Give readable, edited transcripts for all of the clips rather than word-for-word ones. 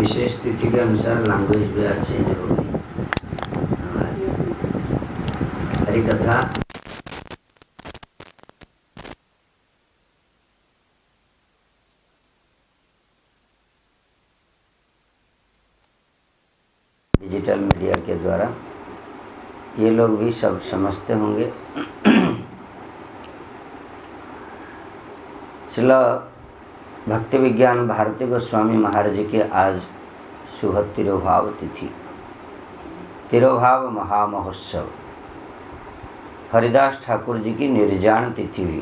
विशेष तिथि के अनुसार लैंग्वेज भी चेंज होगी। हरि कथा डिजिटल मीडिया के द्वारा ये लोग भी सब समझते होंगे। श्रील भक्ति विज्ञान भारती गोस्वामी महाराज जी के आज शुभ तिरुभाव तिथि, तिरुभाव महामहोत्सव। हरिदास ठाकुर जी की निर्जाण तिथि भी।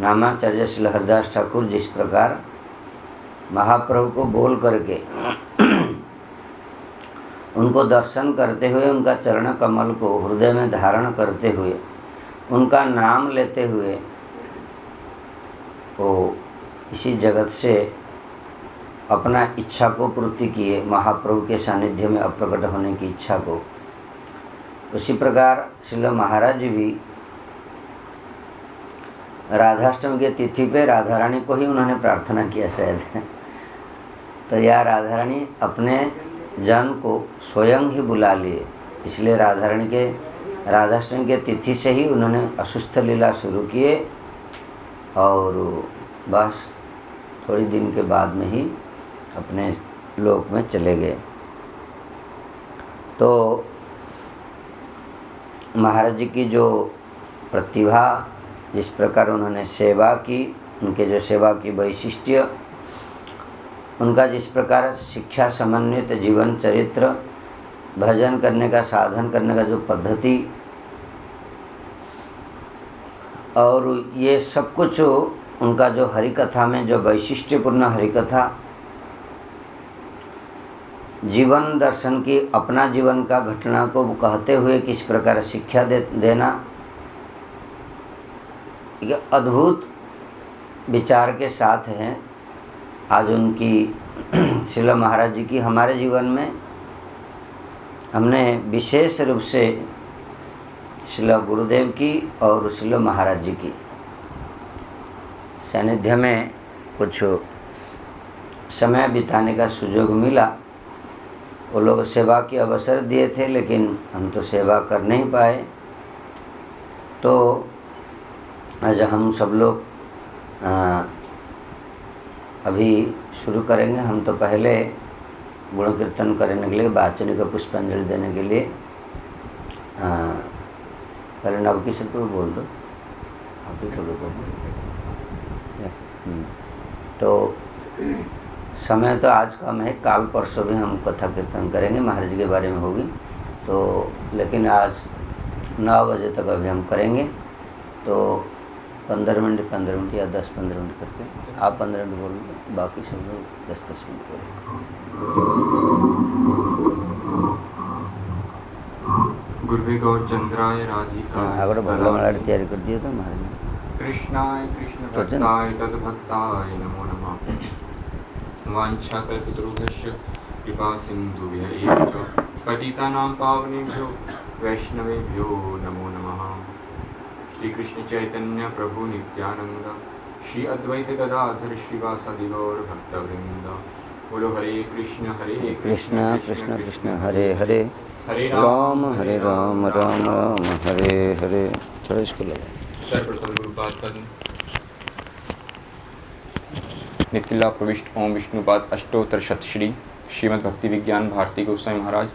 नामाचार्य श्री हरिदास ठाकुर जिस प्रकार महाप्रभु को बोल करके उनको दर्शन करते हुए, उनका चरण कमल को हृदय में धारण करते हुए, उनका नाम लेते हुए वो इसी जगत से अपना इच्छा को पूर्ति किए, महाप्रभु के सानिध्य में अप्रकट होने की इच्छा को। उसी प्रकार श्रील महाराज जी भी राधाष्टमी के तिथि पे राधा रानी को ही उन्होंने प्रार्थना किया शायद। तो यह राधा रानी अपने जन को स्वयं ही बुला लिए, इसलिए राधा रानी के राधाष्टमी के तिथि से ही उन्होंने अସୁस्थ लीला शुरू किए और बस थोड़ी दिन के बाद में ही अपने लोक में चले गए। तो महाराज जी की जो प्रतिभा, जिस प्रकार उन्होंने सेवा की, उनके जो सेवा की वैशिष्ट्य, उनका जिस प्रकार शिक्षा समन्वित जीवन चरित्र, भजन करने का साधन करने का जो पद्धति, और ये सब कुछ उनका जो हरिकथा में जो वैशिष्ट्यपूर्ण हरिकथा, जीवन दर्शन की, अपना जीवन का घटना को कहते हुए किस प्रकार शिक्षा देना, ये अद्भुत विचार के साथ हैं। आज उनकी श्रील महाराज जी की हमारे जीवन में हमने विशेष रूप से श्रील गुरुदेव की और श्रील महाराज जी की सानिध्य में कुछ समय बिताने का सुयोग मिला। वो लोग सेवा की अवसर दिए थे, लेकिन हम तो सेवा कर नहीं पाए। तो आज हम सब लोग अभी शुरू करेंगे। हम तो पहले गुण कीर्तन करने के लिए, वाचनिक को पुष्पांजलि देने के लिए पहले नवकिशोर को बोल दो, आप ही को तो समय तो आज कम है, काल परसों भी हम कथा कीर्तन करेंगे, महाराज जी के बारे में होगी। तो लेकिन आज 9 बजे तक अभी हम करेंगे। तो 15 मिनट या 10-15 मिनट करके आप 15 मिनट बोल दो, बाकी सब लोग 10-10 मिनट करेंगे। गुरुवे गौरचंद्राय राधिका अगर भगला मलाड़ तैयारी कर दिया तो महाराज ने कृष्णाय कृष्ण भक्ताय तद्भक्ताय नमो नमः। वाञ्छाकल्पतरुभ्यश्च कृपा सिन्धुभ्य एव च पतितानां पावनेभ्यो वैष्णवेभ्यो नमो नमः। श्री कृष्ण चैतन्य प्रभु नित्यानंद, श्री अद्वैत गदाधर श्रीवासादि गौर भक्तवृंद। बोलो हरे कृष्ण कृष्ण कृष्ण कृष्ण हरे हरे, हरे राम राम राम हरे हरे। थोड़ा इसको लगा। सर्वप्रथम गुरुपाद पद नित्यला प्रविष्ट ओम विष्णुपाद अष्टोत्तर शतश्री श्रीमद् भक्ति विज्ञान भारती गोस्वामी महाराज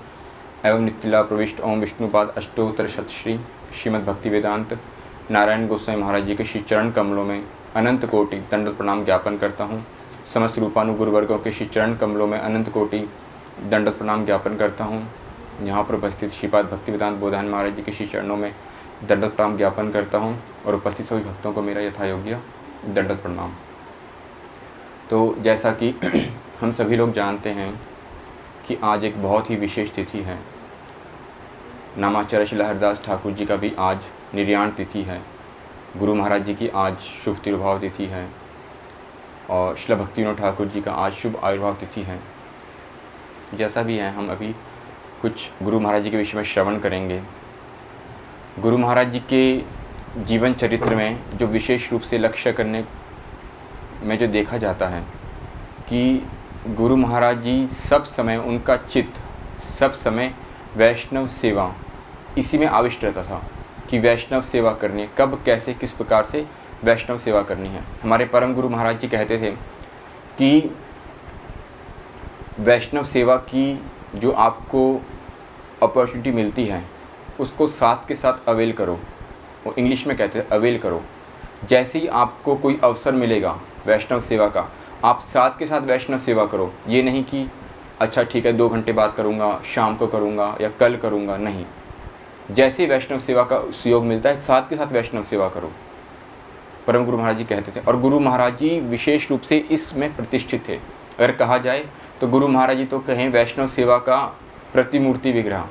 एवं नित्यला प्रविष्ट ओम विष्णुपाद अष्टोत्तर शतश्री श्रीमद् भक्ति वेदांत नारायण गोस्वामी महाराज जी के श्री चरण कमलों में अनंत कोटि दंडवत प्रणाम ज्ञापन करता हूँ। समस्त रूपानुगुरु वर्गों के श्री चरण कमलों में अनंत कोटि दंडवत प्रणाम ज्ञापन करता हूँ। यहाँ पर उपस्थित श्रीपाद भक्ति वेदांत बोधायन महाराज जी के श्री चरणों में दंडवत प्रणाम ज्ञापन करता हूँ और उपस्थित सभी भक्तों को मेरा यथायोग्य दंडवत प्रणाम। तो जैसा कि हम सभी लोग जानते हैं कि आज एक बहुत ही विशेष तिथि है। नामाचार्य श्री हरिदास ठाकुर जी का भी आज निर्याण तिथि है। गुरु महाराज जी की आज शुभ तिरुभाव तिथि है और श्री भक्ति विनोद ठाकुर जी का आज शुभ आयुर्भाव तिथि है। जैसा भी है, हम अभी कुछ गुरु महाराज जी के विषय में श्रवण करेंगे। गुरु महाराज जी के जीवन चरित्र में जो विशेष रूप से लक्ष्य करने में जो देखा जाता है कि गुरु महाराज जी सब समय उनका चित्त सब समय वैष्णव सेवा इसी में आविष्ट रहता था कि वैष्णव सेवा करनी है, कब कैसे किस प्रकार से वैष्णव सेवा करनी है। हमारे परम गुरु महाराज जी कहते थे कि वैष्णव सेवा की जो आपको अपॉर्चुनिटी मिलती है उसको साथ के साथ अवेल करो। वो इंग्लिश में कहते हैं अवेल करो। जैसे ही आपको कोई अवसर मिलेगा वैष्णव सेवा का, आप साथ के साथ वैष्णव सेवा करो। ये नहीं कि अच्छा ठीक है 2 घंटे बाद करूँगा, शाम को करूँगा या कल करूँगा, नहीं। जैसे ही वैष्णव सेवा का सुयोग मिलता है साथ के साथ वैष्णव सेवा करो, परम गुरु महाराज जी कहते थे। और गुरु महाराज जी विशेष रूप से इसमें प्रतिष्ठित थे। अगर कहा जाए तो गुरु महाराज जी तो कहें वैष्णव सेवा का प्रतिमूर्ति विग्रह।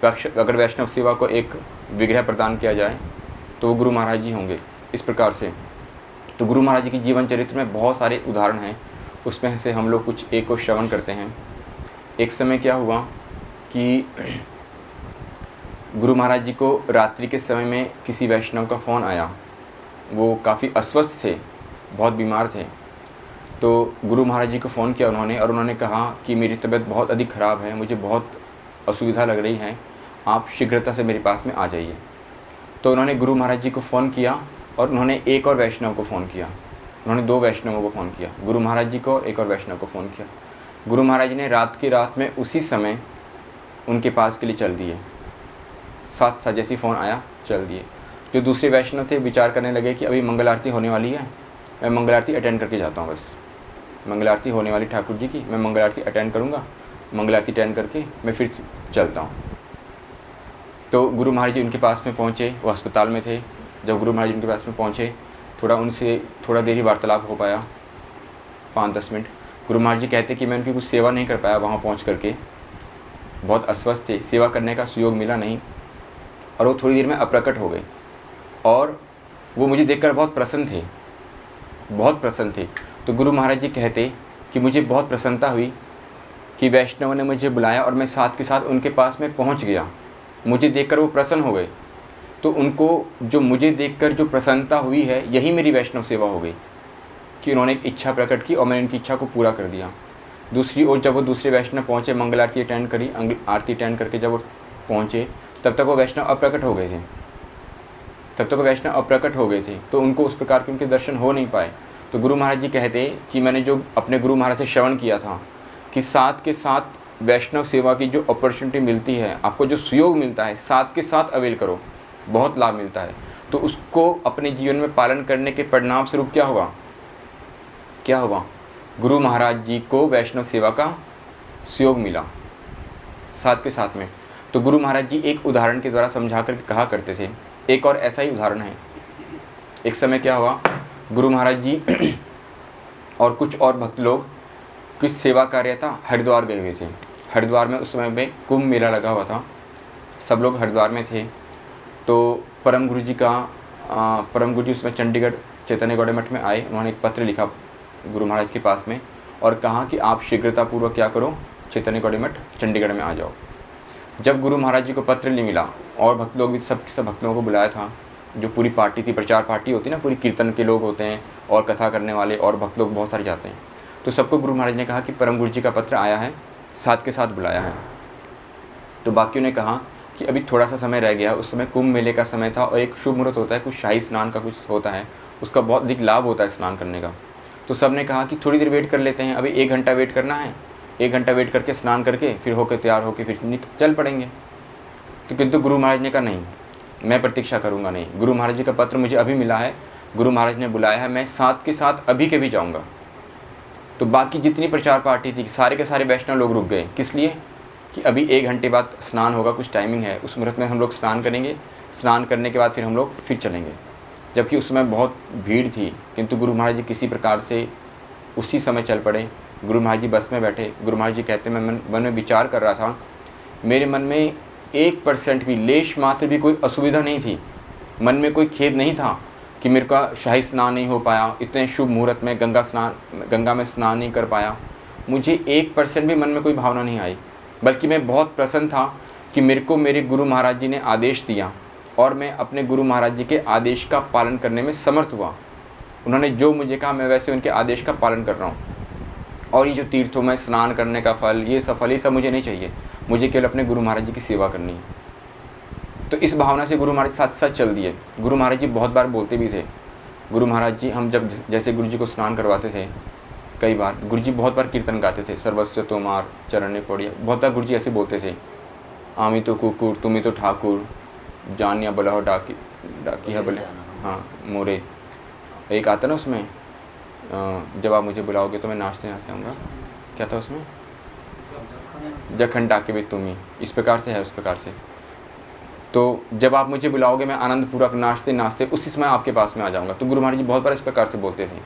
अगर वैष्णव सेवा को एक विग्रह प्रदान किया जाए तो वो गुरु महाराज जी होंगे। इस प्रकार से तो गुरु महाराज जी की जीवन चरित्र में बहुत सारे उदाहरण हैं, उसमें से हम लोग कुछ एक को श्रवण करते हैं। एक समय क्या हुआ कि गुरु महाराज जी को रात्रि के समय में किसी वैष्णव का फ़ोन आया। वो काफ़ी अस्वस्थ थे, बहुत बीमार थे। तो गुरु महाराज जी को फ़ोन किया उन्होंने, और उन्होंने कहा कि मेरी तबीयत बहुत अधिक ख़राब है, मुझे बहुत असुविधा लग रही है, आप शीघ्रता से मेरे पास में आ जाइए। तो उन्होंने गुरु महाराज जी को फ़ोन किया और उन्होंने एक और वैष्णव को फ़ोन किया। उन्होंने 2 वैष्णवों को फ़ोन किया, गुरु महाराज जी को और एक और वैष्णव को फ़ोन किया। गुरु महाराज जी ने रात की रात में उसी समय उनके पास के लिए चल दिए। साथ साथ जैसी फ़ोन आया चल दिए। जो दूसरे वैष्णव थे विचार करने लगे कि अभी मंगल आरती होने वाली है, मैं मंगल आरती अटेंड करके जाता हूँ, बस मंगल आरती होने वाली ठाकुर जी की, मैं मंगल आरती अटेंड करूँगा, मंगल आरती अटेंड करके मैं फिर चलता हूँ। तो गुरु महाराज जी उनके पास में पहुँचे, वो अस्पताल में थे। जब गुरु महाराज जी उनके पास में पहुँचे, उनसे थोड़ा देर ही वार्तालाप हो पाया, 5-10 मिनट। गुरु महाराज जी कहते कि मैं उनकी कुछ सेवा नहीं कर पाया, वहाँ पहुँच करके बहुत अस्वस्थ थे, सेवा करने का सुयोग मिला नहीं, और वो थोड़ी देर में अप्रकट हो गए। और वो मुझे देखकर बहुत प्रसन्न थे, बहुत प्रसन्न थे। तो गुरु महाराज जी कहते कि मुझे बहुत प्रसन्नता हुई कि वैष्णव ने मुझे बुलाया और मैं साथ के साथ उनके पास में पहुंच गया। मुझे देखकर वो प्रसन्न हो गए। तो उनको जो मुझे देखकर जो प्रसन्नता हुई है, यही मेरी वैष्णव सेवा हो गई कि उन्होंने एक इच्छा प्रकट की और मैंने उनकी इच्छा को पूरा कर दिया। दूसरी ओर जब वो दूसरे वैष्णव पहुँचे, मंगल आरती अटेंड करी, आरती अटेंड करके जब वो पहुँचे, तब तक वो वैष्णव अप्रकट हो गए थे। तो उनको उस प्रकार के उनके दर्शन हो नहीं पाए। तो गुरु महाराज जी कहते कि मैंने जो अपने गुरु महाराज से श्रवण किया था कि साथ के साथ वैष्णव सेवा की जो अपॉर्चुनिटी मिलती है, आपको जो सुयोग मिलता है, साथ के साथ अवेल करो, बहुत लाभ मिलता है। तो उसको अपने जीवन में पालन करने के परिणाम स्वरूप क्या हुआ? गुरु महाराज जी को वैष्णव सेवा का सुयोग मिला साथ के साथ में। तो गुरु महाराज जी एक उदाहरण के द्वारा समझा कर कहा करते थे। एक और ऐसा ही उदाहरण है। एक समय क्या हुआ, गुरु महाराज जी और कुछ और भक्त लोग कुछ सेवा कार्य था, हरिद्वार गए हुए थे। हरिद्वार में उस समय में कुंभ मेला लगा हुआ था, सब लोग हरिद्वार में थे। तो परम गुरु जी उसमें चंडीगढ़ चैतन्य गौड़ मठ में आए। उन्होंने एक पत्र लिखा गुरु महाराज के पास में और कहा कि आप शीघ्रतापूर्वक क्या करो, चैतन्य गौड़ मठ चंडीगढ़ में आ जाओ। जब गुरु महाराज जी को पत्र नहीं मिला और भक्त लोग भी सब भक्त लोगों को बुलाया था, जो पूरी पार्टी थी, प्रचार पार्टी होती है ना, पूरी कीर्तन के लोग होते हैं और कथा करने वाले और भक्त लोग बहुत सारे जाते हैं। तो सबको गुरु महाराज ने कहा कि परम गुरु जी का पत्र आया है, साथ के साथ बुलाया है। तो बाकियों ने कहा कि अभी थोड़ा सा समय रह गया। उस समय कुंभ मेले का समय था और एक शुभ मुहूर्त होता है, कुछ शाही स्नान का कुछ होता है, उसका बहुत अधिक लाभ होता है स्नान करने का। तो सब ने कहा कि थोड़ी देर वेट कर लेते हैं, अभी 1 घंटा वेट करना है, 1 घंटा वेट करके स्नान करके फिर होकर तैयार होकर फिर चल पड़ेंगे। तो किंतु गुरु महाराज ने कहा नहीं, मैं प्रतीक्षा करूँगा नहीं, गुरु महाराज जी का पत्र मुझे अभी मिला है, गुरु महाराज ने बुलाया है, मैं साथ के साथ अभी के भी जाऊँगा। तो बाकी जितनी प्रचार पार्टी थी, सारे के सारे वैष्णव लोग रुक गए। किस लिए? कि अभी 1 घंटे बाद स्नान होगा, कुछ टाइमिंग है, उस मुहूर्त में हम लोग स्नान करेंगे, स्नान करने के बाद फिर हम लोग फिर चलेंगे। जबकि उस समय बहुत भीड़ थी, किंतु गुरु महाराज जी किसी प्रकार से उसी समय चल पड़े। गुरु महाराज जी बस में बैठे। गुरु महाराज जी कहते मैं मन में विचार कर रहा था, मेरे मन में 1% भी, लेश मात्र भी कोई असुविधा नहीं थी, मन में कोई खेद नहीं था कि मेरे का शाही स्नान नहीं हो पाया, इतने शुभ मुहूर्त में गंगा में स्नान नहीं कर पाया। मुझे 1% भी मन में कोई भावना नहीं आई, बल्कि मैं बहुत प्रसन्न था कि मेरे को मेरे गुरु महाराज जी ने आदेश दिया और मैं अपने गुरु महाराज जी के आदेश का पालन करने में समर्थ हुआ। उन्होंने जो मुझे कहा मैं वैसे उनके आदेश का पालन कर रहा हूँ। और ये जो तीर्थों में स्नान करने का फल, ये सब मुझे नहीं चाहिए, मुझे केवल अपने गुरु महाराज जी की सेवा करनी है। तो इस भावना से गुरु महाराज साथ साथ चल दिए। गुरु महाराज जी बहुत बार बोलते भी थे। गुरु महाराज जी, हम जब जैसे गुरु जी को स्नान करवाते थे, कई बार गुरु जी बहुत बार कीर्तन गाते थे, सर्वस्व तोमार चरण पड़िया, बहुत बार गुरु जी ऐसे बोलते थे, आमी तो कुकुर तुम्ही तो ठाकुर, जान या बला हो डाकी है बोले, हाँ मोरे। एक आता ना उसमें, जब आप मुझे बुलाओगे तो मैं नाचते नाचते आऊँगा, क्या था उसमें, जखन डाके भी तुम्ही, इस प्रकार से है, उस प्रकार से। तो जब आप मुझे बुलाओगे मैं आनंद पूर्वक नाचते नाचते उसी समय आपके पास में आ जाऊँगा। तो गुरु महाराज जी बहुत बार इस प्रकार से बोलते थे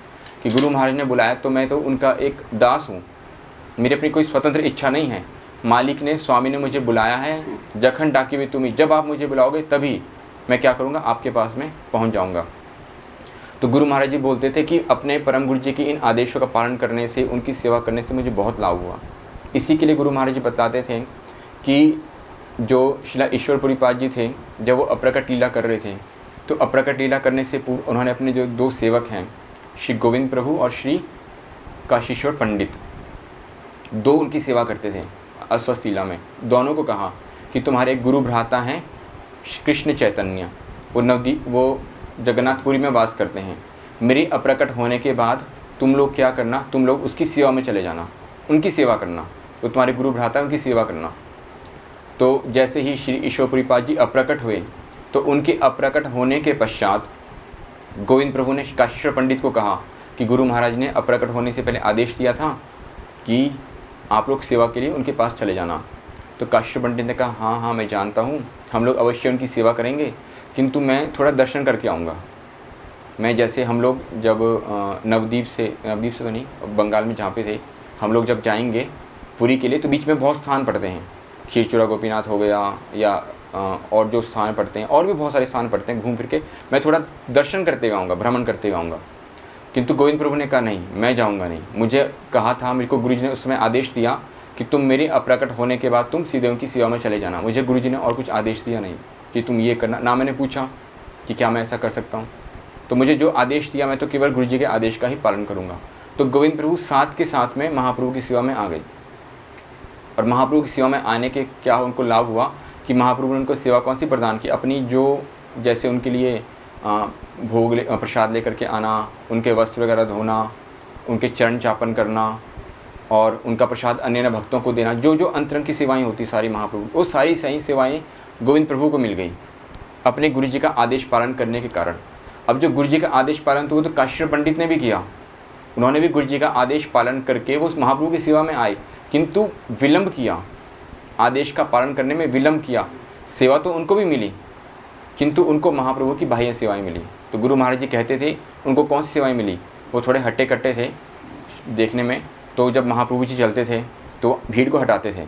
कि गुरु महाराज ने बुलाया तो मैं तो उनका एक दास हूँ, मेरी अपनी कोई स्वतंत्र इच्छा नहीं है, मालिक ने, स्वामी ने मुझे बुलाया है, जखन डाकी भी तुम्ही, जब आप मुझे बुलाओगे तभी मैं क्या करूँगा, आपके पास में पहुँच जाऊँगा। तो गुरु महाराज जी बोलते थे कि अपने परम गुरु जी के इन आदेशों का पालन करने से, उनकी सेवा करने से मुझे बहुत लाभ हुआ। इसी के लिए गुरु महाराज जी बताते थे कि जो शिला ईश्वरपुरी पाद जी थे, जब वो अप्रकट लीला कर रहे थे, तो अप्रकट लीला करने से पूर्व उन्होंने अपने जो दो सेवक हैं, श्री गोविंद प्रभु और श्री काशीश्वर पंडित, दो उनकी सेवा करते थे अस्वस्थ लीला में। दोनों को कहा कि तुम्हारे गुरु भ्राता हैं कृष्ण चैतन्य, वो नवदीप, वो जगन्नाथपुरी में वास करते हैं। मेरे अप्रकट होने के बाद तुम लोग क्या करना, तुम लोग उसकी सेवा में चले जाना, उनकी सेवा करना, तो तुम्हारे गुरु भ्राता उनकी सेवा करना। तो जैसे ही श्री ईश्वरपुरी पाद जी अप्रकट हुए, तो उनके अप्रकट होने के पश्चात गोविंद प्रभु ने काशीश्वर पंडित को कहा कि गुरु महाराज ने अप्रकट होने से पहले आदेश दिया था कि आप लोग सेवा के लिए उनके पास चले जाना। तो काशीश्वर पंडित ने कहा, हाँ हाँ मैं जानता हूँ, हम लोग अवश्य उनकी सेवा करेंगे, किंतु मैं थोड़ा दर्शन करके आऊँगा। मैं जैसे हम लोग जब नवद्वीप से तो नहीं, बंगाल में जहाँ पे थे हम लोग, जब जाएंगे पुरी के लिए तो बीच में बहुत स्थान पड़ते हैं, खीरचूरा गोपीनाथ हो गया या और जो स्थान पड़ते हैं, और भी बहुत सारे स्थान पड़ते हैं, घूम फिर के मैं थोड़ा दर्शन करते हुए आऊँगा, भ्रमण करते हुए आऊँगा। किंतु गोविंद प्रभु ने कहा नहीं, मैं जाऊँगा नहीं। मुझे कहा था, मेरे को गुरु जी ने उस समय आदेश दिया कि तुम मेरे अप्रकट होने के बाद तुम सीधे उनकी सेवा में चले जाना। मुझे गुरु जी ने और कुछ आदेश दिया नहीं कि तुम ये करना, ना मैंने पूछा कि क्या मैं ऐसा कर सकता हूँ। तो मुझे जो आदेश दिया मैं तो केवल गुरु जी के आदेश का ही पालन करूँगा। तो गोविंद प्रभु साथ के साथ में महाप्रभु की सेवा में आ गई, और महाप्रभु की सेवा में आने के क्या उनको लाभ हुआ कि महाप्रभु ने उनको सेवा कौन सी प्रदान की, अपनी जो जैसे उनके लिए भोग प्रसाद लेकर के आना, उनके वस्त्र वगैरह धोना, उनके चरण चापन करना और उनका प्रसाद अन्य भक्तों को देना, जो जो अंतरंग की सेवाएं होती सारी महाप्रभु, वो सारी सही सेवाएं गोविंद प्रभु को मिल गई अपने गुरु जी का आदेश पालन करने के कारण। अब जो गुरु जी का आदेश पालन तो वो तो काशीश्वर पंडित ने भी किया, उन्होंने भी गुरु जी का आदेश पालन करके वो उस महाप्रभु की सेवा में आए, किंतु विलंब किया, आदेश का पालन करने में विलंब किया। सेवा तो उनको भी मिली, किंतु उनको महाप्रभु की बाह्य सेवाएं मिली। तो गुरु महाराज जी कहते थे उनको कौन सी सेवाएं मिली, वो थोड़े हट्टे कट्टे थे देखने में, तो जब महाप्रभु जी चलते थे तो भीड़ को हटाते थे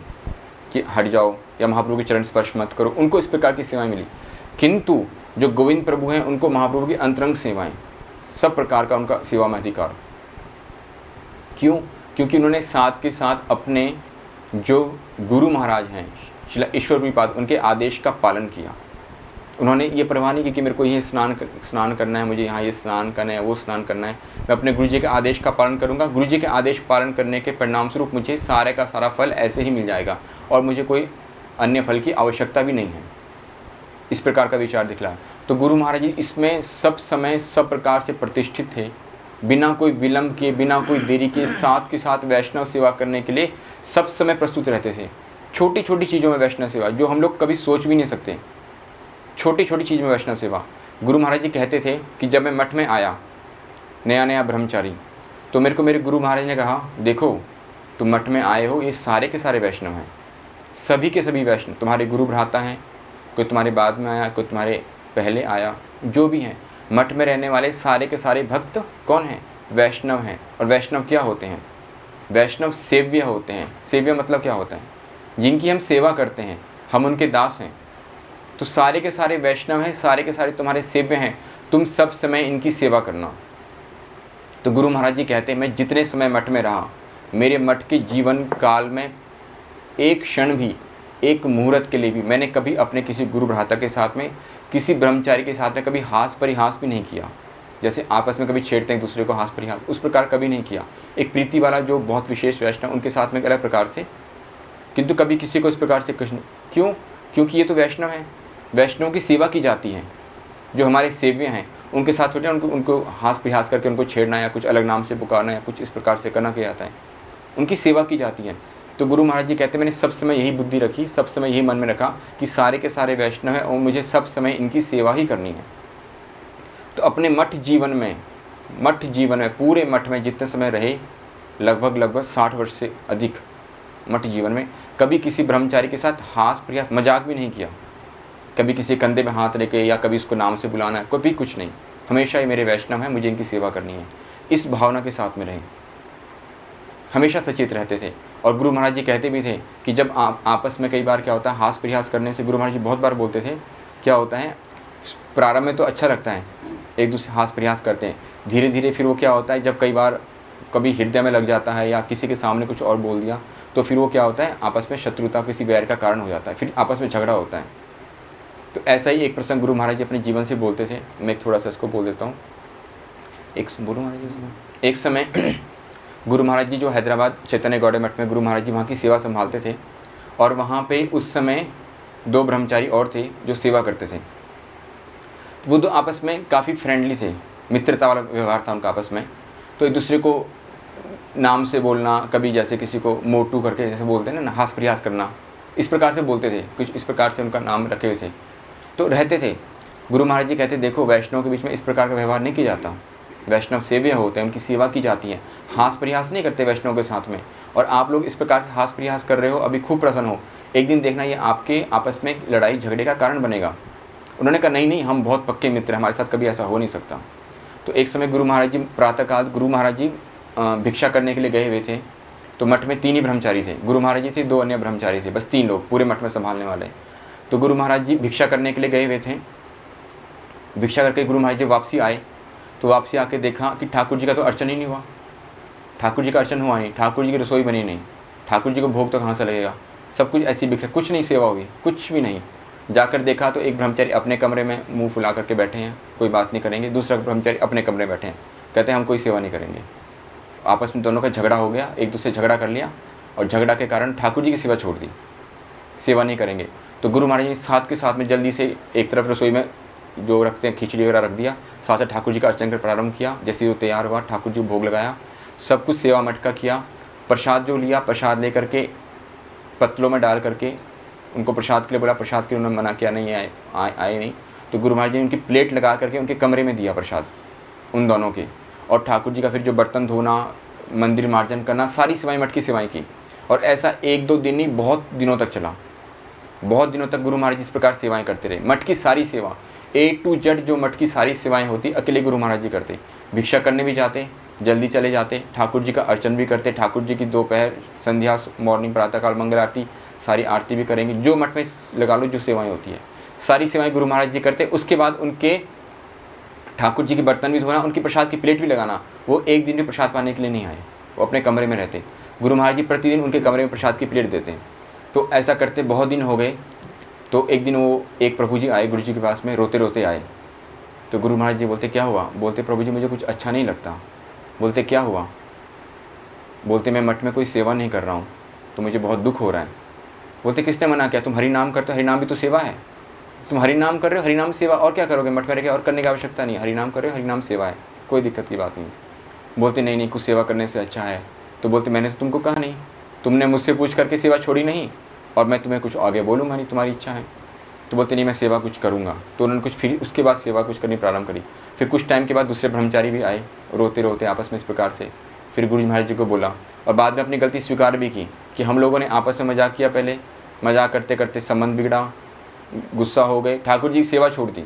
कि हट जाओ या महाप्रभु के चरण स्पर्श मत करो, उनको इस प्रकार की सेवाएं मिली। किंतु जो गोविंद प्रभु हैं उनको महाप्रभु की अंतरंग सेवाएं, सब प्रकार का उनका सेवा में अधिकार। क्यों? क्योंकि उन्होंने साथ के साथ अपने जो गुरु महाराज हैं श्रील ईश्वरपुरी पाद, उनके आदेश का पालन किया। उन्होंने ये परवाह नहीं की कि मेरे को ये स्नान करना है, मुझे यहाँ ये स्नान करना है, वो स्नान करना है, मैं अपने गुरु जी के आदेश का पालन करूँगा। गुरु जी के आदेश पालन करने के परिणाम स्वरूप मुझे सारे का सारा फल ऐसे ही मिल जाएगा और मुझे कोई अन्य फल की आवश्यकता भी नहीं है। इस प्रकार का विचार दिखला। तो गुरु महाराज जी इसमें सब समय सब प्रकार से प्रतिष्ठित थे, बिना कोई विलंब किए, बिना कोई देरी के, साथ के साथ वैष्णव सेवा करने के लिए सब समय प्रस्तुत रहते थे। छोटी छोटी चीज़ों में वैष्णव सेवा जो हम लोग कभी सोच भी नहीं सकते, छोटी छोटी चीज़ में वैष्णव सेवा। गुरु महाराज जी कहते थे कि जब मैं मठ में आया नया नया ब्रह्मचारी, तो मेरे को मेरे गुरु महाराज ने कहा, देखो तुम मठ में आए हो, ये सारे के सारे वैष्णव हैं, सभी के सभी वैष्णव, तुम्हारे गुरु भ्राता हैं, कोई तुम्हारे बाद में आया, कोई तुम्हारे पहले आया, जो भी हैं मठ में रहने वाले सारे के सारे भक्त कौन हैं? वैष्णव हैं। और वैष्णव क्या होते हैं? वैष्णव सेव्य होते हैं। सेव्य मतलब क्या होता है? जिनकी हम सेवा करते हैं, हम उनके दास हैं। तो सारे के सारे वैष्णव हैं, सारे के सारे तुम्हारे सेव्य हैं, तुम सब समय इनकी सेवा करना। तो गुरु महाराज जी कहते हैं, मैं जितने समय मठ में रहा, मेरे मठ के जीवन काल में एक क्षण भी, एक मुहूर्त के लिए भी मैंने कभी अपने किसी गुरु भ्राता के साथ में, किसी ब्रह्मचारी के साथ में कभी हास परिहास भी नहीं किया। जैसे आपस में कभी छेड़ते हैं एक दूसरे को हाथ परिहास, उस प्रकार कभी नहीं किया। एक प्रीति वाला जो बहुत विशेष वैष्णव, उनके साथ में एक अलग प्रकार से, किंतु कभी किसी को इस प्रकार से कृष्ण, क्यों? क्योंकि ये तो वैष्णव है, वैष्णव की सेवा की जाती है। जो हमारे सेव्य हैं उनके साथ छोटे उनको हास परिहास करके उनको छेड़ना या कुछ अलग नाम से पुकारना या कुछ इस प्रकार से करना किया जाता है, उनकी सेवा की जाती है। तो गुरु महाराज जी कहते हैं मैंने सब समय यही बुद्धि रखी, सब समय यही मन में रखा कि सारे के सारे वैष्णव हैं और मुझे सब समय इनकी सेवा ही करनी है। तो अपने मठ जीवन में पूरे मठ में जितने समय रहे, लगभग 60 वर्ष से अधिक मठ जीवन में, कभी किसी ब्रह्मचारी के साथ हास प्रयास मजाक भी नहीं किया, कभी किसी कंधे में हाथ लेके या कभी उसको नाम से बुलाना, कभी कुछ नहीं। हमेशा ये मेरे वैष्णव हैं, मुझे इनकी सेवा करनी है, इस भावना के साथ में रहे, हमेशा सचेत रहते थे। और गुरु महाराज जी कहते भी थे कि जब आपस में कई बार क्या होता है, हास प्रयास करने से गुरु महाराज जी बहुत बार बोलते थे, क्या होता है प्रारंभ में तो अच्छा लगता है, एक दूसरे हास प्रयास करते हैं, धीरे धीरे फिर वो क्या होता है, जब कभी हृदय में लग जाता है या किसी के सामने कुछ और बोल दिया, तो फिर वो क्या होता है, आपस में शत्रुता, किसी वैर का कारण हो जाता है, फिर आपस में झगड़ा होता है। तो ऐसा ही एक प्रसंग गुरु महाराज जी अपने जीवन से बोलते थे, मैं थोड़ा सा इसको बोल देता हूँ। एक समय गुरु महाराज जी जो हैदराबाद चैतन्य गौड़े मठ में गुरु महाराज जी वहाँ की सेवा संभालते थे, और वहाँ पे उस समय 2 ब्रह्मचारी और थे जो सेवा करते थे। वो 2 आपस में काफ़ी फ्रेंडली थे, मित्रता वाला व्यवहार था उनका आपस में। तो एक दूसरे को नाम से बोलना, कभी जैसे किसी को मोटू करके जैसे बोलते हैं ना, हास प्रयास करना, इस प्रकार से बोलते थे, कुछ इस प्रकार से उनका नाम रखे हुए थे। तो रहते थे। गुरु महाराज जी कहते देखो वैष्णव के बीच में इस प्रकार का व्यवहार नहीं किया जाता, वैष्णव सेव्य होते हैं, उनकी सेवा की जाती है, हास प्रयास नहीं करते वैष्णव के साथ में। और आप लोग इस प्रकार से हास प्रयास कर रहे हो, अभी खूब प्रसन्न हो, एक दिन देखना ये आपके आपस में लड़ाई झगड़े का कारण बनेगा। उन्होंने कहा नहीं हम बहुत पक्के मित्र हैं, हमारे साथ कभी ऐसा हो नहीं सकता। तो एक समय गुरु महाराज जी प्रातःकाल गुरु महाराज जी भिक्षा करने के लिए गए हुए थे। तो मठ में 3 ही ब्रह्मचारी थे, गुरु महाराज जी थे, 2 अन्य ब्रह्मचारी थे, बस 3 लोग पूरे मठ में संभालने वाले। तो गुरु महाराज जी भिक्षा करने के लिए गए हुए थे। भिक्षा करके गुरु महाराज जी वापसी आए, तो वापसी आके देखा कि ठाकुर जी का तो अर्चन ही नहीं हुआ, ठाकुर जी का अर्चन हुआ नहीं, ठाकुर जी की रसोई बनी नहीं, ठाकुर जी को भोग तो कहाँ से लगेगा, सब कुछ ऐसी बिखरे, कुछ नहीं सेवा होगी, कुछ भी नहीं। जाकर देखा तो एक ब्रह्मचारी अपने कमरे में मुंह फुला करके बैठे हैं, कोई बात नहीं करेंगे, दूसरा ब्रह्मचारी अपने कमरे में बैठे हैं, कहते हैं हम कोई सेवा नहीं करेंगे। आपस में दोनों का झगड़ा हो गया, एक दूसरे झगड़ा कर लिया, और झगड़ा के कारण ठाकुर जी की सेवा छोड़ दी, सेवा नहीं करेंगे। तो गुरु महाराज ने साथ के साथ में जल्दी से एक तरफ रसोई में जो रखते हैं खिचड़ी वगैरह रख दिया, साथ साथ ठाकुर जी का अर्चन कर प्रारंभ किया। जैसे वो तैयार हुआ, ठाकुर जी को भोग लगाया, सब कुछ सेवा मट का किया। प्रसाद जो लिया, प्रसाद लेकर के पत्तलों में डाल करके उनको प्रसाद के लिए बोला, प्रसाद के लिए उन्होंने मना किया, नहीं आए नहीं। तो गुरु महाराज जी ने उनकी प्लेट लगा करके उनके कमरे में दिया प्रसाद उन दोनों के। और ठाकुर जी का फिर जो बर्तन धोना, मंदिर मार्जन करना, सारी सेवाएं मठ की सेवाएं की। और ऐसा 1-2 दिन नहीं, बहुत दिनों तक चला, बहुत दिनों तक गुरु महाराज जी इस प्रकार सेवाएं करते रहे। मठ की सारी सेवा A to Z जो मठ की सारी सेवाएं होती अकेले गुरु महाराज जी करते। भिक्षा करने भी जाते, जल्दी चले जाते, ठाकुर जी का अर्चन भी करते, ठाकुर जी की दोपहर, संध्या, मॉर्निंग, प्रातःकाल, मंगल आरती, सारी आरती भी करेंगे, जो मठ में लगा लो जो सेवाएं होती है सारी सेवाएं गुरु महाराज जी करते। उसके बाद उनके ठाकुर जी के बर्तन भी धोना, उनकी प्रसाद की प्लेट भी लगाना। वो एक दिन भी प्रसाद पाने के लिए नहीं आए, वो अपने कमरे में रहते। गुरु महाराज जी प्रतिदिन उनके कमरे में प्रसाद की प्लेट देते। तो ऐसा करते बहुत दिन हो गए। तो एक दिन वो एक प्रभु जी आए गुरु जी के पास में, रोते रोते आए। तो गुरु महाराज जी बोलते क्या हुआ? बोलते प्रभु जी मुझे कुछ अच्छा नहीं लगता। बोलते क्या हुआ? बोलते मैं मठ में कोई सेवा नहीं कर रहा हूँ तो मुझे बहुत दुख हो रहा है। बोलते किसने मना किया? तुम हरि नाम करते हो, हरि नाम भी तो सेवा है। तुम हरि नाम कर रहे हो, हरि नाम सेवा, और क्या करोगे? मठ में रह के और करने की आवश्यकता नहीं है, हरि नाम कर रहे हो, हरि नाम सेवा है, कोई दिक्कत की बात नहीं। बोलते नहीं नहीं, कुछ सेवा करने से अच्छा है। तो बोलते मैंने तो तुमको कहा नहीं, तुमने मुझसे पूछ करके सेवा छोड़ी नहीं, और मैं तुम्हें कुछ आगे बोलूँगा नहीं, तुम्हारी इच्छा है। तो बोलते नहीं मैं सेवा कुछ करूँगा। तो उन्होंने कुछ फिर उसके बाद सेवा कुछ करनी प्रारंभ करी। फिर कुछ टाइम के बाद दूसरे ब्रह्मचारी भी आए, रोते रोते आपस में इस प्रकार से। फिर गुरु महाराज जी को बोला और बाद में अपनी गलती स्वीकार भी की कि हम लोगों ने आपस में मजाक किया, पहले मजाक करते करते संबंध बिगड़ा, गुस्सा हो गए, ठाकुर जी की सेवा छोड़ दी।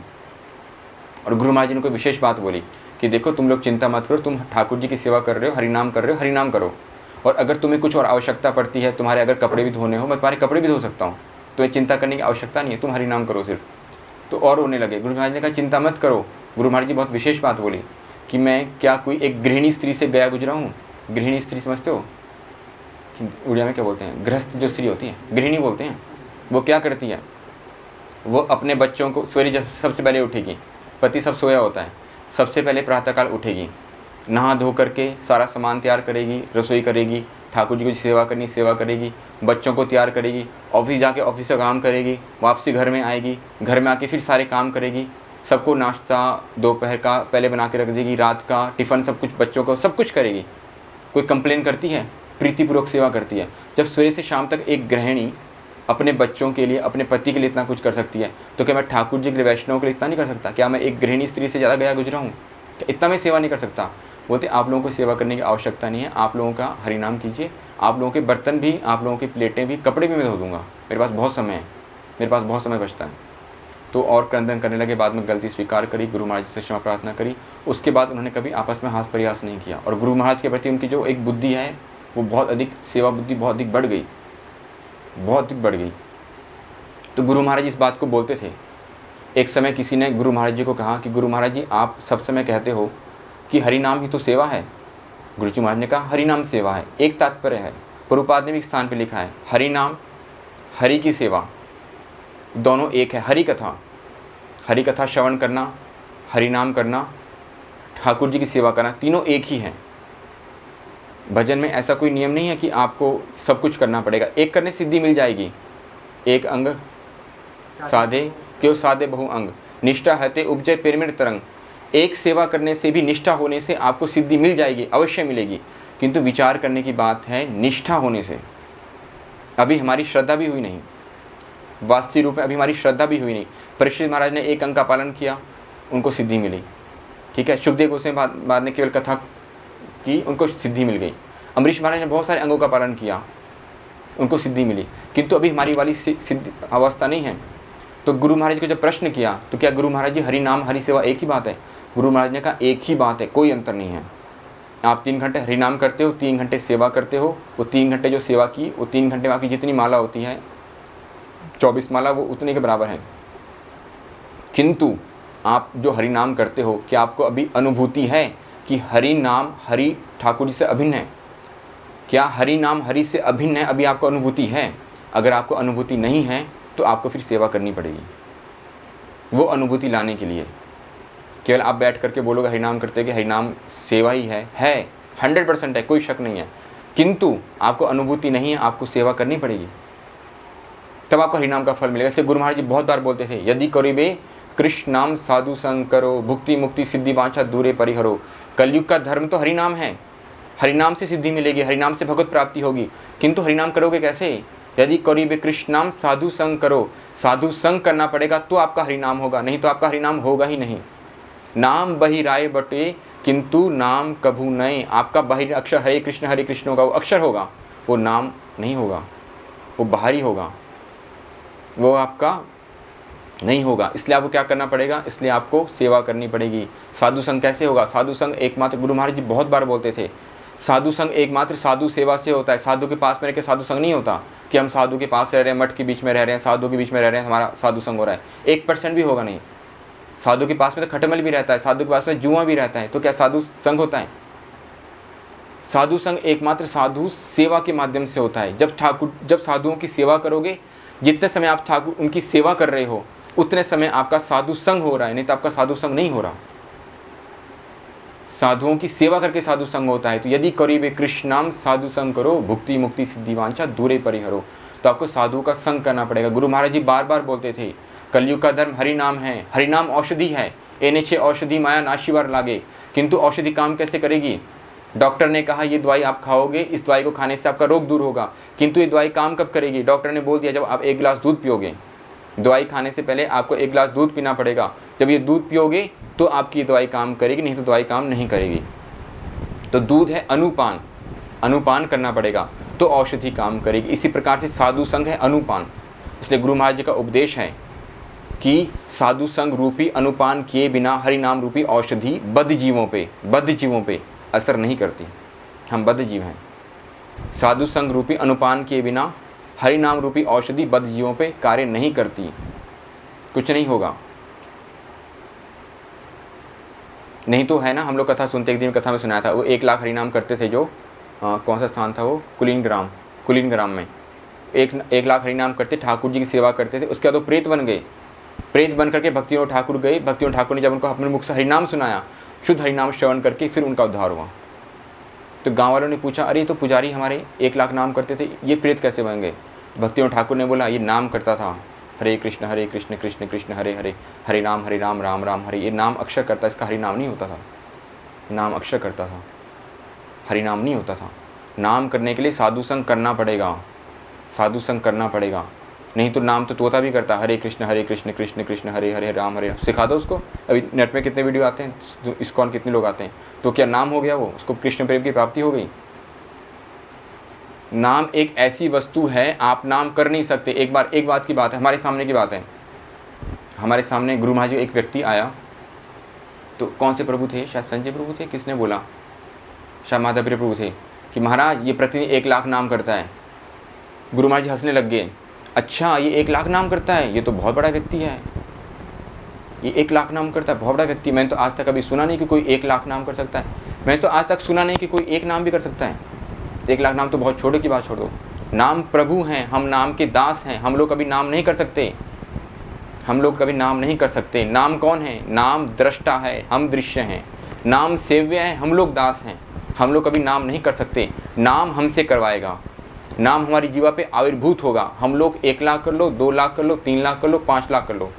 और गुरु महाराज जी ने कोई विशेष बात बोली कि देखो तुम लोग चिंता मत करो, तुम ठाकुर जी की सेवा कर रहे हो, हरिनाम कर रहे हो, हरिनाम करो। और अगर तुम्हें कुछ और आवश्यकता पड़ती है, तुम्हारे अगर कपड़े भी धोने हो, मैं तुम्हारे कपड़े भी धो सकता हूँ, तुम्हें चिंता करने की आवश्यकता नहीं है, तुम हरिनाम करो सिर्फ। तो और रोने लगे। गुरु महाराज ने कहा चिंता मत करो। गुरु महाराज जी बहुत विशेष बात बोली कि मैं क्या कोई एक गृहिणी स्त्री से गया गुजरा हूँ। गृहिणी स्त्री समझते हो? उड़िया में क्या बोलते हैं? गृहस्थ जो स्त्री होती है, गृहिणी बोलते हैं। वो क्या करती है? वो अपने बच्चों को सवेरे जब सबसे पहले उठेगी, पति सब सोया होता है, सबसे पहले प्रातःकाल उठेगी, नहा धो करके सारा सामान तैयार करेगी, रसोई करेगी, ठाकुर जी की सेवा करनी सेवा करेगी, बच्चों को तैयार करेगी, ऑफिस जाके ऑफिस का काम करेगी, वापसी घर में आएगी, घर में आके फिर सारे काम करेगी, सबको नाश्ता दोपहर का पहले बना के रख देगी, रात का टिफ़िन सब कुछ बच्चों को सब कुछ करेगी। कोई कंप्लेन करती है? प्रीतिपूर्वक सेवा करती है। जब सुबह से शाम तक एक गृहिणी अपने बच्चों के लिए, अपने पति के लिए इतना कुछ कर सकती है, तो क्या मैं ठाकुर जी के लिए, वैष्णव के लिए इतना नहीं कर सकता? क्या मैं एक गृहिणी स्त्री से ज़्यादा गया गुजरा हूँ? क्या इतना मैं सेवा नहीं कर सकता? बोलते आप लोगों को सेवा करने की आवश्यकता नहीं है, आप लोगों का हरिनाम कीजिए, आप लोगों के बर्तन भी, आप लोगों की प्लेटें भी, कपड़े भी मैं धो दूँगा, मेरे पास बहुत समय है, मेरे पास बहुत समय बचता है। तो और क्रंदन करने लगे। बाद में गलती स्वीकार करी, गुरु महाराज से क्षमा प्रार्थना करी। उसके बाद उन्होंने कभी आपस में हास प्रयास नहीं किया, और गुरु महाराज के प्रति उनकी जो एक बुद्धि है वो बहुत अधिक, सेवा बुद्धि बहुत अधिक बढ़ गई, बहुत अधिक बढ़ गई। तो गुरु महाराज इस बात को बोलते थे। एक समय किसी ने गुरु महाराज जी को कहा कि गुरु महाराज जी, आप सब समय कहते हो कि हरि नाम ही तो सेवा है। गुरु जी महाराज ने कहा हरि नाम सेवा है, एक तात्पर्य है। प्रभुपाद ने भी एक स्थान पर लिखा है, हरि नाम, हरि की सेवा, दोनों एक है। हरि कथा श्रवण करना, हरि नाम करना, ठाकुर जी की सेवा करना, तीनों एक ही हैं। भजन में ऐसा कोई नियम नहीं है कि आपको सब कुछ करना पड़ेगा। एक करने सिद्धि मिल जाएगी। एक अंग साधे क्यों साधे बहु अंग, निष्ठा हते उपजय पिरमिड तरंग। एक सेवा करने से भी, निष्ठा होने से आपको सिद्धि मिल जाएगी, अवश्य मिलेगी। किंतु विचार करने की बात है निष्ठा होने से। अभी हमारी श्रद्धा भी हुई नहीं, वास्तविक रूप में अभी हमारी श्रद्धा भी हुई नहीं। परीक्षित महाराज ने एक अंग का पालन किया, उनको सिद्धि मिली। ठीक है, सुखदेव गोस्वामी बाद ने केवल कथा की, उनको सिद्धि मिल गई। अमरीश महाराज ने बहुत सारे अंगों का पालन किया, उनको सिद्धि मिली। किंतु अभी हमारी वाली सिद्धि अवस्था नहीं है। तो गुरु महाराज को जब प्रश्न किया तो क्या गुरु महाराज जी हरि नाम हरि सेवा एक ही बात है? गुरु महाराज ने कहा एक ही बात है, कोई अंतर नहीं है। आप 3 घंटे हरि नाम करते हो, 3 घंटे सेवा करते हो। वो 3 घंटे जो सेवा की, वो 3 घंटे में आपकी जितनी माला होती है, 24 माला, वो उतने के बराबर है। किंतु आप जो हरि नाम करते हो, क्या आपको अभी अनुभूति है कि हरि नाम हरि ठाकुर जी से अभिन्न है? क्या हरि नाम हरि से अभिन्न है? अभी आपको अनुभूति है? अगर आपको अनुभूति नहीं है तो आपको फिर सेवा करनी पड़ेगी। वो अनुभूति लाने के लिए केवल आप बैठ करके बोलोगे हरि नाम करते कि हरि नाम सेवा ही है 100% है, कोई शक नहीं है। किंतु आपको अनुभूति नहीं है, आपको सेवा करनी पड़ेगी, तब आपको हरिनाम का फल मिलेगा। इसलिए गुरु महाराज जी बहुत बार बोलते थे, यदि करीबे कृष्ण नाम साधु संग करो, भुक्ति मुक्ति सिद्धि वांछा दूरे परिहरो। कलयुग का धर्म तो हरिनाम है, हरिनाम से सिद्धि मिलेगी, हरिनाम से भगवत प्राप्ति होगी। किंतु हरिनाम करोगे कैसे? यदि करीबे कृष्ण नाम साधु संग करो, साधु संग करना पड़ेगा तो आपका हरिनाम होगा, नहीं तो आपका हरिनाम होगा ही नहीं। नाम बहिराए बटे किंतु नाम कभू नए। आपका बाहरी अक्षर हरे कृष्ण होगा, वो अक्षर होगा, वो नाम नहीं होगा, वो बाहरी होगा, वो आपका नहीं होगा। इसलिए आपको क्या करना पड़ेगा? इसलिए आपको सेवा करनी पड़ेगी। साधु संग कैसे होगा? साधु संग एकमात्र, गुरु महाराज जी बहुत बार बोलते थे, साधु संग एकमात्र साधु सेवा से होता है। साधु के पास में रह के साधु संग नहीं होता कि हम साधु के पास रह रहे हैं, मठ के बीच में रह रहे हैं, साधु के बीच में रह रहे हैं, हमारा साधु संग हो रहा है। 1% भी होगा नहीं। साधु के पास में तो खटमल भी रहता है, साधु के पास में जुआ भी रहता है, तो क्या साधु संग होता है? साधु संग एकमात्र साधु सेवा के माध्यम से होता है। जब साधुओं की सेवा करोगे, जितने समय आप ठाकुर उनकी सेवा कर रहे हो, उतने समय आपका साधु संग हो रहा है, नहीं तो आपका साधु संग नहीं हो रहा। साधुओं की सेवा करके साधु संग होता है। तो यदि करीबे कृष्ण नाम साधु संग करो, भुक्ति मुक्ति सिद्धि वांछा दूरे परिहरो। तो आपको साधुओं का संग करना पड़ेगा। गुरु महाराज जी बार बार बोलते थे, कलयुग का धर्म हरि नाम है, हरि नाम औषधि है। एने छे औषधि माया नाशीवार लागे। किंतु औषधि काम कैसे करेगी? डॉक्टर ने कहा ये दवाई आप खाओगे, इस दवाई को खाने से आपका रोग दूर होगा, किंतु ये दवाई काम कब करेगी? डॉक्टर ने बोल दिया जब आप 1 गिलास दूध पियोगे। दवाई खाने से पहले आपको 1 गिलास दूध पीना पड़ेगा। जब ये दूध पियोगे तो आपकी दवाई काम करेगी, नहीं तो दवाई काम नहीं करेगी। तो दूध है अनुपान, अनुपान करना पड़ेगा तो औषधि काम करेगी। इसी प्रकार से साधु संग है अनुपान। इसलिए गुरु महाराज जी का उपदेश है कि साधु संग रूपी अनुपान किए बिना हरि नाम रूपी औषधि बद्ध जीवों पे असर नहीं करती। हम बद्ध जीव हैं। साधु संग रूपी अनुपान किए बिना हरि नाम रूपी औषधि बद्ध जीवों पे कार्य नहीं करती, कुछ नहीं होगा। नहीं तो है ना, हम लोग कथा सुनते, एक दिन कथा में सुनाया था, वो 1 लाख हरि नाम करते थे जो कौन सा स्थान था वो, कुलीन ग्राम में 1 लाख हरि नाम करते, ठाकुर जी की सेवा करते थे। उसके बाद वो प्रेत बन गए। प्रेत बन करके भक्तिविनोद ठाकुर गए। भक्तिविनोद ठाकुर ने जब उनको अपने मुख से हरिनाम सुनाया, शुद्ध हरिनाम श्रवण करके फिर उनका उद्धार हुआ। तो गाँव वालों ने पूछा, अरे तो पुजारी हमारे 1 लाख नाम करते थे, ये प्रेत कैसे बन गए? भक्तिविनोद ठाकुर ने बोला, ये नाम करता था, हरे कृष्ण कृष्ण कृष्ण हरे हरे, हरे राम राम राम हरे। ये नाम अक्षर करता, इसका हरिनाम नहीं होता था। नाम अक्षर करता था, हरिनाम नहीं होता था। नाम करने के लिए साधु संग करना पड़ेगा, साधु संग करना पड़ेगा, नहीं तो नाम तो तोता भी करता, हरे कृष्ण कृष्ण कृष्ण हरे हरे राम हरे। सिखा दो उसको। अभी नेट में कितने वीडियो आते हैं, इस्कॉन कितने लोग आते हैं, तो क्या नाम हो गया वो? उसको कृष्ण प्रेम की प्राप्ति हो गई? नाम एक ऐसी वस्तु है, आप नाम कर नहीं सकते। एक बात की बात है, हमारे सामने की बात है, हमारे सामने गुरु महाराज जी एक व्यक्ति आया, तो कौन से प्रभु थे, शायद संजय प्रभु थे, किसने बोला, शायद माधवप्रिय प्रभु थे, कि महाराज ये प्रतिदिन 1 लाख नाम करता है। गुरु महाराज जी हंसने लग गए, अच्छा ये 1 लाख नाम करता है, ये तो बहुत बड़ा व्यक्ति है, ये 1 लाख नाम करता है, बहुत बड़ा व्यक्ति। मैंने तो आज तक कभी सुना नहीं कि कोई 1 लाख नाम कर सकता है। मैंने तो आज तक सुना नहीं कि कोई 1 नाम भी कर सकता है। 1 लाख नाम तो बहुत छोटे की बात छोड़ दो। नाम प्रभु हैं, हम नाम के दास हैं, हम लोग कभी नाम नहीं कर सकते, हम लोग कभी नाम नहीं कर सकते। नाम कौन है? नाम दृष्टा है, हम दृश्य हैं। नाम सेव्य है, हम लोग दास हैं, हम लोग कभी नाम नहीं कर सकते। नाम हमसे करवाएगा, नाम हमारी जीवा पे आविर्भूत होगा। हम लोग 1 लाख कर लो, 2 लाख कर लो, 3 लाख कर लो, 5 लाख कर लो,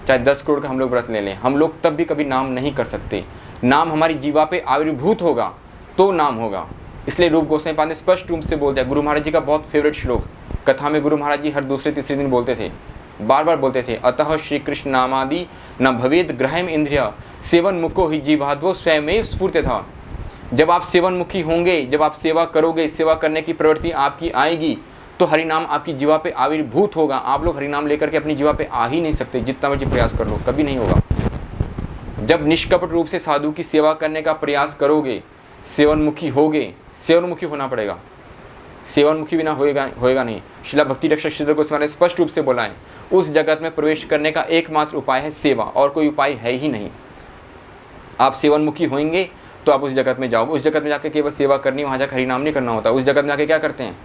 चाहे 10 करोड़ का हम लोग व्रत ले लें, हम लोग तब भी कभी नाम नहीं कर सकते। नाम हमारी जीवा पे आविर्भूत होगा तो नाम होगा। इसलिए रूप गोस्वामी पाद ने स्पष्ट रूप से बोल दिया। गुरु महाराज जी का बहुत फेवरेट श्लोक, कथा में गुरु महाराज जी हर दूसरे तीसरे दिन बोलते थे, बार बार बोलते थे, अतः श्री कृष्ण नामादि न भवेद ग्रहम इंद्रिय सेवन मुको ही जीवाध्वो स्वयं स्फूर्त था। जब आप सेवन मुखी होंगे, जब आप सेवा करोगे, सेवा करने की प्रवृत्ति आपकी आएगी, तो हरिनाम आपकी जीवा पे आविर्भूत होगा। आप लोग हरिनाम लेकर के अपनी जीवा पे आ ही नहीं सकते, जितना मर्जी प्रयास कर लो, कभी नहीं होगा। जब निष्कपट रूप से साधु की सेवा करने का प्रयास करोगे, सेवनमुखी होगे, सेवनमुखी होना पड़ेगा, सेवनमुखी बिना होएगा नहीं। शिला भक्ति रक्षक श्रीधर गोस्वामी ने स्पष्ट रूप से बोला है, उस जगत में प्रवेश करने का एकमात्र उपाय है सेवा, और कोई उपाय है ही नहीं। आप सेवनमुखी होंगे तो आप उस जगत में जाओगे। उस जगत में जाकर केवल सेवा करनी, वहाँ जाकर हरिनाम नहीं करना होता। उस जगत में जाकर क्या करते हैं?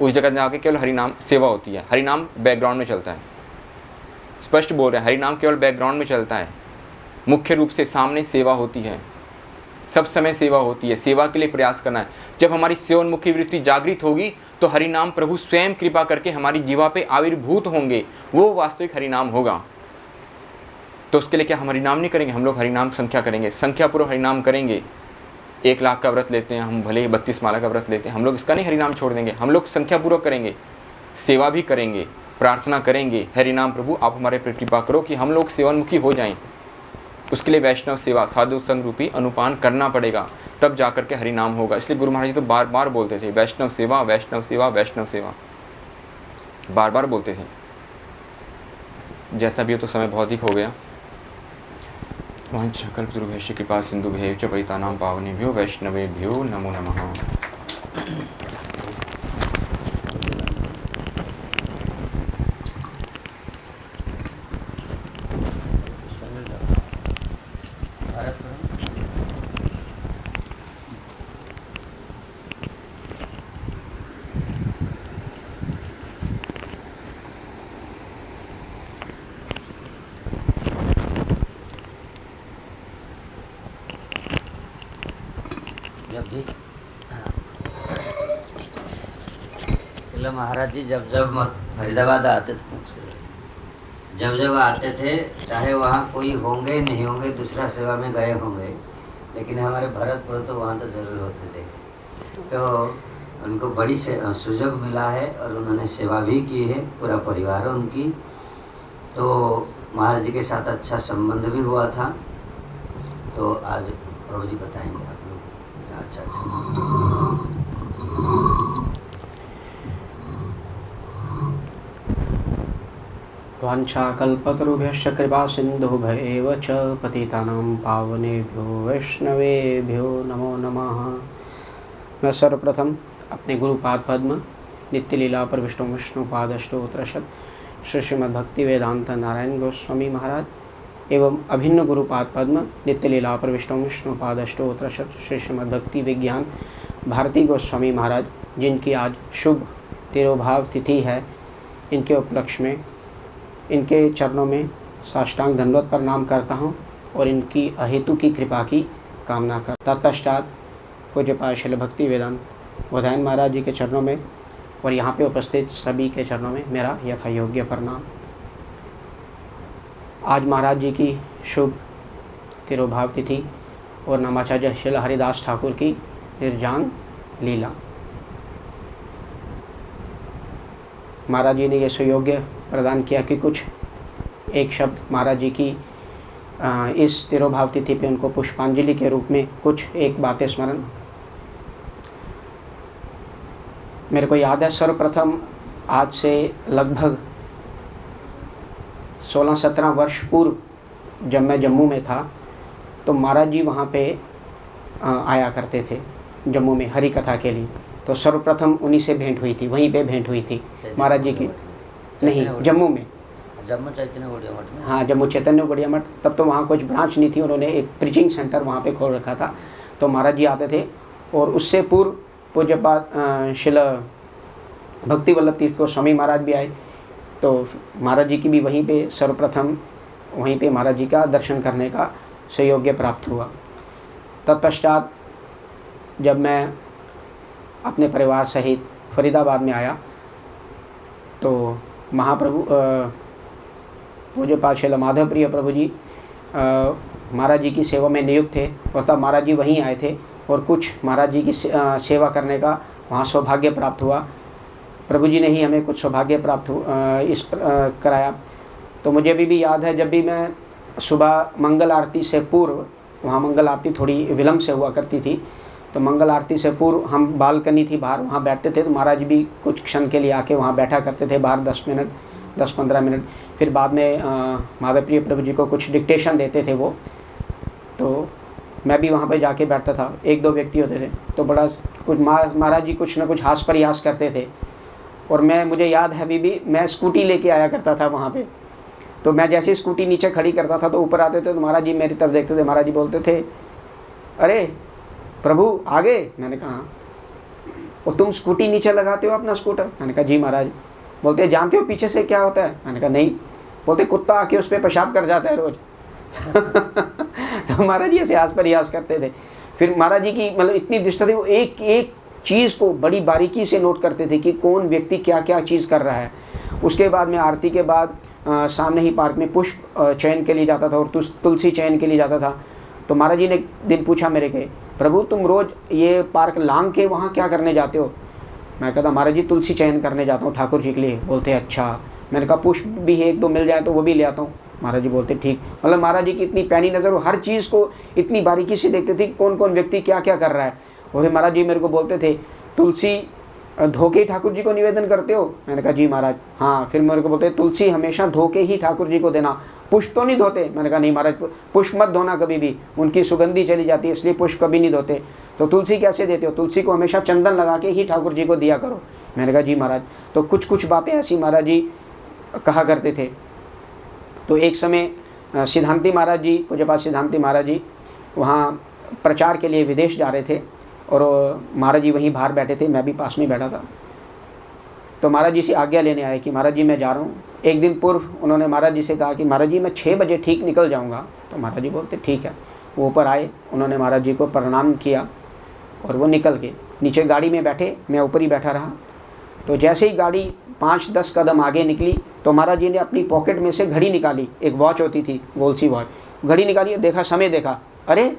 उस जगत में जाकर केवल हरिनाम सेवा होती है, हरिनाम बैकग्राउंड में चलता है। स्पष्ट बोल रहे हैं, हरिनाम केवल बैकग्राउंड में चलता है, मुख्य रूप से सामने सेवा होती है, सब समय सेवा होती है। सेवा के लिए प्रयास करना है। जब हमारी सेवनमुखी वृत्ति जागृत होगी तो हरिनाम प्रभु स्वयं कृपा करके हमारी जीवा पे आविर्भूत होंगे, वो वास्तविक हरिनाम होगा। तो उसके लिए क्या हम हरिनाम नहीं करेंगे? हम लोग हरिनाम संख्या करेंगे, संख्या पूर्वक हरिनाम करेंगे। 1 लाख का व्रत लेते हैं हम, भले ही 32 माला का व्रत लेते हैं, हम लोग इसका नहीं हरिनाम छोड़ देंगे। हम लोग संख्या पूर्वक करेंगे, सेवा भी करेंगे, प्रार्थना करेंगे, हरिनाम प्रभु आप हमारे पर कृपा करो कि हम लोग सेवनमुखी हो जाएं। उसके लिए वैष्णव सेवा, साधु संग रूपी अनुपान करना पड़ेगा, तब जाकर के हरिनाम होगा। इसलिए गुरु महाराज जी तो बार बार बोलते थे, वैष्णव सेवा, वैष्णव सेवा, वैष्णव सेवा, बार बार बोलते थे। जैसा भी हो, तो समय बहुत ही हो गया। वंश कल्पतरुभ्यश्च कृपा सिंधुभ्यैव च पतितानां पावनेभ्यो वैष्णवेभ्यो नमो नमः। महाराज जी जब फरीदाबाद आते थे, जब आते थे, चाहे वहाँ कोई होंगे नहीं होंगे, दूसरा सेवा में गए होंगे, लेकिन हमारे भरतपुर तो वहाँ तो जरूर होते थे। तो उनको बड़ी सुयोग मिला है और उन्होंने सेवा भी की है, पूरा परिवार उनकी। तो महाराज जी के साथ अच्छा संबंध भी हुआ था। तो आज प्रभु जी बताएंगे आप लोग अच्छा। वाञ्छाकल्पतरुभ्यश्च कृपासिन्धुभ्यैव च पतितानां पावनेभ्यो वैष्णवेभ्यो नमो नमः। मैं सर्वप्रथम अपने गुरुपाद पद्म नित्य लीला पर विष्णुपाद अष्टोत्तरशत श्री श्रीमद् भक्ति वेदांत नारायण गोस्वामी महाराज एवं अभिन्न गुरुपाद पद्म नित्य लीला पर विष्णुपाद अष्टोत्तरशत श्री श्रीमद् भक्ति विज्ञान भारती गोस्वामी महाराज, जिनकी आज शुभ तिरोभाव तिथि है, इनके उपलक्ष्य में इनके चरणों में साष्टांग दंडवत प्रणाम करता हूँ और इनकी अहेतु की कृपा की कामना करता। तत्पश्चात पूज्यपाद श्रील भक्ति वेदांत बोधायन महाराज जी के चरणों में और यहाँ पे उपस्थित सभी के चरणों में मेरा यथा योग्य प्रणाम। आज महाराज जी की शुभ तिरुभाव तिथि और नामाचार्य श्रील हरिदास ठाकुर की निर्जान लीला। महाराज जी ने ये सुयोग्य प्रदान किया कि कुछ एक शब्द महाराज जी की इस तिरुभाव तिथि पे उनको पुष्पांजलि के रूप में कुछ एक बातें स्मरण। मेरे को याद है सर्वप्रथम आज से लगभग 16-17 वर्ष पूर्व जब मैं जम्मू में था तो महाराज जी वहाँ पे आया करते थे जम्मू में हरि कथा के लिए। तो सर्वप्रथम उन्हीं से भेंट हुई थी, वहीं पे भेंट हुई थी महाराज जी की। नहीं, जम्मू में, जम्मू चैतन्य गौड़िया मठ में। हाँ, जम्मू चैतन्य गौड़िया मठ। तब तो वहाँ कुछ ब्रांच नहीं थी, उन्होंने एक प्रीचिंग सेंटर वहाँ पे खोल रखा था। तो महाराज जी आते थे और उससे पूर्व पूज्यपाद श्रील भक्ति वल्लभ तीर्थ गोस्वामी महाराज भी आए। तो महाराज जी की भी वहीं पे सर्वप्रथम वहीं पे महाराज जी का दर्शन करने का सौभाग्य प्राप्त हुआ। तत्पश्चात जब मैं अपने परिवार सहित फरीदाबाद में आया तो महाप्रभु पूज्यपाद श्रील माधव प्रिय प्रभु जी महाराज जी की सेवा में नियुक्त थे और तब महाराज जी वहीं आए थे और कुछ महाराज जी की सेवा करने का वहाँ सौभाग्य प्राप्त हुआ। प्रभु जी ने ही हमें कुछ सौभाग्य प्राप्त कराया। तो मुझे अभी भी याद है, जब भी मैं सुबह मंगल आरती से पूर्व, वहाँ मंगल आरती थोड़ी विलम्ब से हुआ करती थी, तो मंगल आरती से पूर्व हम बालकनी थी बाहर, वहाँ बैठते थे। तो महाराज भी कुछ क्षण के लिए आके वहाँ बैठा करते थे बाहर 10-15 मिनट। फिर बाद में माधव प्रिय प्रभु जी को कुछ डिक्टेशन देते थे वो, तो मैं भी वहाँ पे जाके बैठता था। 1-2 व्यक्ति होते थे तो बड़ा कुछ महाराज जी कुछ ना कुछ हास प्रयास करते थे। और मुझे याद है अभी भी, मैं स्कूटी लेके आया करता था वहाँ पे। तो मैं जैसे स्कूटी नीचे खड़ी करता था तो ऊपर आते थे तो महाराज जी मेरी तरफ देखते थे। महाराज जी बोलते थे, अरे प्रभु आगे। मैंने कहा, और तुम स्कूटी नीचे लगाते हो अपना स्कूटर? मैंने कहा जी महाराज। बोलते जानते हो पीछे से क्या होता है? मैंने कहा नहीं। बोलते कुत्ता आके उस पर पेशाब कर जाता है रोज। तो महाराज जी ऐसे आस प्रयास करते थे। फिर महाराज जी की मतलब इतनी दृष्टि थी, वो एक एक चीज़ को बड़ी बारीकी से नोट करते थे कि कौन व्यक्ति क्या क्या चीज़ कर रहा है। उसके बाद में आरती के बाद सामने ही पार्क में पुष्प चयन के लिए जाता था और तुलसी चयन के लिए जाता था। तो महाराज जी ने दिन पूछा मेरे के, प्रभु तुम रोज़ ये पार्क लांग के वहाँ क्या करने जाते हो? मैं कहता महाराज जी तुलसी चयन करने जाता हूँ ठाकुर जी के लिए। बोलते अच्छा। मैंने कहा पुष्प भी 1-2 मिल जाए तो वो भी ले आता हूँ। महाराज जी बोलते ठीक। मतलब महाराज जी की इतनी पैनी नज़र, वो हर चीज़ को इतनी बारीकी से देखते थे कौन कौन व्यक्ति क्या क्या कर रहा है। और फिर महाराज जी मेरे को बोलते थे, तुलसी धो के ठाकुर जी को निवेदन करते हो? मैंने कहा जी महाराज। हाँ। फिर मेरे को बोलते तुलसी हमेशा धो के ही ठाकुर जी को देना, पुष्प तो नहीं धोते? मैंने कहा नहीं महाराज, पुष्प मत धोना कभी भी, उनकी सुगंधी चली जाती है, इसलिए पुष्प कभी नहीं धोते। तो तुलसी कैसे देते हो? तुलसी को हमेशा चंदन लगा के ही ठाकुर जी को दिया करो। मैंने कहा जी महाराज। तो कुछ कुछ बातें ऐसी महाराज जी कहा करते थे। तो एक समय सिद्धांति महाराज जी, पूज्यपाद सिद्धांति महाराज जी वहाँ प्रचार के लिए विदेश जा रहे थे और महाराज जी वहीं बाहर बैठे थे, मैं भी पास में बैठा था। तो महाराज जी से आज्ञा लेने आए कि महाराज जी मैं जा रहा हूँ। एक दिन पूर्व उन्होंने महाराज जी से कहा कि महाराज जी मैं 6 बजे ठीक निकल जाऊँगा। तो महाराज जी बोलते ठीक है। वो ऊपर आए, उन्होंने महाराज जी को प्रणाम किया और वो निकल गए। नीचे गाड़ी में बैठे, मैं ऊपर ही बैठा रहा। तो जैसे ही गाड़ी 5-10 कदम आगे निकली तो महाराज जी ने अपनी पॉकेट में से घड़ी निकाली। एक वॉच होती थी, गोल सी वॉच, घड़ी निकाली, देखा, समय देखा। अरे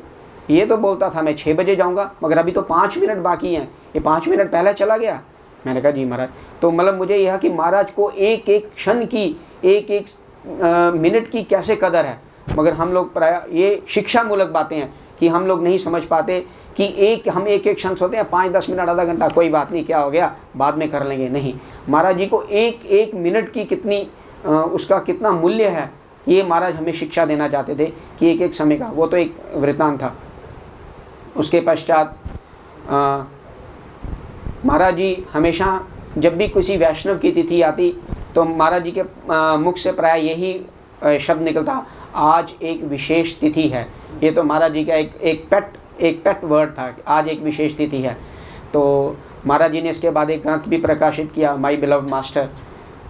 ये तो बोलता था मैं 6 बजे जाऊंगा, मगर अभी तो 5 मिनट बाकी हैं, ये 5 मिनट पहले चला गया। मैंने कहा जी महाराज। तो मतलब मुझे यह कि महाराज को एक एक क्षण की, एक एक मिनट की कैसे कदर है। मगर हम लोग प्राय ये शिक्षा मूलक बातें हैं कि हम लोग नहीं समझ पाते कि हम एक एक क्षण सोते हैं 5-10 मिनट, आधा घंटा, कोई बात नहीं, क्या हो गया, बाद में कर लेंगे। नहीं, महाराज जी को एक एक मिनट की कितनी उसका कितना मूल्य है, ये महाराज हमें शिक्षा देना चाहते थे कि एक एक समय का। वो तो एक वृत्तांत था। उसके पश्चात महाराज जी हमेशा जब भी किसी वैष्णव की तिथि आती तो महाराज जी के मुख से प्राय यही शब्द निकलता, आज एक विशेष तिथि है। ये तो महाराज जी का एक पेट वर्ड था, आज एक विशेष तिथि है। तो महाराज जी ने इसके बाद एक ग्रंथ भी प्रकाशित किया, माई बिलव्ड मास्टर।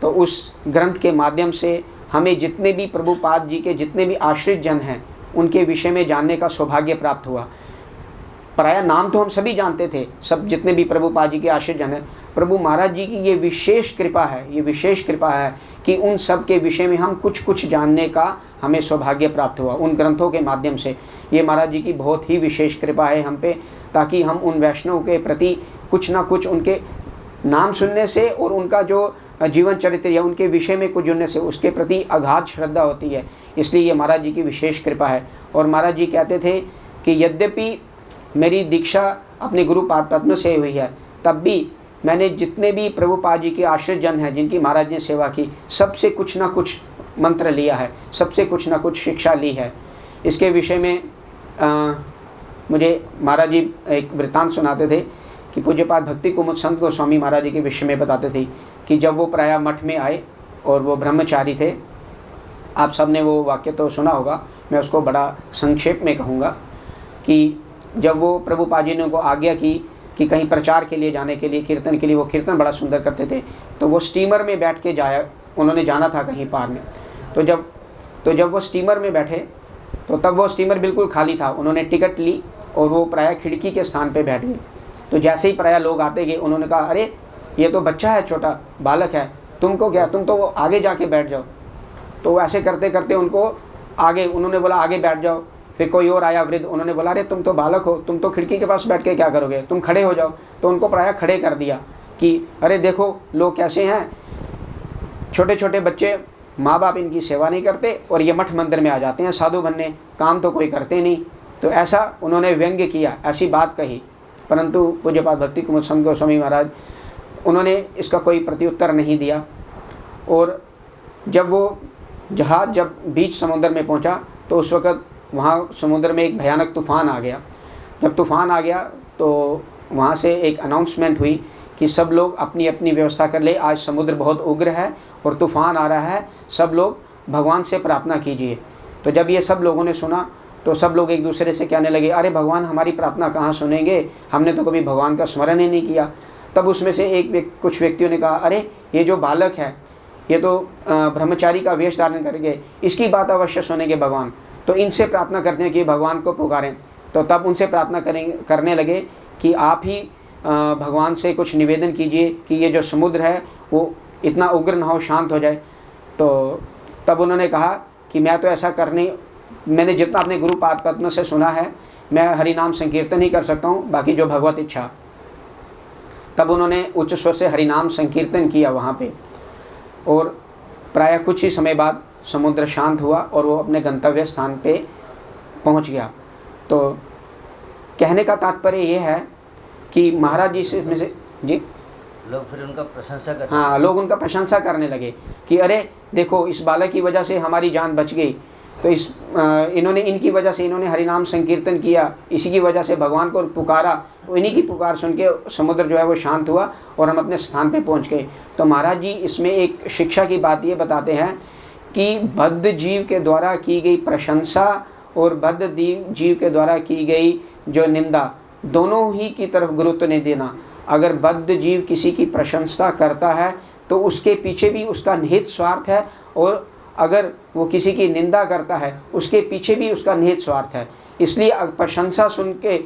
तो उस ग्रंथ के माध्यम से हमें जितने भी प्रभुपाद जी के जितने भी आश्रित जन हैं उनके विषय में जानने का सौभाग्य प्राप्त हुआ। प्रायः नाम तो हम सभी जानते थे, सब जितने भी प्रभुपाद जी के आश्रित जन हैं, प्रभु महाराज जी की ये विशेष कृपा है, ये विशेष कृपा है कि उन सब के विषय में हम कुछ कुछ जानने का हमें सौभाग्य प्राप्त हुआ उन ग्रंथों के माध्यम से। ये महाराज जी की बहुत ही विशेष कृपा है हम पे, ताकि हम उन वैष्णव के प्रति कुछ ना कुछ उनके नाम सुनने से और उनका जो जीवन चरित्र या उनके विषय में कुछ जुड़ने से उसके प्रति अगाध श्रद्धा होती है। इसलिए ये महाराज जी की विशेष कृपा है। और महाराज जी कहते थे कि यद्यपि मेरी दीक्षा अपने गुरु पाद पद्म से हुई है, तब भी मैंने जितने भी प्रभुपाद जी के आश्रित जन हैं जिनकी महाराज ने सेवा की, सबसे कुछ ना कुछ मंत्र लिया है, सबसे कुछ ना कुछ शिक्षा ली है। इसके विषय में मुझे महाराज जी एक वृत्तांत सुनाते थे कि पूज्यपाद भक्ति कुमुद संत गोस्वामी महाराज जी के विषय में बताते थे कि जब वो प्रायः मठ में आए और वो ब्रह्मचारी थे, आप सब ने वो वाक्य तो सुना होगा, मैं उसको बड़ा संक्षेप में कहूँगा कि जब वो प्रभुपाद जी ने उनको आज्ञा की कि कहीं प्रचार के लिए जाने के लिए, कीर्तन के लिए, वो कीर्तन बड़ा सुंदर करते थे, तो वो स्टीमर में बैठ के जाया, उन्होंने जाना था कहीं पार में। तो जब वो स्टीमर में बैठे तो तब वो स्टीमर बिल्कुल खाली था, उन्होंने टिकट ली और वो प्रायः खिड़की के स्थान पे बैठ गए। तो जैसे ही प्रायः लोग आते गए, उन्होंने कहा, अरे ये तो बच्चा है, छोटा बालक है, तुमको क्या, तुम तो वो आगे जाके बैठ जाओ। तो ऐसे करते करते उनको आगे, उन्होंने बोला आगे बैठ जाओ। फिर कोई और आया वृद्ध, उन्होंने बोला, अरे तुम तो बालक हो, तुम तो खिड़की के पास बैठ के क्या करोगे, तुम खड़े हो जाओ। तो उनको प्रायः खड़े कर दिया कि अरे देखो लोग कैसे हैं, छोटे छोटे बच्चे, माँ बाप इनकी सेवा नहीं करते और ये मठ मंदिर में आ जाते हैं साधु बनने, काम तो कोई करते नहीं। तो ऐसा उन्होंने व्यंग्य किया, ऐसी बात कही। परंतु पूज्यपाद भक्ति कुमुद संत गोस्वामी महाराज, उन्होंने इसका कोई प्रत्युत्तर नहीं दिया। और जब वो जहाज़ जब बीच समुद्र में पहुंचा तो उस वक़्त वहाँ समुद्र में एक भयानक तूफ़ान आ गया। जब तूफ़ान आ गया तो वहाँ से एक अनाउंसमेंट हुई कि सब लोग अपनी अपनी व्यवस्था कर ले, आज समुद्र बहुत उग्र है और तूफ़ान आ रहा है, सब लोग भगवान से प्रार्थना कीजिए। तो जब ये सब लोगों ने सुना तो सब लोग एक दूसरे से कहने लगे, अरे भगवान हमारी प्रार्थना कहाँ सुनेंगे, हमने तो कभी भगवान का स्मरण ही नहीं किया। तब उसमें से कुछ व्यक्तियों ने कहा, अरे ये जो बालक है ये तो ब्रह्मचारी का वेश धारण करके, इसकी बात अवश्य सुनेंगे भगवान, तो इनसे प्रार्थना करते हैं कि भगवान को पुकारें। तो तब उनसे प्रार्थना करने लगे कि आप ही भगवान से कुछ निवेदन कीजिए कि ये जो समुद्र है वो इतना उग्र न हो, शांत हो जाए। तो तब उन्होंने कहा कि मैं तो ऐसा मैंने जितना अपने गुरु पाद पद्म से सुना है, मैं हरि नाम संकीर्तन ही कर सकता हूँ, बाकी जो भगवत इच्छा। तब उन्होंने उच्च स्वर से हरि नाम संकीर्तन किया वहाँ पे, और प्रायः कुछ ही समय बाद समुद्र शांत हुआ और वो अपने गंतव्य स्थान पे पहुँच गया। तो कहने का तात्पर्य ये है कि महाराज जी से इसमें से जी लोग फिर उनका प्रशंसा करते, हाँ, लोग उनका प्रशंसा करने लगे कि अरे देखो इस बालक की वजह से हमारी जान बच गई, तो इनकी वजह से इन्होंने हरिनाम संकीर्तन किया, इसी की वजह से भगवान को पुकारा, इन्हीं की पुकार सुन के समुद्र जो है वो शांत हुआ और हम अपने स्थान पे पहुंच गए। तो महाराज जी इसमें एक शिक्षा की बात ये बताते हैं कि बद्ध जीव के द्वारा की गई प्रशंसा और बद्ध जीव के द्वारा की गई जो निंदा, दोनों ही की तरफ गुरुत्व नहीं देना। अगर बद्ध जीव किसी की प्रशंसा करता है तो उसके पीछे भी उसका निहित स्वार्थ है, और अगर वो किसी की निंदा करता है उसके पीछे भी उसका निहित स्वार्थ है। इसलिए प्रशंसा सुन के,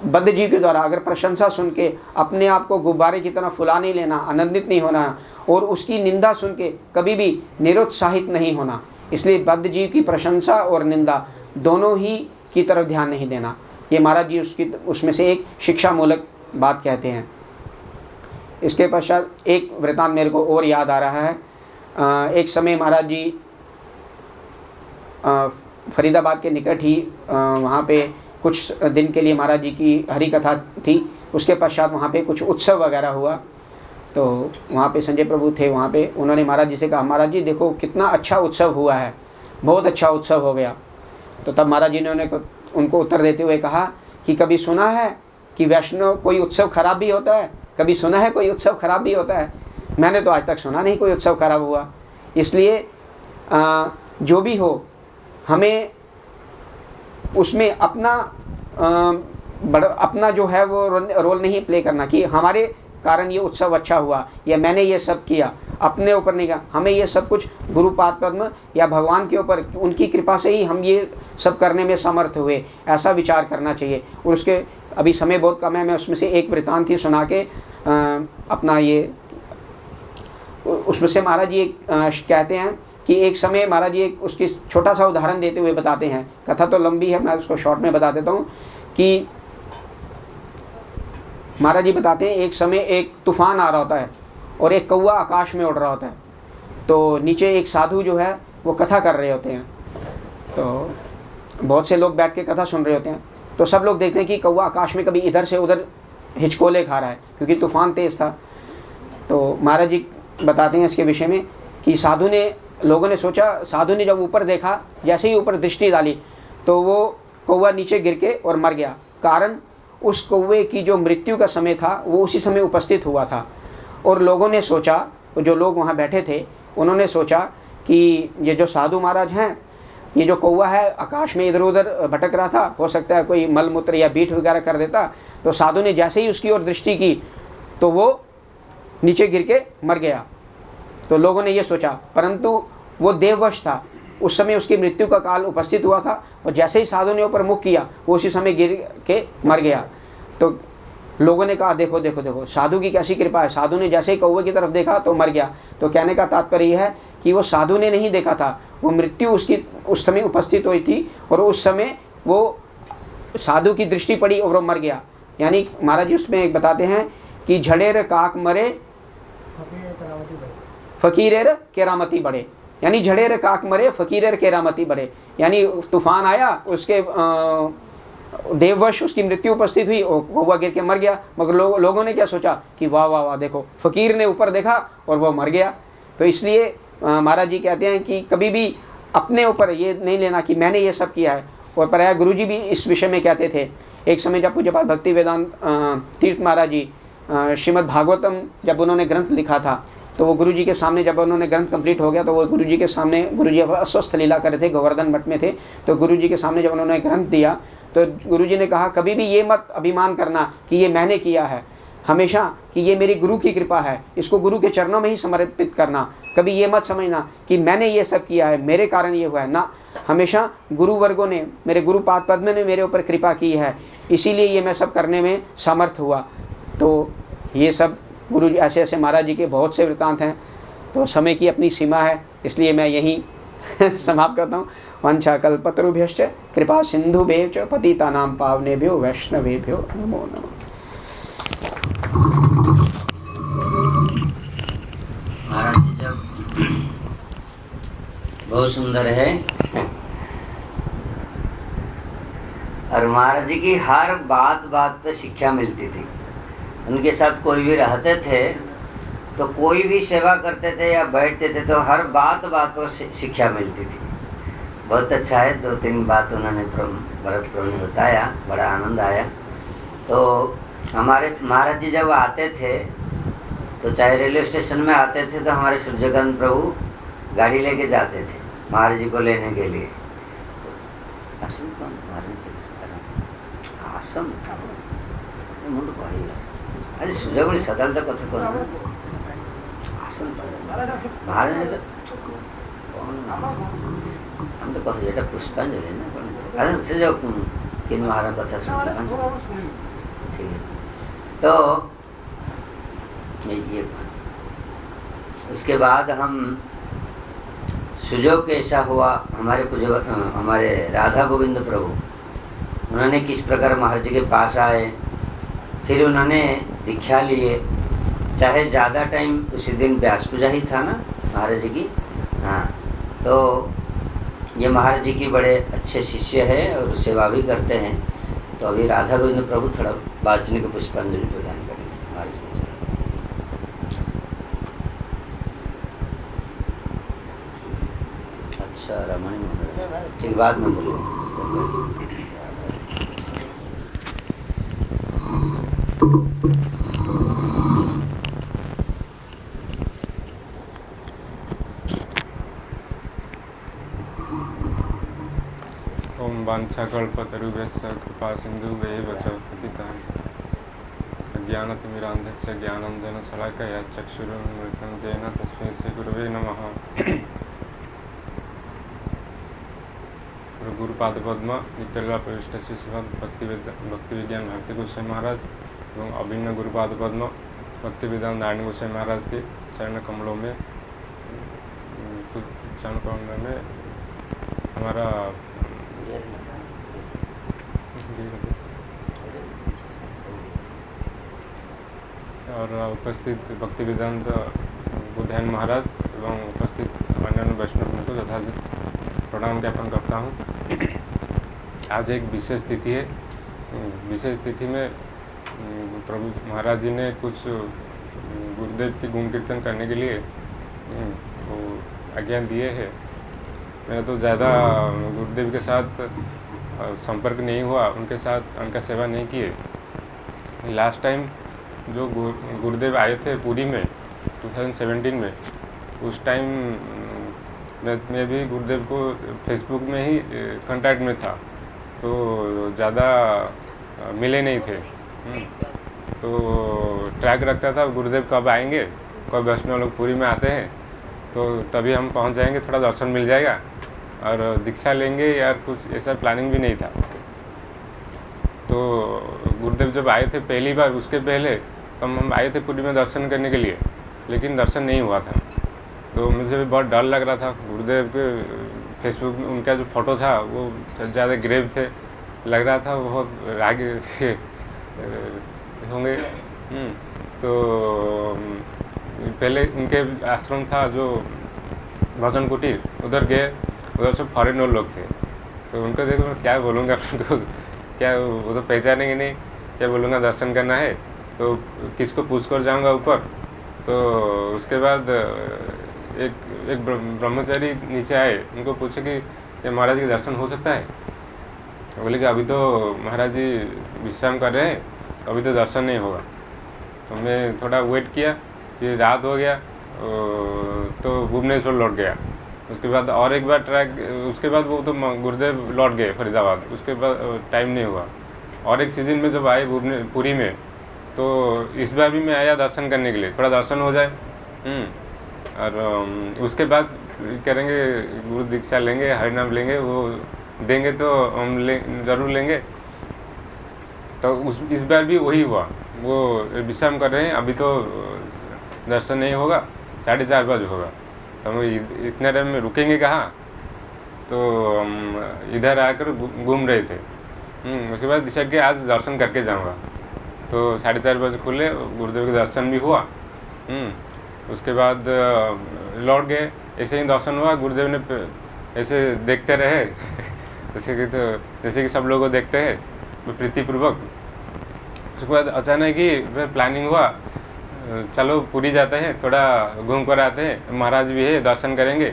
बद्ध जीव के द्वारा अगर प्रशंसा सुन के अपने आप को गुब्बारे की तरह फुला नहीं लेना, आनंदित नहीं होना, और उसकी निंदा सुन के कभी भी निरुत्साहित नहीं होना। इसलिए बद्ध जीव की प्रशंसा और निंदा दोनों ही की तरफ ध्यान नहीं देना। ये महाराज जी उसमें से एक शिक्षा मूलक बात कहते हैं। इसके पश्चात एक वृतांत मेरे को और याद आ रहा है। एक समय महाराज जी फरीदाबाद के निकट ही वहाँ पे कुछ दिन के लिए महाराज जी की हरि कथा थी। उसके पश्चात वहाँ पे कुछ उत्सव वगैरह हुआ, तो वहाँ पे संजय प्रभु थे, वहाँ पे उन्होंने महाराज जी से कहा, महाराज जी देखो कितना अच्छा उत्सव हुआ है, बहुत अच्छा उत्सव हो गया। तो तब महाराज जी ने उनको उत्तर देते हुए कहा कि कभी सुना है कि वैष्णव कोई उत्सव खराब भी होता है? कभी सुना है कोई उत्सव खराब भी होता है? मैंने तो आज तक सुना नहीं कोई उत्सव खराब हुआ। इसलिए जो भी हो, हमें उसमें अपना जो है वो रोल नहीं प्ले करना कि हमारे कारण ये उत्सव अच्छा हुआ या मैंने ये सब किया। अपने ऊपर नहीं का, हमें ये सब कुछ गुरुपाद पद्म या भगवान के ऊपर उनकी कृपा से ही हम ये सब करने में समर्थ हुए, ऐसा विचार करना चाहिए। और उसके अभी समय बहुत कम है, मैं उसमें से एक वृत्तांत ही सुना के अपना ये उसमें से महाराज जी कहते हैं कि एक समय महाराज जी एक उसकी छोटा सा उदाहरण देते हुए बताते हैं, कथा तो लंबी है, मैं उसको शॉर्ट में बता देता हूँ कि महाराज जी बताते हैं एक समय एक तूफान आ रहा होता है और एक कौवा आकाश में उड़ रहा होता है। तो नीचे एक साधु जो है वो कथा कर रहे होते हैं, तो बहुत से लोग बैठ के कथा सुन रहे होते हैं। तो सब लोग देखते हैं कि कौवा आकाश में कभी इधर से उधर हिचकोले खा रहा है क्योंकि तूफान तेज़ था। तो महाराज जी बताते हैं इसके विषय में कि लोगों ने सोचा, साधु ने जब ऊपर देखा, जैसे ही ऊपर दृष्टि डाली तो वो कौवा नीचे गिर के और मर गया। कारण उस कौवे की जो मृत्यु का समय था वो उसी समय उपस्थित हुआ था। और लोगों ने सोचा, जो लोग वहाँ बैठे थे उन्होंने सोचा कि ये जो साधु महाराज हैं, ये जो कौवा है आकाश में इधर उधर भटक रहा था, हो सकता है कोई मल मूत्र या बीट वगैरह कर देता। तो साधु ने जैसे ही उसकी ओर दृष्टि की तो वो नीचे गिर के मर गया। तो लोगों ने ये सोचा, परंतु वो देववश था, उस समय उसकी मृत्यु का काल उपस्थित हुआ था और जैसे ही साधु ने ऊपर मुख किया वो उसी समय गिर के मर गया। तो लोगों ने कहा देखो देखो देखो साधु की कैसी कृपा है, साधु ने जैसे ही कौवे की तरफ देखा तो मर गया। तो कहने का तात्पर्य यह है कि वो साधु ने नहीं देखा था, वो मृत्यु उसकी उस समय उपस्थित हुई थी और उस समय वो साधु की दृष्टि पड़ी और वो मर गया। यानी महाराज जी उसमें बताते हैं कि झड़ेर काक मरे फ़कीरेर केरामती बढ़े, यानी झड़ेर काक मरे फ़कीरेर केरामती बढ़े। यानी तूफान आया, उसके देववश उसकी मृत्यु उपस्थित हुई और कौवा गिर के मर गया। मगर लोगों ने क्या सोचा कि वाह वाह वाह, देखो फ़कीर ने ऊपर देखा और वह मर गया। तो इसलिए महाराज जी कहते हैं कि कभी भी अपने ऊपर ये नहीं लेना कि मैंने ये सब किया है। और प्रायः गुरु जी भी इस विषय में कहते थे। एक समय जब पूज्यपाद भक्ति वेदांत तीर्थ महाराज जी श्रीमद् भागवतम जब उन्होंने ग्रंथ लिखा था, तो वो गुरु जी के सामने जब उन्होंने ग्रंथ कंप्लीट हो गया तो वो गुरु जी के सामने, गुरु जी अस्वस्थ लीला कर रहे थे, गोवर्धन मठ में थे। तो गुरु जी के सामने जब उन्होंने ग्रंथ दिया तो गुरु जी ने कहा कभी भी ये मत अभिमान करना कि ये मैंने किया है, हमेशा कि ये मेरी गुरु की कृपा है, इसको गुरु के चरणों में ही समर्पित करना। कभी ये मत समझना कि मैंने ये सब किया है, मेरे कारण ये हुआ है ना। हमेशा गुरु वर्गों ने, मेरे गुरुपाद पद्म ने मेरे ऊपर कृपा की है, इसीलिए ये मैं सब करने में समर्थ हुआ। तो ये सब गुरु जी ऐसे ऐसे महाराज जी के बहुत से वृत्तांत हैं। तो समय की अपनी सीमा है, इसलिए मैं यहीं समाप्त करता हूँ। वंशाकल्पतरुभ्यश्च कृपा सिंधुभ्यः च पतितानां पावनेभ्यो वैष्णवेभ्यो नमो नमः। महाराज जी जब बहुत सुंदर है और महाराज जी की हर बात बात पे शिक्षा मिलती थी। उनके साथ कोई भी रहते थे तो कोई भी सेवा करते थे या बैठते थे तो हर बात बात पर शिक्षा मिलती थी। बहुत अच्छा है, 2-3 बात उन्होंने भरत प्रभु ने बताया, बड़ा आनंद आया। तो हमारे महाराज जी जब आते थे तो चाहे रेलवे स्टेशन में आते थे तो हमारे सूर्यकांत प्रभु गाड़ी लेके जाते थे महाराज जी को लेने के लिए। आसम मुंड अरे सुजगुड़ी सदालता कथा कौन आसन महाराज हम तो कथा जेटा पुष्पांजलि ना अरे से जो किन महाराज कथा सुन ठीक है। तो ये उसके बाद हम सुजोग कैसा हुआ, हमारे राधा गोविंद प्रभु उन्होंने किस प्रकार महाराज जी के पास आए, फिर उन्होंने दीक्षा लिए। चाहे ज़्यादा टाइम उसी दिन व्यास पूजा ही था ना महाराज जी की। हाँ, तो ये महाराज जी की बड़े अच्छे शिष्य है और सेवा भी करते हैं। तो अभी राधा गोविंद प्रभु थोड़ा वाचनिक पुष्पांजलि प्रदान करेंगे महाराज जी। अच्छा रामायण ठीक बाद में बोलो। ओम वाञ्छाकल्पतरुभ्यश्च कृपा सिन्धुभ्येव च पतितानां अज्ञानतिमिरान्धस्य ज्ञानञ्जनशलाकया चक्षुरुन्मिलितं येन तस्मै श्रीगुरवे नमः। गुरुपादपद्म नित्यलीला प्रविष्ट श्री श्रीमद् भक्ति विज्ञान भारती गोस्वामी महाराज एवं अभिन्न गुरुपादपद्म भक्ति विद्वान नारायण गोस्वामी महाराज के चरण कमलों में हमारा और उपस्थित भक्ति वेदांत बुधायन महाराज एवं उपस्थित अन्य वैष्णव को यथाचित प्रणाम ज्ञापन करता हूँ। आज एक विशेष तिथि है। विशेष तिथि में प्रभु महाराज जी ने कुछ गुरुदेव की गुण कीर्तन करने के लिए वो आज्ञा दिए हैं। मैंने तो ज़्यादा गुरुदेव के साथ संपर्क नहीं हुआ, उनके साथ उनका सेवा नहीं किए। लास्ट टाइम जो गुरुदेव आए थे पुरी में 2017 में, उस टाइम मैं भी गुरुदेव को फेसबुक में ही कांटेक्ट में था, तो ज़्यादा मिले नहीं थे। तो ट्रैक रखता था गुरुदेव कब आएंगे, कब वैष्णव लोग पुरी में आते हैं, तो तभी हम पहुंच जाएंगे, थोड़ा दर्शन मिल जाएगा और दीक्षा लेंगे या कुछ ऐसा प्लानिंग भी नहीं था। तो गुरुदेव जब आए थे पहली बार, उसके पहले तो हम आए थे पुरी में दर्शन करने के लिए, लेकिन दर्शन नहीं हुआ था। तो मुझे भी बहुत डर लग रहा था। गुरुदेव के फेसबुक में उनका जो फ़ोटो था वो ज़्यादा ग्रेव थे, लग रहा था बहुत आगे होंगे। तो पहले उनके आश्रम था जो भजन कुटीर, उधर गए, उधर सब फॉरेनर लोग थे। तो उनको देखो मैं क्या बोलूँगा, उनको क्या वो तो पहचानेंगे नहीं, क्या बोलूँगा दर्शन करना है तो किसको पूछ कर जाऊँगा ऊपर। तो उसके बाद एक ब्रह्मचारी नीचे आए, उनको पूछे कि महाराज के दर्शन हो सकता है। बोले कि अभी तो महाराज जी विश्राम कर रहे हैं, अभी तो दर्शन नहीं होगा। तो मैं थोड़ा वेट किया, फिर रात हो गया तो भुवनेश्वर लौट गया। उसके बाद और एक बार ट्रैक, उसके बाद वो तो गुरुदेव लौट गए फरीदाबाद, उसके बाद टाइम नहीं हुआ। और एक सीज़न में जब आए पुरी में, तो इस बार भी मैं आया दर्शन करने के लिए, थोड़ा दर्शन हो जाए। और उसके बाद करेंगे, गुरु दीक्षा लेंगे, हरिनाम लेंगे, वो देंगे तो हम ज़रूर लेंगे। तो इस बार भी वही हुआ, वो विश्राम कर रहे हैं, अभी तो दर्शन नहीं होगा, 4:30 बजे होगा। तो हम इतने टाइम में रुकेंगे कहाँ, तो हम इधर आकर घूम रहे थे। उसके बाद डिसाइड किया आज दर्शन करके जाऊँगा। तो 4:30 बजे खुले, गुरुदेव के दर्शन भी हुआ। उसके बाद लौट गए, ऐसे ही दर्शन हुआ। गुरुदेव ने ऐसे देखते रहे जैसे कि सब लोगों को देखते हैं प्रीतिपूर्वक। उसके बाद अचानक ही प्लानिंग हुआ, चलो पुरी जाते हैं, थोड़ा घूम कर आते हैं, महाराज भी है, दर्शन करेंगे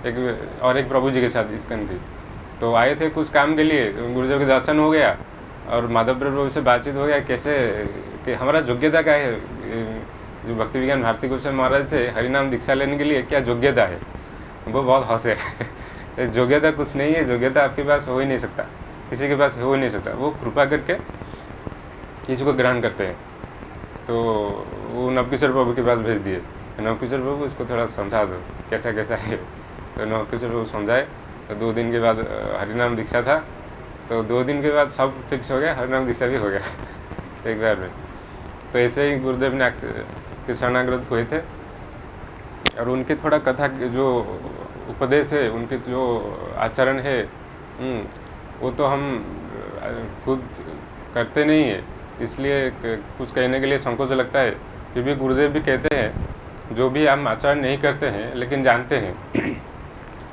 एक प्रभु जी के साथ इस्कॉन की। तो आए थे कुछ काम के लिए, गुरुदेव के दर्शन हो गया और माधव प्रभु से बातचीत हो गया, कैसे कि हमारा योग्यता क्या है, जो भक्ति विज्ञान भारती गोस्वामी महाराज से हरिनाम दीक्षा लेने के लिए क्या योग्यता है। वो बहुत हंसे योग्यता कुछ नहीं है, योग्यता आपके पास हो ही नहीं सकता, किसी के पास हो ही नहीं सकता। वो कृपा करके किसी को ग्रहण करते हैं। तो वो नवकिशोर प्रभु के पास भेज दिए, नवकिशोर प्रभु इसको थोड़ा समझा दो कैसा कैसा है। तो नवकिशोर प्रभु समझाए। तो 2 दिन के बाद हरिनाम दीक्षा था, तो 2 दिन के बाद सब फिक्स हो गया, हरिनाम दीक्षा भी हो गया एक बार में। तो ऐसे ही गुरुदेव ने शरणागत हुए थे। और उनके थोड़ा कथा जो उपदेश है, उनके जो आचरण है, वो तो हम खुद करते नहीं है, इसलिए कुछ कहने के लिए संकोच लगता है। फिर भी गुरुदेव भी कहते हैं जो भी हम आचरण नहीं करते हैं लेकिन जानते हैं,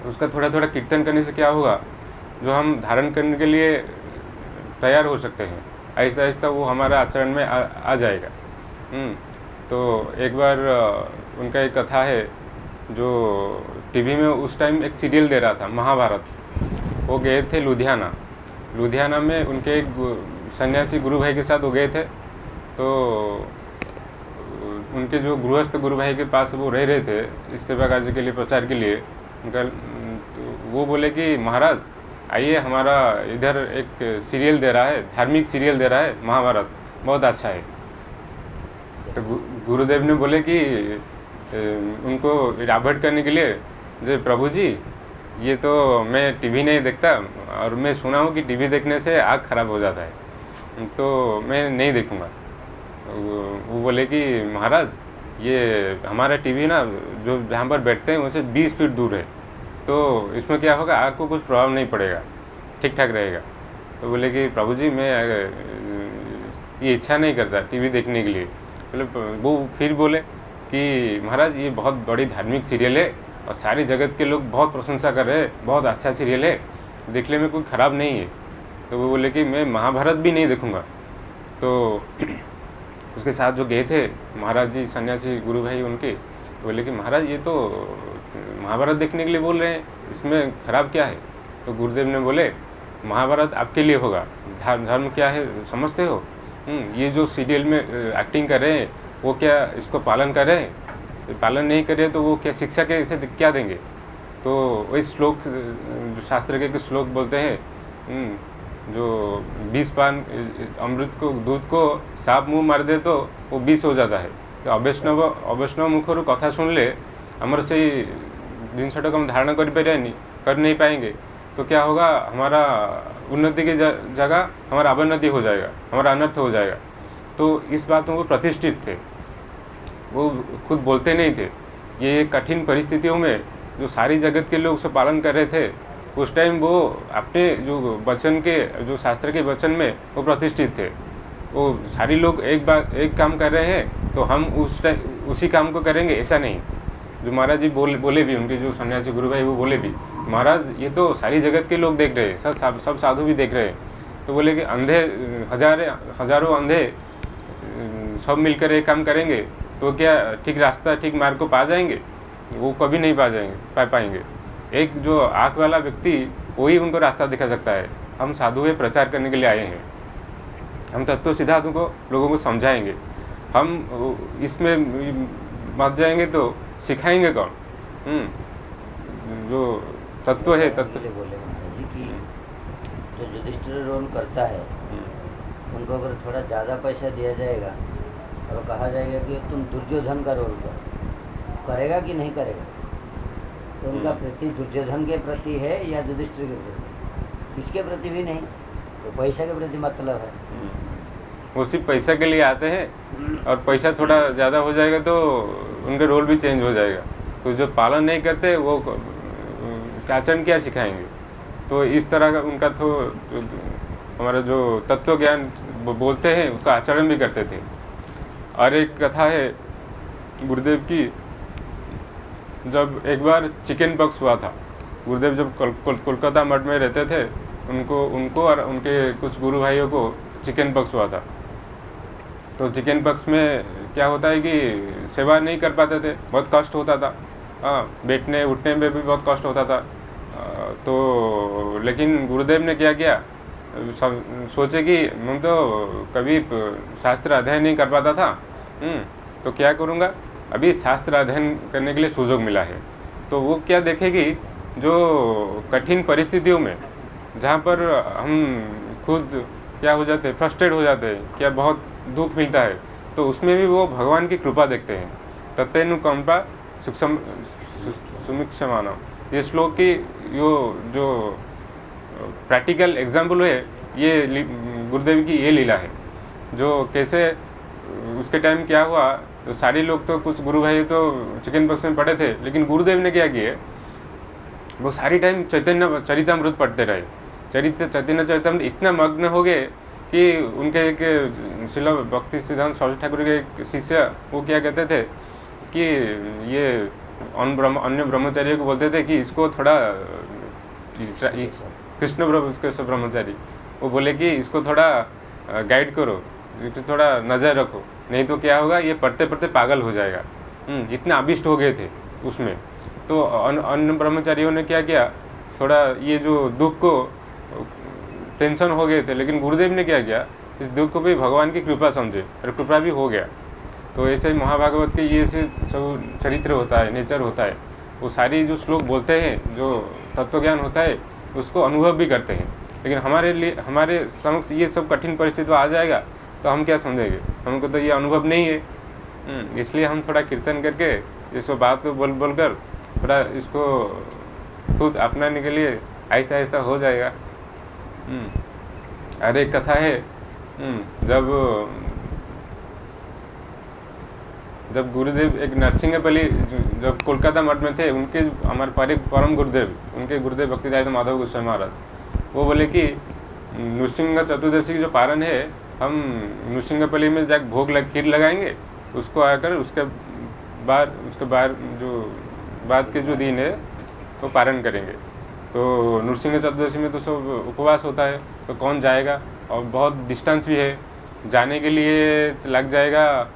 उसका थोड़ा थोड़ा कीर्तन करने से क्या होगा, जो हम धारण करने के लिए तैयार हो सकते हैं, आहिस्ता आहिस्ता वो हमारा आचरण में आ जाएगा। तो एक बार उनका एक कथा है जो टीवी में उस टाइम एक सीरियल दे रहा था, महाभारत। वो गए थे लुधियाना में, उनके एक सन्यासी गुरु भाई के साथ वो गए थे। तो उनके जो गृहस्थ गुरु भाई के पास वो रह रहे थे इस सेवा कार्य के लिए, प्रचार के लिए। उनका तो वो बोले कि महाराज आइए, हमारा इधर एक सीरियल दे रहा है, धार्मिक सीरियल दे रहा है, महाभारत बहुत अच्छा है। तो गुरुदेव ने बोले कि उनको अवॉइड करने के लिए, जो प्रभु जी ये तो मैं टीवी नहीं देखता और मैं सुना हूँ कि टीवी देखने से आँख खराब हो जाता है, तो मैं नहीं देखूँगा। वो बोले कि महाराज ये हमारा टीवी ना जो जहाँ पर बैठते हैं उनसे 20 फीट दूर है, तो इसमें क्या होगा, आँख को कुछ प्रभाव नहीं पड़ेगा, ठीक ठाक रहेगा। तो बोले कि प्रभु जी मैं ये इच्छा नहीं करता टीवी देखने के लिए। बोले वो फिर बोले कि महाराज ये बहुत बड़ी धार्मिक सीरियल है और सारी जगत के लोग बहुत प्रशंसा कर रहे हैं, बहुत अच्छा सीरियल है, देखने में कोई ख़राब नहीं है। तो वो बोले कि मैं महाभारत भी नहीं देखूँगा। तो उसके साथ जो गए थे महाराज जी, सन्यासी गुरु भाई उनके, बोले कि महाराज ये तो महाभारत देखने के लिए बोल रहे हैं, इसमें ख़राब क्या है। तो गुरुदेव ने बोले महाभारत आपके लिए होगा, धर्म क्या है समझते हो, ये जो सीरियल में एक्टिंग कर रहे हैं वो क्या इसको पालन कर रहे हैं, पालन नहीं कर रहे तो वो क्या शिक्षा के इसे क्या देंगे। तो इस श्लोक शास्त्र के श्लोक बोलते हैं, जो 20 पान अमृत को दूध को साप मुँह मार दे तो वो 20 हो जाता है। तो अवैष्णव मुखर कथा सुनले आमर से जिनसटा हम धारणा कर नहीं पाएंगे, तो क्या होगा, हमारा उन्नति की जगह हमारा अवनति हो जाएगा, हमारा अनर्थ हो जाएगा। तो इस बात में वो प्रतिष्ठित थे, वो खुद बोलते नहीं थे। ये कठिन परिस्थितियों में जो सारी जगत के लोग उसे पालन कर रहे थे, उस टाइम वो अपने जो वचन के, जो शास्त्र के वचन में वो प्रतिष्ठित थे। वो सारी लोग एक काम कर रहे हैं तो हम उसी काम को करेंगे, ऐसा नहीं। जो महाराज जी बोले भी, उनके जो सन्यासी गुरु भाई वो बोले भी, महाराज ये तो सारी जगत के लोग देख रहे हैं, सब साधु भी देख रहे हैं। तो बोले कि अंधे हजारों अंधे सब मिलकर एक काम करेंगे तो क्या ठीक रास्ता, ठीक मार्ग को पा जाएंगे? वो कभी नहीं पा पाएंगे। एक जो आँख वाला व्यक्ति वही उनको रास्ता दिखा सकता है। हम साधु है, प्रचार करने के लिए आए हैं, हम तत्व सिद्धांतों को लोगों को समझाएंगे। हम इसमें मत जाएंगे तो सिखाएंगे कौन? जो तत्व है, तत्व बोले महाराज जी कि जो युधिष्ठिर रोल करता है उनको अगर थोड़ा ज़्यादा पैसा दिया जाएगा और कहा जाएगा कि तुम दुर्योधन का रोल करेगा कि नहीं करेगा, तो उनका प्रति दुर्योधन के प्रति है या युधिष्ठिर के प्रति? इसके प्रति भी नहीं, तो पैसा के प्रति मतलब है। वो सिर्फ पैसा के लिए आते हैं और पैसा थोड़ा ज़्यादा हो जाएगा तो उनका रोल भी चेंज हो जाएगा। तो जो पालन नहीं करते वो आचरण क्या सिखाएंगे? तो इस तरह का उनका तो हमारा जो तत्व ज्ञान बोलते हैं उसका आचरण भी करते थे। और एक कथा है गुरुदेव की, जब एक बार चिकन पॉक्स हुआ था। गुरुदेव जब कोलकाता मठ में रहते थे, उनको और उनके कुछ गुरु भाइयों को चिकन पॉक्स हुआ था। तो चिकन पॉक्स में क्या होता है कि सेवा नहीं कर पाते थे, बहुत कष्ट होता था। बैठने उठने में भी बहुत कष्ट होता था। तो लेकिन गुरुदेव ने क्या किया, सोचे कि मैं तो कभी शास्त्र अध्ययन नहीं कर पाता था, तो क्या करूँगा, अभी शास्त्र अध्ययन करने के लिए सुযোग मिला है। तो वो क्या देखेगी, जो कठिन परिस्थितियों में जहाँ पर हम खुद क्या हो जाते हैं, फ्रस्ट्रेट हो जाते हैं, क्या बहुत दुख मिलता है, तो उसमें भी वो भगवान की कृपा देखते हैं। तत्तेनुकंपा सुमिक्षमानम, ये श्लोक की जो प्रैक्टिकल एग्जाम्पल है, ये गुरुदेव की ये लीला है। जो कैसे उसके टाइम क्या हुआ, तो सारे लोग तो कुछ गुरु भाई तो चिकन पॉक्स में पढ़े थे, लेकिन गुरुदेव ने क्या किए, वो सारी टाइम चैतन्य चरितामृत पढ़ते रहे। चैतन्य चरितामृत इतना मग्न हो गए कि उनके एक शिला भक्ति सिद्धांत सरस्वती ठाकुर के एक शिष्य वो क्या कहते थे कि ये अन्य ब्रह्मचारियों को बोलते थे कि इसको थोड़ा, कृष्ण ब्रह्मचारी वो बोले कि इसको थोड़ा गाइड करो, थोड़ा नज़र रखो, नहीं तो क्या होगा, ये पढ़ते पढ़ते पागल हो जाएगा। इतना अभिष्ट हो गए थे उसमें। तो अन्य ब्रह्मचारियों ने क्या किया, थोड़ा ये जो दुख को टेंशन हो गए थे, लेकिन गुरुदेव ने क्या किया, इस दुख को भी भगवान की कृपा समझे और कृपा भी हो गया। तो ऐसे ही महाभागवत के ये से सब चरित्र होता है, नेचर होता है। वो सारी जो श्लोक बोलते हैं, जो तत्वज्ञान होता है, उसको अनुभव भी करते हैं। लेकिन हमारे समक्ष ये सब कठिन परिस्थिति आ जाएगा तो हम क्या समझेंगे, हमको तो ये अनुभव नहीं है, इसलिए हम थोड़ा कीर्तन करके इस बात को बोल बोल कर थोड़ा इसको खुद अपनाने के लिए आहिस्ता आहिस्ता हो जाएगा। और एक कथा है, जब गुरुदेव एक नरसिंहपल्ली जब कोलकाता मठ में थे, उनके हमारे परम गुरुदेव, उनके गुरुदेव भक्तिदायित माधव गोस्वामी महाराज, वो बोले कि नृसिंह चतुर्दशी की जो पारण है, हम नृसिंहपल्ली में जाकर खीर लगाएंगे, उसको आकर उसके बाद जो बाद के जो दिन है तो पारण करेंगे। तो नृसिंह चतुर्दशी में तो सब उपवास होता है, तो कौन जाएगा, और बहुत डिस्टेंस भी है, जाने के लिए लग जाएगा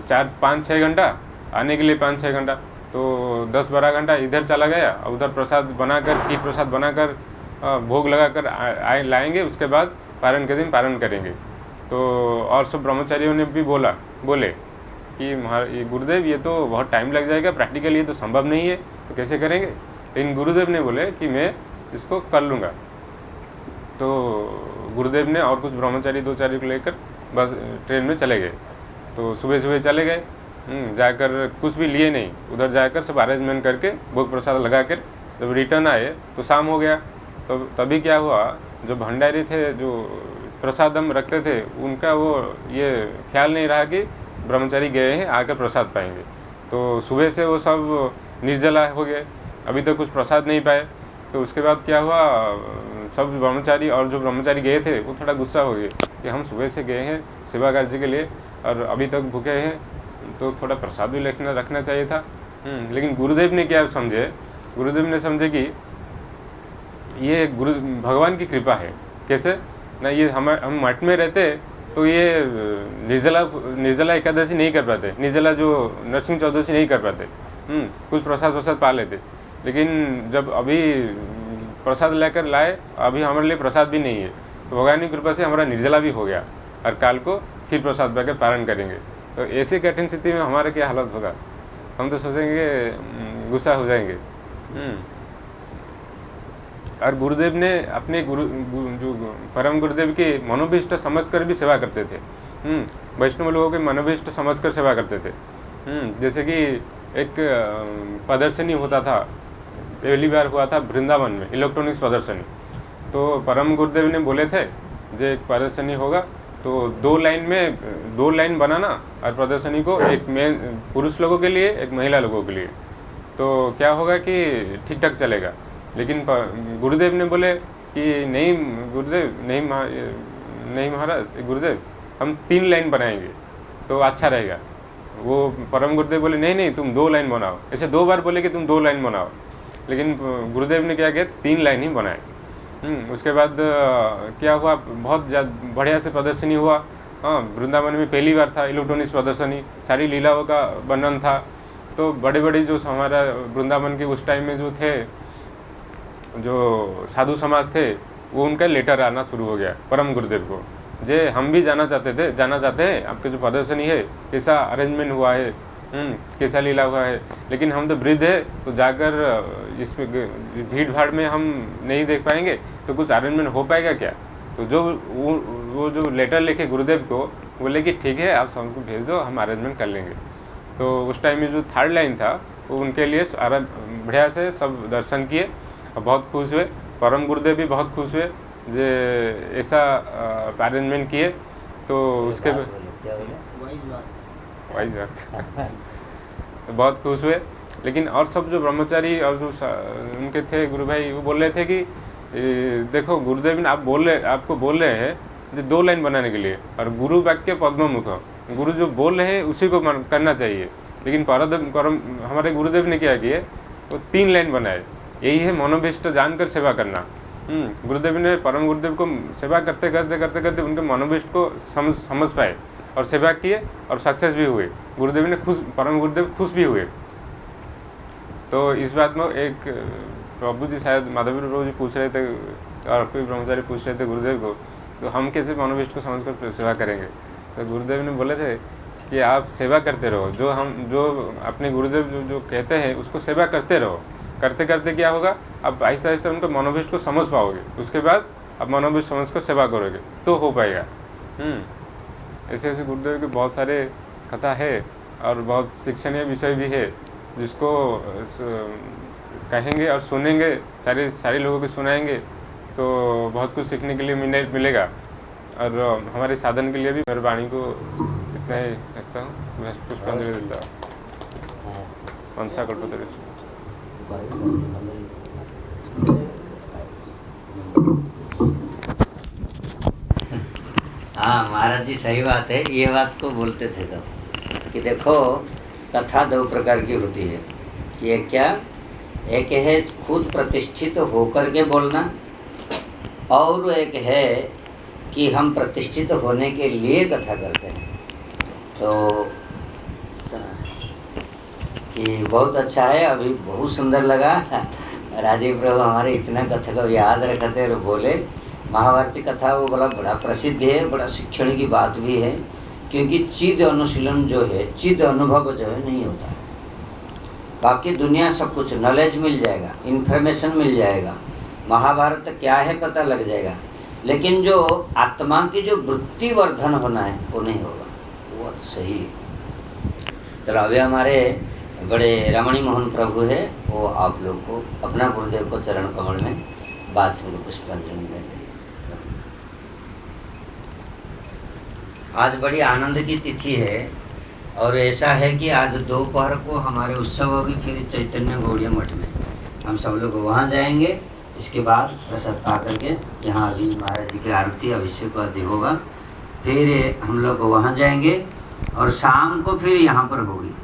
4-5-6 घंटा, आने के लिए 5-6 घंटा, तो 10-12 घंटा इधर चला गया, उधर प्रसाद बनाकर खीर प्रसाद बनाकर भोग लगाकर लाएंगे, उसके बाद पारण के दिन पारण करेंगे। तो और सब ब्रह्मचारियों ने भी बोले कि गुरुदेव ये तो बहुत टाइम लग जाएगा, प्रैक्टिकली ये तो संभव नहीं है, तो कैसे करेंगे। लेकिन गुरुदेव ने बोले कि मैं इसको कर लूँगा। तो गुरुदेव ने और कुछ ब्रह्मचारी 2-4 को लेकर बस ट्रेन में चले गए। तो सुबह चले गए, जाकर कुछ भी लिए नहीं, उधर जाकर सब अरेंजमेंट करके भोग प्रसाद लगा कर जब रिटर्न आए तो शाम हो गया। तो तभी क्या हुआ, जो भंडारी थे, जो प्रसाद हम रखते थे, उनका वो ये ख्याल नहीं रहा कि ब्रह्मचारी गए हैं, आकर प्रसाद पाएंगे। तो सुबह से वो सब निर्जला हो गए, अभी तक कुछ प्रसाद नहीं पाए। तो उसके बाद क्या हुआ, सब ब्रह्मचारी और जो ब्रह्मचारी गए थे वो थोड़ा गुस्सा हो गए कि हम सुबह से गए हैं सेवा कार्य के लिए और अभी तक भूखे हैं, तो थोड़ा प्रसाद भी रखना चाहिए था। लेकिन गुरुदेव ने क्या समझे, गुरुदेव ने समझे कि ये भगवान की कृपा है। कैसे ना, ये हम मठ में रहते तो ये निर्जला एकादशी नहीं कर पाते, निर्जला जो नरसिंह चतुर्दशी नहीं कर पाते, कुछ प्रसाद पा लेते। लेकिन जब अभी प्रसाद लेकर लाए, अभी हमारे लिए प्रसाद भी नहीं है, तो भगवान की कृपा से हमारा निर्जला भी हो गया और काल को खीर प्रसाद पाकर पारण करेंगे। तो ऐसी कठिन स्थिति में हमारा क्या हालत होगा, हम तो सोचेंगे, गुस्सा हो जाएंगे। और गुरुदेव ने अपने जो परम गुरुदेव के मनोभीष्ट समझकर भी सेवा करते थे। वैष्णव लोगों के मनोभीष्ट समझकर सेवा करते थे। जैसे कि एक प्रदर्शनी होता था, पहली बार हुआ था वृंदावन में, इलेक्ट्रॉनिक्स प्रदर्शनी। तो परम गुरुदेव ने बोले थे जो एक प्रदर्शनी होगा तो 2 लाइन बनाना और प्रदर्शनी को एक पुरुष लोगों के लिए, एक महिला लोगों के लिए, तो क्या होगा कि ठीक ठाक चलेगा। लेकिन गुरुदेव ने बोले कि नहीं गुरुदेव, नहीं महाराज, गुरुदेव हम 3 लाइन बनाएंगे तो अच्छा रहेगा। वो परम गुरुदेव बोले नहीं तुम 2 लाइन बनाओ। ऐसे 2 बार बोले कि तुम 2 लाइन बनाओ, लेकिन गुरुदेव ने क्या किया, 3 लाइन ही बनाए। उसके बाद क्या हुआ, बहुत बढ़िया से प्रदर्शनी हुआ। वृंदावन में पहली बार था इलेक्ट्रॉनिक्स प्रदर्शनी, सारी लीलाओं का वर्णन था। तो बड़े बड़े जो हमारा वृंदावन के उस टाइम में जो थे, जो साधु समाज थे, वो उनका लेटर आना शुरू हो गया परम गुरुदेव को, जे हम भी जाना चाहते हैं आपके जो प्रदर्शनी है, कैसा अरेंजमेंट हुआ है, कैसा लीला हुआ है। लेकिन हम तो वृद्ध है, तो जाकर इसमें भीड़ भाड़ में हम नहीं देख पाएंगे, तो कुछ अरेंजमेंट हो पाएगा क्या। तो जो वो जो लेटर लिखे गुरुदेव को, बोले कि ठीक है आप सबको भेज दो, हम अरेंजमेंट कर लेंगे। तो उस टाइम में जो 3rd लाइन था वो उनके लिए बढ़िया से सब दर्शन किए और बहुत खुश हुए। परम गुरुदेव भी बहुत खुश हुए जे ऐसा अरेंजमेंट किए। तो उसके तो बहुत खुश हुए। लेकिन और सब जो ब्रह्मचारी और जो उनके थे गुरु भाई, वो बोल रहे थे कि देखो गुरुदेव ने आपको बोल रहे हैं जो 2 लाइन बनाने के लिए, और गुरु वाक्य पद्ममुख, गुरु जो बोल रहे हैं उसी को करना चाहिए। लेकिन हमारे गुरुदेव ने क्या किए, वो 3 लाइन बनाए। यही है मनोभीष्ट जानकर सेवा करना। गुरुदेव ने परम गुरुदेव को सेवा करते करते उनके मनोभीष्ट को समझ पाए और सेवा किए और सक्सेस भी हुए। गुरुदेव ने परम गुरुदेव खुश भी हुए। तो इस बात में एक प्रभु जी, शायद माधवी प्रभु जी पूछ रहे थे और कोई ब्रह्मचारी पूछ रहे थे गुरुदेव को, तो हम कैसे मनोभीष्ट को समझकर सेवा करेंगे। तो गुरुदेव ने बोले थे कि आप सेवा करते रहो, जो अपने गुरुदेव जो कहते हैं उसको सेवा करते रहो। करते करते क्या होगा, आप आहिस्ता आहिस्ता उनके मनोभीष्ट को समझ पाओगे, उसके बाद आप मनोभीष्ट समझ कर सेवा करोगे तो हो पाएगा। ऐसे गुरुदेव के बहुत सारे कथा है, और बहुत शिक्षणीय विषय भी है, जिसको कहेंगे और सुनेंगे, सारे लोगों को सुनाएंगे तो बहुत कुछ सीखने के लिए मिलेगा। और हमारे साधन के लिए भी मेरे वाणी को इतना ही रखता हूँ। मैं पुष्पांजलि देता हूँ। पंचा कल्पतरुषु। हाँ महाराज जी, सही बात है। ये बात को बोलते थे तो कि देखो, कथा दो प्रकार की होती है कि एक क्या, एक है खुद प्रतिष्ठित होकर के बोलना, और एक है कि हम प्रतिष्ठित होने के लिए कथा करते हैं। तो कि बहुत अच्छा है, अभी बहुत सुंदर लगा। राजीव प्रभु हमारे इतना कथा को याद रखते और बोले। महाभारती कथा वो बड़ा प्रसिद्ध है, बड़ा शिक्षण की बात भी है, क्योंकि चिद अनुशीलन जो है, चिद अनुभव जो है नहीं होता है। बाकी दुनिया सब कुछ नॉलेज मिल जाएगा, इन्फॉर्मेशन मिल जाएगा, महाभारत क्या है पता लग जाएगा, लेकिन जो आत्मा की जो वृत्ति वर्धन होना है वो नहीं होगा। वो सही है। चलो अभी हमारे बड़े रमणी मोहन प्रभु है, वो आप लोग को अपना गुरुदेव को चरण कमल में बात सुन पुष्पांजलि देते। आज बड़ी आनंद की तिथि है, और ऐसा है कि आज दोपहर को हमारे उत्सव होगी फिर चैतन्य गौड़िया मठ में। हम सब लोग वहाँ जाएंगे, इसके बाद प्रसाद पा करके यहाँ अभी महाराज जी की आरती अभिषेक आदि होगा, फिर हम लोग वहाँ जाएंगे और शाम को फिर यहाँ पर होगी।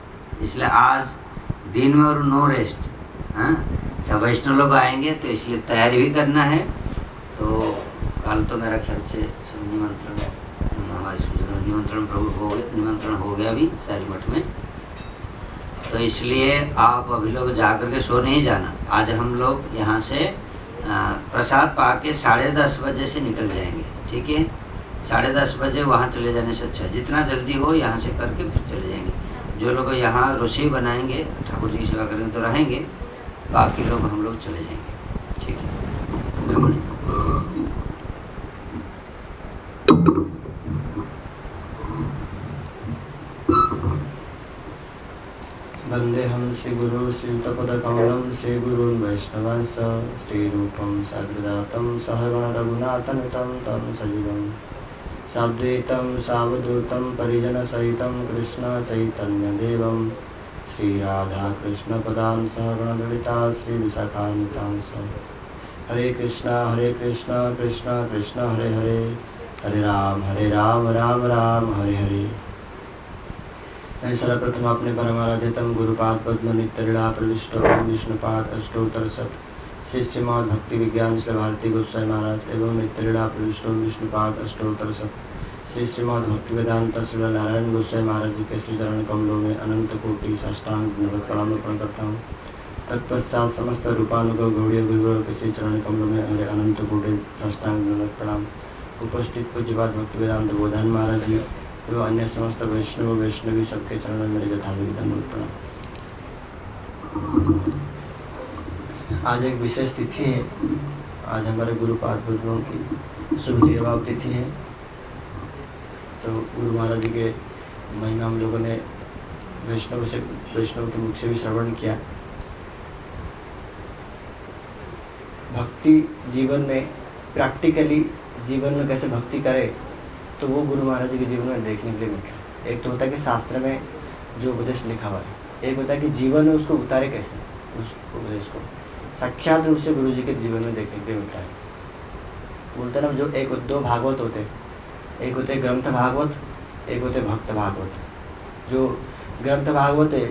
इसलिए आज दिन में और नो रेस्ट। हाँ, सब वैष्णव लोग आएंगे तो इसलिए तैयारी भी करना है। तो कल तो मेरा ख्याल से सब निमंत्रण, हमारे निमंत्रण प्रभु हो गए, निमंत्रण हो गया अभी सारी मठ में। तो इसलिए आप अभी लोग जा कर के सो नहीं जाना। आज हम लोग यहाँ से प्रसाद पा के 10:30 बजे से निकल जाएंगे, ठीक है। 10:30 बजे वहाँ चले जाने से अच्छा, जितना जल्दी हो यहाँ से करके फिर चले जाएंगे। जो लोग यहाँ रसोई बनाएंगे, ठाकुर जी की सेवा करेंगे तो रहेंगे, बाकी लोग हम लोग चले जाएंगे, ठीक है। वंदे हम श्री गुरु श्रीयुतपदकमलं श्री गुरुन् वैष्णवांश्च श्रीरूपं साग्रजातं सहगण रघुनाथनुतं तं सजीवं साद्वैतं सावधूतं परिजनसहितं कृष्ण चैतन्यदेवं श्रीराधाकृष्णपदां सहगण ललिता श्रीविशाखान्वितांश्च। हरे कृष्णा कृष्ण कृष्ण हरे हरे, हरे राम राम राम हरे हरे। मैं सर्वप्रथम अपने परमाराध्यतम गुरुपाद पद्म नित्यलीला प्रविष्ट विष्णुपाद अष्टोत्तर शत श्री श्रीमद् भक्ति विज्ञान श्री भारती गोस्वामी महाराज एवं नित्यलीला प्रविष्ट विष्णुपाद अष्टोत्तर शत श्री श्रीमद् भक्ति वेदांत श्री नारायण गोस्वामी महाराज जी के श्री चरण कमलों में अनंत कोटि साष्टांग दंडवत प्रणाम अर्पण करता हूँ। तत्पश्चात समस्त रूपानुग गौड़ीय गुरुवर के श्री चरण कमलों में मेरे अनंत कोटि साष्टांग दंडवत प्रणाम। उपस्थित पूज्यपाद भक्ति वेदांत बोधन महाराज जी एवं अन्य समस्त वैष्णवी सबके चरण में मेरे यथाविधि दंडवत प्रणाम। आज एक विशेष तिथि है। आज हमारे गुरुपाद बुद्धों की शुभ तिरुभाव तिथि है। तो गुरु महाराज जी के महिमा हम लोगों ने वैष्णव के मुख से भी श्रवण किया। भक्ति जीवन में प्रैक्टिकली जीवन में कैसे भक्ति करे, तो वो गुरु महाराज जी के जीवन में देखने के लिए मिलता है। एक तो होता है कि शास्त्र में जो उपदेश लिखा हुआ है, एक होता है कि जीवन में उसको उतारे कैसे, उस उपदेश को साक्षात रूप से गुरु जी के जीवन में देखने के लिए मिलता है। बोलते हैं ना, जो एक दो भागवत होते, एक होते ग्रंथ भागवत, एक होते भक्त भागवत। जो ग्रंथ भागवत है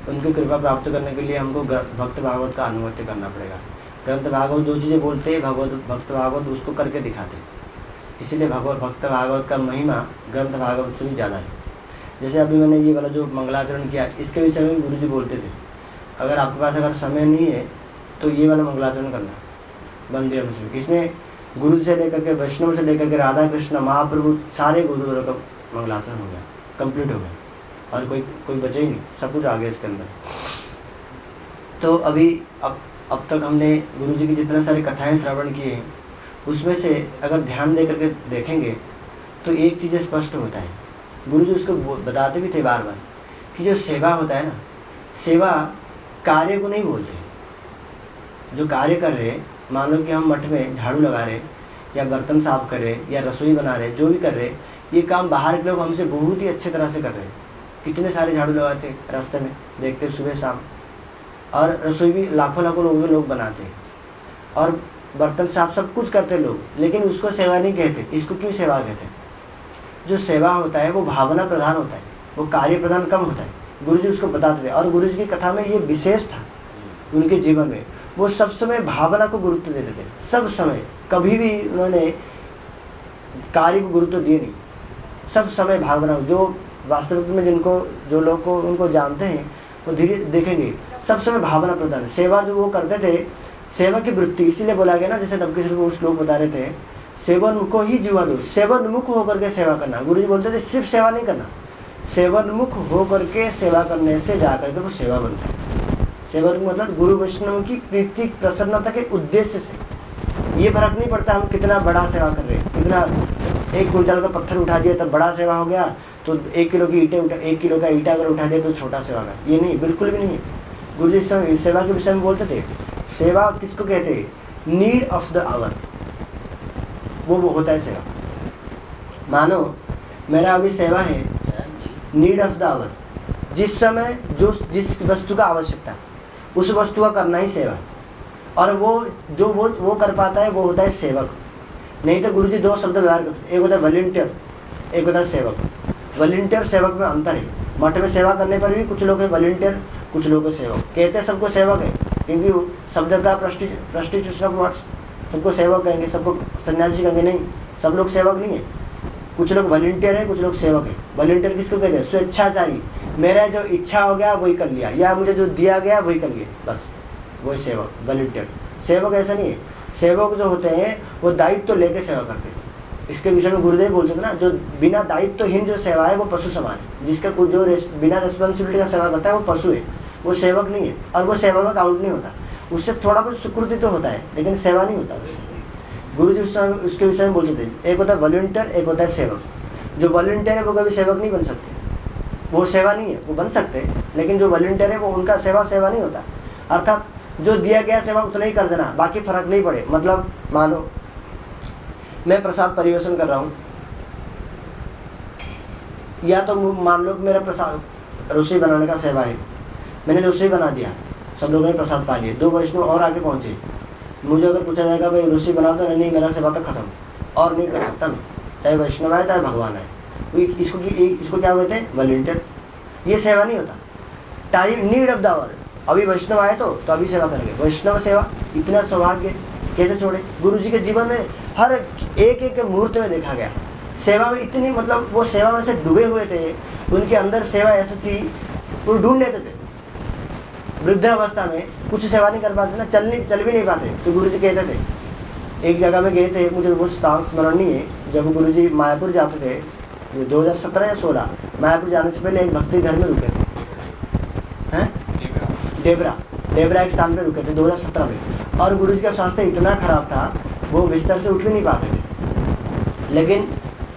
उनकी कृपा प्राप्त करने के लिए हमको भक्त भागवत का अनुवर्त्य करना पड़ेगा। ग्रंथ भागवत जो चीज़ें बोलते हैं भक्त भागवत उसको करके दिखाते, इसीलिए भक्त भागवत का महिमा ग्रंथ भागवत से भी ज़्यादा है। जैसे अभी मैंने ये वाला जो मंगलाचरण किया, इसके विषय में गुरु जी बोलते थे, अगर आपके पास अगर समय नहीं है तो ये वाला मंगलाचरण करना, वंदे हम श्री। इसमें गुरु से लेकर के वैष्णव से लेकर के राधा कृष्ण महाप्रभु सारे गुरुदेवों का मंगलाचरण हो गया, कंप्लीट हो गया, और कोई बचे ही नहीं, सब कुछ आ गया इसके अंदर। तो अभी अब तक हमने गुरु जी की जितने सारे कथाएं श्रवण किए हैं, उसमें से अगर ध्यान दे करके देखेंगे तो एक चीज़ स्पष्ट होता है। गुरु जी उसको बताते भी थे बार बार कि जो सेवा होता है ना, सेवा कार्य को नहीं बोलते। जो कार्य कर रहे, मान लो कि हम मठ में झाड़ू लगा रहे या बर्तन साफ कर रहे या रसोई बना रहे, जो भी कर रहे, ये काम बाहर के लोग हमसे बहुत ही अच्छे तरह से कर रहे हैं। कितने सारे झाड़ू लगाते हैं रास्ते में, देखते सुबह शाम, और रसोई भी लाखों लाखों लोग बनाते हैं, और बर्तन साफ सब कुछ करते लोग, लेकिन उसको सेवा नहीं कहते। इसको क्यों सेवा कहते हैं? जो सेवा होता है वो भावना प्रधान होता है, वो कार्य प्रधान कम होता है। गुरुजी उसको बताते थे, और गुरुजी की कथा में ये विशेष था उनके जीवन में। वो सब समय भावना को गुरुत्व देते थे, सब समय, कभी भी उन्होंने कार्य को गुरुत्व दिए नहीं। सब समय भावना, जो वास्तविक में जिनको, जो लोग को उनको जानते हैं वो धीरे देखेंगे, सब समय भावना प्रधान। सेवा जो वो करते थे, सेवा की वृत्ति, इसीलिए बोला गया ना, जैसे नवकिशोर को श्लोक बता रहे थे, सेवोन्मुखो ही जीवा दो, सेवोन्मुख होकर के सेवा करना। गुरुजी बोलते थे सिर्फ सेवा नहीं करना, सेवोन्मुख होकर के सेवा करने से जाकर के वो सेवा बनता है। सेवोन्मुख मतलब गुरु वैष्णव की प्रीति प्रसन्नता के उद्देश्य से। ये फर्क नहीं पड़ता हम कितना बड़ा सेवा कर रहे हैं, कितना 1 क्विंटल का पत्थर उठा दिया तब बड़ा सेवा हो गया, तो 1 किलो की ईंटें 1 किलो का ईंटा अगर उठा दिया तो छोटा सेवा का, ये नहीं, बिल्कुल भी नहीं। गुरुजी सेवा के विषय में बोलते थे, सेवा किसको कहते हैं? नीड ऑफ द आवर, वो होता है सेवा। मानो मेरा अभी सेवा है, नीड ऑफ द आवर, जिस समय जिस वस्तु का आवश्यकता है उस वस्तु का करना ही सेवा है। और वो कर पाता है वो होता है सेवक। नहीं तो गुरुजी 2 शब्द व्यवहार करते, एक होता है वॉलंटियर, एक होता है सेवक। वॉलंटियर सेवक में अंतर है। मठ में सेवा करने पर भी कुछ लोग हैं वॉलंटियर, कुछ लोग हैं सेवक। कहते हैं सबको सेवक है, क्योंकि शब्द का प्रस्टिट्यूशन ऑफ वर्ड्स, सबको सेवक कहेंगे, सबको सन्यासी कहेंगे, नहीं, सब लोग सेवक नहीं है। कुछ लोग वॉलंटियर है, कुछ लोग सेवक है। वॉलंटियर किसको कहते हैं? स्वेच्छाचारी, मेरा जो इच्छा हो गया वही कर लिया, या मुझे जो दिया गया वही कर लिया, बस वही सेवक, वॉलंटियर। सेवक ऐसा नहीं है। सेवक जो होते हैं वो दायित्व तो लेके सेवा करते हैं। इसके विषय में गुरुदेव बोलते थे ना, जो बिना दायित्वहीन जो सेवा है वो पशु समान है। जिसका कुछ जो बिना रिस्पॉन्सिबिलिटी का सेवा करता है वो पशु है, वो सेवक नहीं है, और वो सेवा में काउंट नहीं होता। उससे थोड़ा बहुत सुकृति तो होता है, लेकिन सेवा नहीं होता उससे। गुरुजी उसके विषय में बोलते थे, एक होता है वॉलंटियर, एक होता है सेवक। जो वॉलंटियर है वो कभी सेवक नहीं बन सकते, वो सेवा नहीं है, वो बन सकते हैं, लेकिन जो वॉलंटियर है वो उनका सेवा नहीं होता। अर्थात जो दिया गया सेवा उतना ही कर देना, बाकी फर्क नहीं पड़े। मतलब मानो मैं प्रसाद परिवेशन कर रहा हूँ, या तो मान लो मेरा प्रसाद रसोई बनाने का सेवा है, मैंने रसोई बना दिया, सब लोगों ने प्रसाद पा लिए, 2 वैष्णव और आगे पहुँचे, मुझे अगर पूछा जाएगा भाई रसोई बना दो, नहीं मेरा सेवा तो खत्म, और नहीं कर सकता मैं, चाहे वैष्णव आए चाहे भगवान आए। इसको क्या कहते हैं? वॉलंटियर। ये सेवा नहीं होता, time need of the hour. अभी वैष्णव आए तो अभी सेवा करेंगे, वैष्णव सेवा। इतना सौभाग्य कैसे छोड़े? गुरु जी के जीवन में हर एक मुहूर्त में देखा गया सेवा में इतनी, मतलब वो सेवा में से डूबे हुए थे, उनके अंदर सेवा ऐसी थी, वो ढूंढ लेते थे। वृद्धावस्था में कुछ सेवा नहीं कर पाते ना, चल भी नहीं पाते, तो गुरु जी कहते थे, एक जगह में गए थे, मुझे वो स्थान स्मरण नहीं है, जब गुरु जी मायापुर जाते थे 2017 या 16, मायापुर जाने से पहले एक भक्ति घर में रुके थे, हैं डेबरा एक स्थान पे रुके थे 2017 में। और गुरु जी का स्वास्थ्य इतना खराब था, वो बिस्तर से उठ भी नहीं पाते थे। लेकिन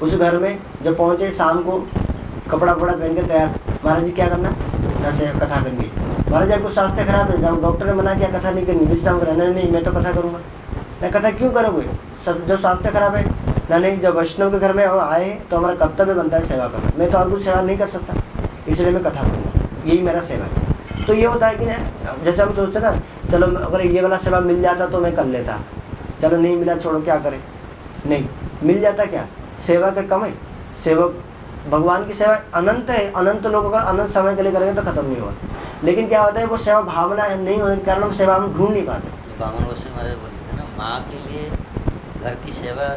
उस घर में जब पहुँचे, शाम को कपड़ा पहन के तैयार, महाराज जी क्या करना? ना से कथा करनी। महाराज आपको स्वास्थ्य खराब है, डॉक्टर ने मना किया कथा नहीं करनी, विश्राम करना। नहीं मैं तो कथा करूँगा। मैं कथा क्यों करोगे? सब जब स्वास्थ्य खराब है ना, नहीं, जब वैष्णव के घर में आए तो हमारा कर्तव्य बनता है सेवा करना, मैं तो और कुछ सेवा नहीं कर सकता, इसलिए मैं कथा करूँगा, यही मेरा सेवा है। तो ये होता है कि ना, जैसे हम सोचते ना, चलो अगर ये वाला सेवा मिल जाता तो मैं कर लेता, चलो नहीं मिला छोड़ो क्या करें। नहीं मिल जाता, क्या सेवा का कम है? सेवक भगवान की सेवा अनंत है, अनंत लोगों का अनंत समय के लिए करेंगे तो खत्म नहीं होगा। लेकिन क्या होता है, वो सेवा भावना नहीं होने के कारण हम सेवा हम ढूंढ नहीं पाते। बामन गोस्वामी महाराज बोलते थे ना, माँ के लिए घर की सेवा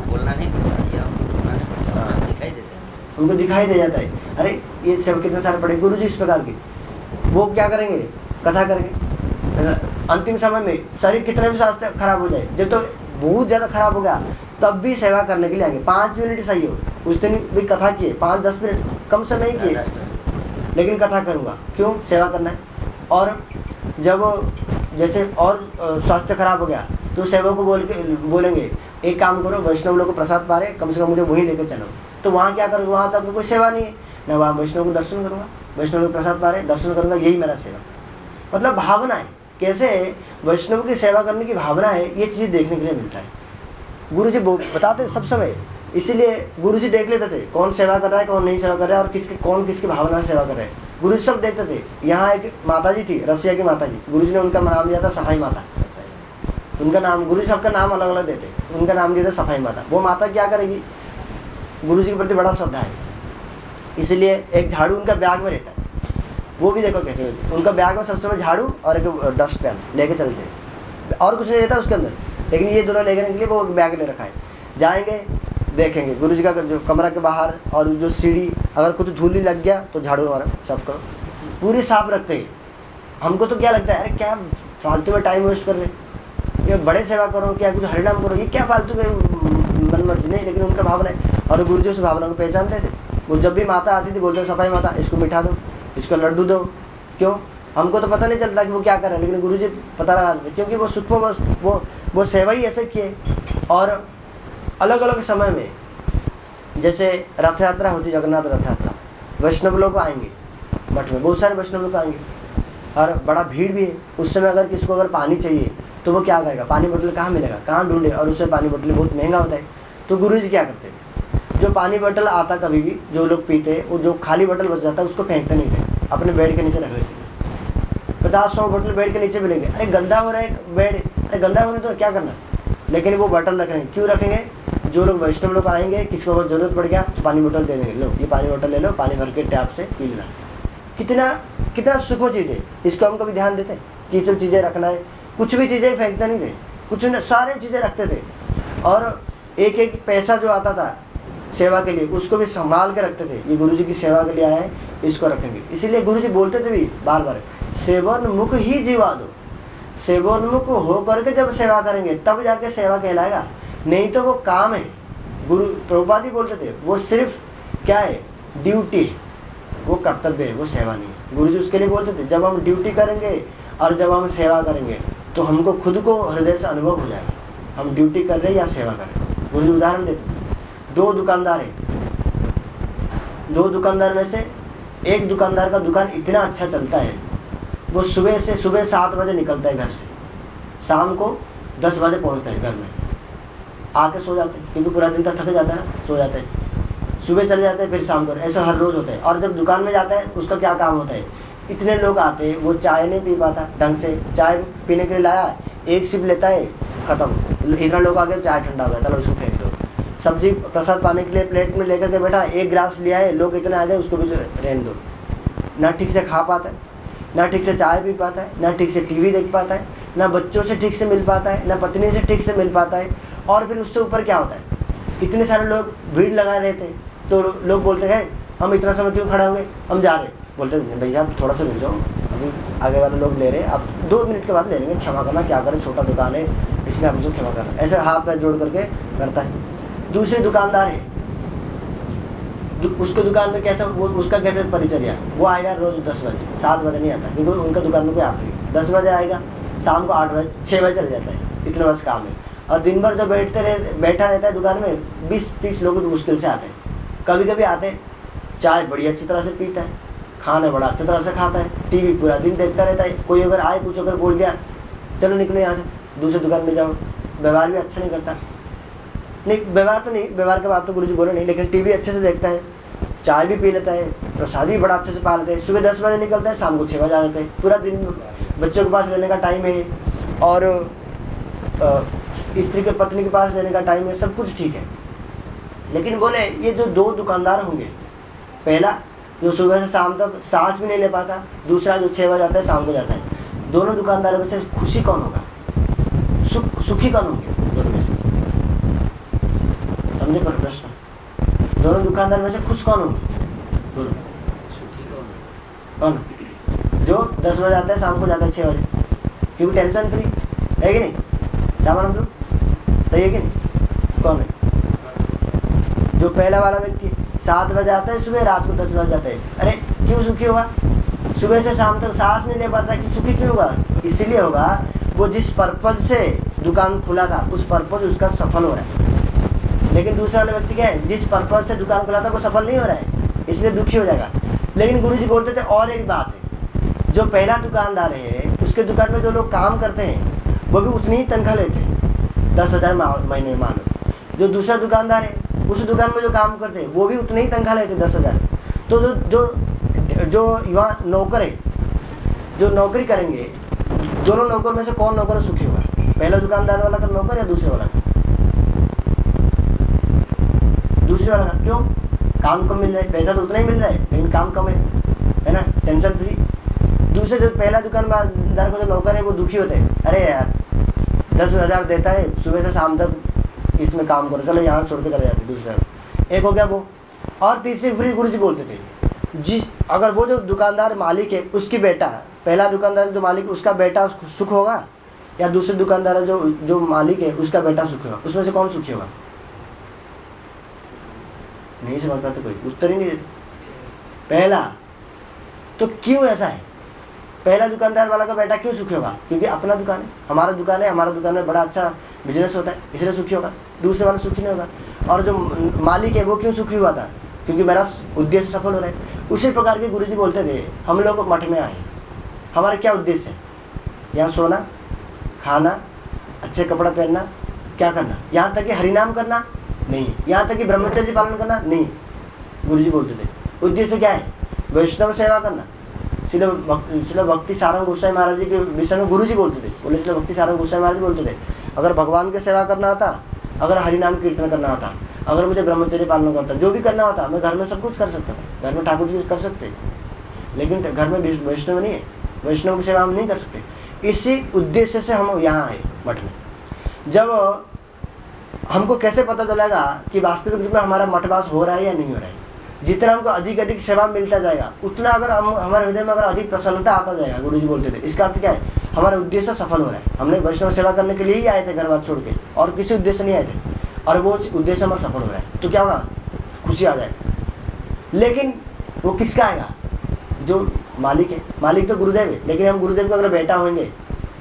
बोलना नहीं पड़ता, या बोलना नहीं पड़ता, उनको दिखाई देता है, उनको दिखाई दे जाता है। अरे ये सेवा कितने सारे पड़े गुरु जी इस प्रकार की, वो क्या करेंगे? कथा करेंगे। अंतिम समय में शरीर कितना भी स्वास्थ्य खराब हो जाए, जब तो बहुत ज़्यादा खराब हो गया तब भी सेवा करने के लिए आएंगे। 5 मिनट सही हो, उस दिन भी कथा किए, 5-10 मिनट कम से नहीं किए, लेकिन कथा करूँगा, क्यों? सेवा करना है। और जब जैसे और स्वास्थ्य खराब हो गया तो सेवक को बोलेंगे एक काम करो, वैष्णव लोग को प्रसाद पा रहे, कम से कम मुझे वहीं लेकर चलो। तो वहाँ क्या करूँगा? वहाँ तक कोई सेवा नहीं है ना, वहाँ वैष्णव को दर्शन करूँगा, वैष्णव के प्रसाद पा रहे, दर्शन करूँगा, यही मेरा सेवा। मतलब भावना है, कैसे वैष्णव की सेवा करने की भावना है, ये चीज़ देखने के लिए मिलता है। गुरु जी बताते सब समय, इसीलिए गुरु जी देख लेते थे कौन सेवा कर रहा है, कौन नहीं सेवा कर रहा है, और कौन किसकी भावना से सेवा कर रहे हैं। गुरु जी सब देखते थे। यहाँ एक माता जी थी, रसिया की माता जी, गुरु जी ने उनका नाम दिया था सफाई माता। उनका नाम, गुरु जी सबका नाम अलग अलग देते, उनका नाम दिया था सफाई माता। वो माता क्या करेगी, गुरु जी के प्रति बड़ा श्रद्धा है, इसलिए एक झाड़ू उनका बैग में रहता है। वो भी देखो कैसे होती है, उनका बैग में सब समय झाड़ू और एक डस्ट पैन लेके चलते हैं, और कुछ नहीं रहता उसके अंदर, लेकिन ये दोनों लेकर के लिए वो बैग ले रखा है। जाएंगे, देखेंगे गुरु जी का जो कमरा के बाहर और जो सीढ़ी, अगर कुछ धूल लग गया तो झाड़ू मारो, साफ करो, पूरी साफ रखते हैं। हमको तो क्या लगता है, अरे क्या फालतू में टाइम वेस्ट कर रहे, ये बड़े सेवा करो, क्या कुछ हरिनाम करो, ये क्या फालतू में मन मर्जी नहीं, लेकिन उनका भावना है। और गुरु जी उस भावना को पहचानते थे। वो जब भी माता आती थी बोलते सफाई माता, इसको मिठा दो, इसको लड्डू दो। क्यों, हमको तो पता नहीं चलता कि वो क्या कर रहे हैं, लेकिन गुरु जी पता लगा देते, क्योंकि वो सूक्ष्म वो सेवा ही ऐसे किए। और अलग अलग समय में, जैसे रथ यात्रा होती, जगन्नाथ रथ यात्रा, वैष्णव लोग आएंगे मठ में, बहुत सारे वैष्णव लोग आएंगे और बड़ा भीड़ भी है। उस समय अगर किसी को अगर पानी चाहिए तो वो क्या करेगा, पानी बोतल कहाँ मिलेगा, कहाँ ढूंढे, और उसमें पानी बोतल बहुत महंगा होता है। तो गुरु जी क्या करते हैं, जो पानी बोतल आता कभी भी जो लोग पीते, वो जो खाली बोतल बच जाता है उसको फेंकते नहीं थे, अपने बेड के नीचे रख लेते। 50-100 बोतल बेड के नीचे मिलेंगे, अरे गंदा हो रहा है बेड, अरे गंदा होने तो क्या करना, लेकिन वो बोतल रख रहे हैं। क्यों रखेंगे, जो लोग वैष्णव लोग आएंगे, किसी को अगर जरूरत पड़ गया तो पानी बोतल दे देंगे, लो ये पानी बोतल ले लो, पानी भर के टैप से पी लेना। कितना सूक्ष्म चीज़ है, इसको हम कभी ध्यान देते कि ये सब चीज़ें रखना है। कुछ भी चीज़ें फेंकते नहीं थे, कुछ न सारे चीज़ें रखते थे। और एक एक पैसा जो आता था सेवा के लिए, उसको भी संभाल के रखते थे, ये गुरु जी की सेवा के लिए आया है, इसको रखेंगे। इसीलिए गुरु जी बोलते थे भी बार बार, सेवोन्मुख ही जीवा दो, सेवोन्मुख हो करके जब सेवा करेंगे तब जाके सेवा कहलाएगा, नहीं तो वो काम है। गुरु प्रभुपाद ही बोलते थे, वो सिर्फ क्या है, ड्यूटी, वो कर्तव्य है, वो सेवा नहीं। गुरु जी उसके लिए बोलते थे, जब हम ड्यूटी करेंगे और जब हम सेवा करेंगे तो हमको खुद को हृदय से अनुभव हो जाएगा, हम ड्यूटी कर रहे हैं या सेवा कर रहे हैं। गुरु जी उदाहरण देते थे, 2 दुकानदार हैं, 2 दुकानदार में से एक दुकानदार का दुकान इतना अच्छा चलता है, वो सुबह 7 बजे निकलता है घर से, शाम को 10 बजे पहुंचता है घर में, आके सो जाते हैं, क्योंकि पूरा दिन तक थक जाता है ना, सो जाते हैं, सुबह चले जाते हैं, फिर शाम को, ऐसा हर रोज़ होता है। और जब दुकान में जाता है उसका क्या काम होता है, इतने लोग आते हैं, वो चाय नहीं पी पाता ढंग से, चाय पीने के लिए लाया, एक सिप लेता है, ख़त्म, इतना लोग आ गए, चाय ठंडा हो गया, चलो उसको फेंक दो। सब्जी प्रसाद पाने के लिए प्लेट में लेकर के बैठा, 1 गिलास लिया है, लोग इतने आ गए, उसको भी रहने दो। ना ठीक से खा पाता है, ना ठीक से चाय पी पाता है, ना ठीक से टीवी देख पाता है, ना बच्चों से ठीक से मिल पाता है, ना पत्नी से ठीक से मिल पाता है। और फिर उससे ऊपर क्या होता है, इतने सारे लोग भीड़ लगाए रहते हैं, तो लोग बोलते हैं हम इतना समय क्यों खड़े होंगे, हम जा रहे हैं। बोलते हैं भैया आप थोड़ा सा रुक जाओ, अभी आगे वाले लोग ले रहे हैं, आप 2 मिनट के बाद ले लेंगे, क्षमा करना, क्या करें, छोटा दुकान है इसलिए आप मुझे क्षमा करना। ऐसे हाथ पैर जोड़ करके करता है। दूसरे दुकानदार है, उसके दुकान में कैसा, वो उसका कैसे परिचर्या, वो आएगा रोज़ 10 बजे, 7 बजे नहीं आता, क्योंकि उनका दुकान में कोई आता नहीं। 10 बजे आएगा, शाम को 8 बजे 6 बजे चले जाता है, इतना बस काम है। और दिन भर जो बैठा रहता है दुकान में, 20-30 लोग मुश्किल से आते हैं। कभी कभी आते हैं, चाय बड़ी अच्छी तरह से पीता है, खाना बड़ा अच्छी तरह से खाता है, टीवी पूरा दिन देखता रहता है। कोई अगर आए कुछ अगर बोल दिया, चलो निकलो यहाँ से, दूसरे दुकान में जाओ। व्यवहार भी अच्छा नहीं करता, नहीं व्यवहार तो नहीं, व्यवहार के बाद तो गुरुजी बोले नहीं, लेकिन टीवी अच्छे से देखता है, चाय भी पी लेता है, प्रसाद भी बड़ा अच्छे से पा लेते हैं। सुबह 10 बजे निकलता है, शाम को 6 बजे आ जाते हैं। पूरा दिन बच्चों के पास रहने का टाइम है, और स्त्री के पत्नी के पास रहने का टाइम है, सब कुछ ठीक है। लेकिन बोले ये जो 2 दुकानदार होंगे, पहला जो सुबह से शाम तक सांस भी नहीं ले पाता, दूसरा जो 6 बजे आता है, शाम को जाता है। दोनों दुकानदारों में से खुशी कौन होगा, सुखी कौन होंगे दोनों में से, समझे पर प्रश्न? दोनों दुकानदार में से खुश कौन होंगे, कौन? जो 10 बजे आता है, शाम को जाता है 6 बजे, क्योंकि टेंशन फ्री है कि नहीं, श्यामानंद सही है कि नहीं? कौन है? जो पहला वाला व्यक्ति 7 बजे आता है सुबह, रात को 10 बजे जाता है। अरे क्यों सुखी होगा? सुबह से शाम तक सांस नहीं ले पाता, कि सुखी क्यों होगा? इसलिए होगा वो जिस पर्पज से दुकान खुला था, उस पर्पज उसका सफल हो रहा है। लेकिन दूसरा वाला व्यक्ति क्या है, जिस पर्पज से दुकान खुला था वो सफल नहीं हो रहा है, इसलिए दुखी हो जाएगा। लेकिन गुरुजी बोलते थे और एक बात है, जो पहला दुकानदार है उसके दुकान में जो लोग काम करते हैं वो भी उतनी ही तनख्वाह लेते हैं, 10,000 महीने में मान लो। जो दूसरा दुकानदार है उस दुकान में जो काम करते हैं वो भी उतने ही तनख्वाह लेते हैं, 10,000। तो जो यहाँ नौकर है, जो नौकरी करेंगे, दोनों नौकर में से कौन नौकर सुखी होगा? पहला दुकानदार वाला का नौकर या दूसरे वाला का? दूसरे वाला का। क्यों? काम कम मिल रहा है, पैसा तो उतना ही मिल रहा है लेकिन काम कम है ना, टेंशन फ्री। दूसरे जो पहला दुकानदार को जो नौकर है वो दुखी होते हैं, अरे यार 10,000 देता है, सुबह से शाम तक इसमें काम करो, चलो यहाँ छोड़ के चले जाते। दूसरा एक हो गया वो। और तीसरी फ्री गुरुजी बोलते थे, अगर वो जो दुकानदार मालिक है उसकी बेटा, पहला दुकानदार जो मालिक उसका बेटा सुख होगा या दूसरे दुकानदार जो मालिक है उसका बेटा सुखी होगा, उसमें से कौन सुखी होगा? नहीं समझ पाते, कोई उत्तर ही नहीं देते। पहला। तो क्यों ऐसा है? पहला दुकानदार वाला का बेटा क्यों सुखी होगा? क्योंकि अपना दुकान है, हमारा दुकान है, हमारा दुकान में बड़ा अच्छा बिजनेस होता है, इसलिए सुखी होगा। दूसरे वाला सुखी नहीं होगा। और जो मालिक है वो क्यों सुखी हुआ था? क्योंकि मेरा उद्देश्य सफल हो रहा है। उसी प्रकार के गुरुजी बोलते थे, हम लोग मठ में आए, हमारा क्या उद्देश्य है? यहाँ सोना, खाना, अच्छे कपड़ा पहनना, क्या करना? यहाँ तक कि हरिनाम करना नहीं, यहाँ तक कि ब्रह्मचर्य पालन करना नहीं। गुरुजी बोलते थे उद्देश्य क्या है? वैष्णव सेवा करना। श्रील भक्ति सारंग गोस्वामी महाराज जी के विषय में गुरुजी बोलते थे, बोले श्रील भक्ति सारंग गोस्वामी महाराज जी बोलते थे, अगर भगवान की सेवा करना होता, अगर हरिनाम कीर्तन करना होता, अगर मुझे ब्रह्मचर्य पालन करता, जो भी करना होता, मैं घर में सब कुछ कर सकता था। घर में ठाकुर जी कर सकते, लेकिन घर में वैष्णव नहीं है, वैष्णव की सेवा हम नहीं कर सकते। इसी उद्देश्य से हम यहाँ आए मठ में। जब हमको कैसे पता चलेगा कि वास्तविक रूप में हमारा मठवास हो रहा है या नहीं हो रहा है? जितना हमको अधिक सेवा मिलता जाएगा उतना अगर हम हमारे हृदय में अगर अधिक प्रसन्नता आता जाएगा। गुरुजी बोलते थे इसका अर्थ क्या है? हमारा उद्देश्य सफल हो रहा है। हमने वैष्णव सेवा करने के लिए ही आए थे घर बार छोड़ के, और किसी उद्देश्य नहीं आए थे, और वो उद्देश्य हमारा सफल हो रहा है, तो क्या होगा? खुशी आ जाएगी। लेकिन वो किसका आएगा? जो मालिक है। मालिक तो गुरुदेव है, लेकिन हम गुरुदेव का अगर बेटा होंगे,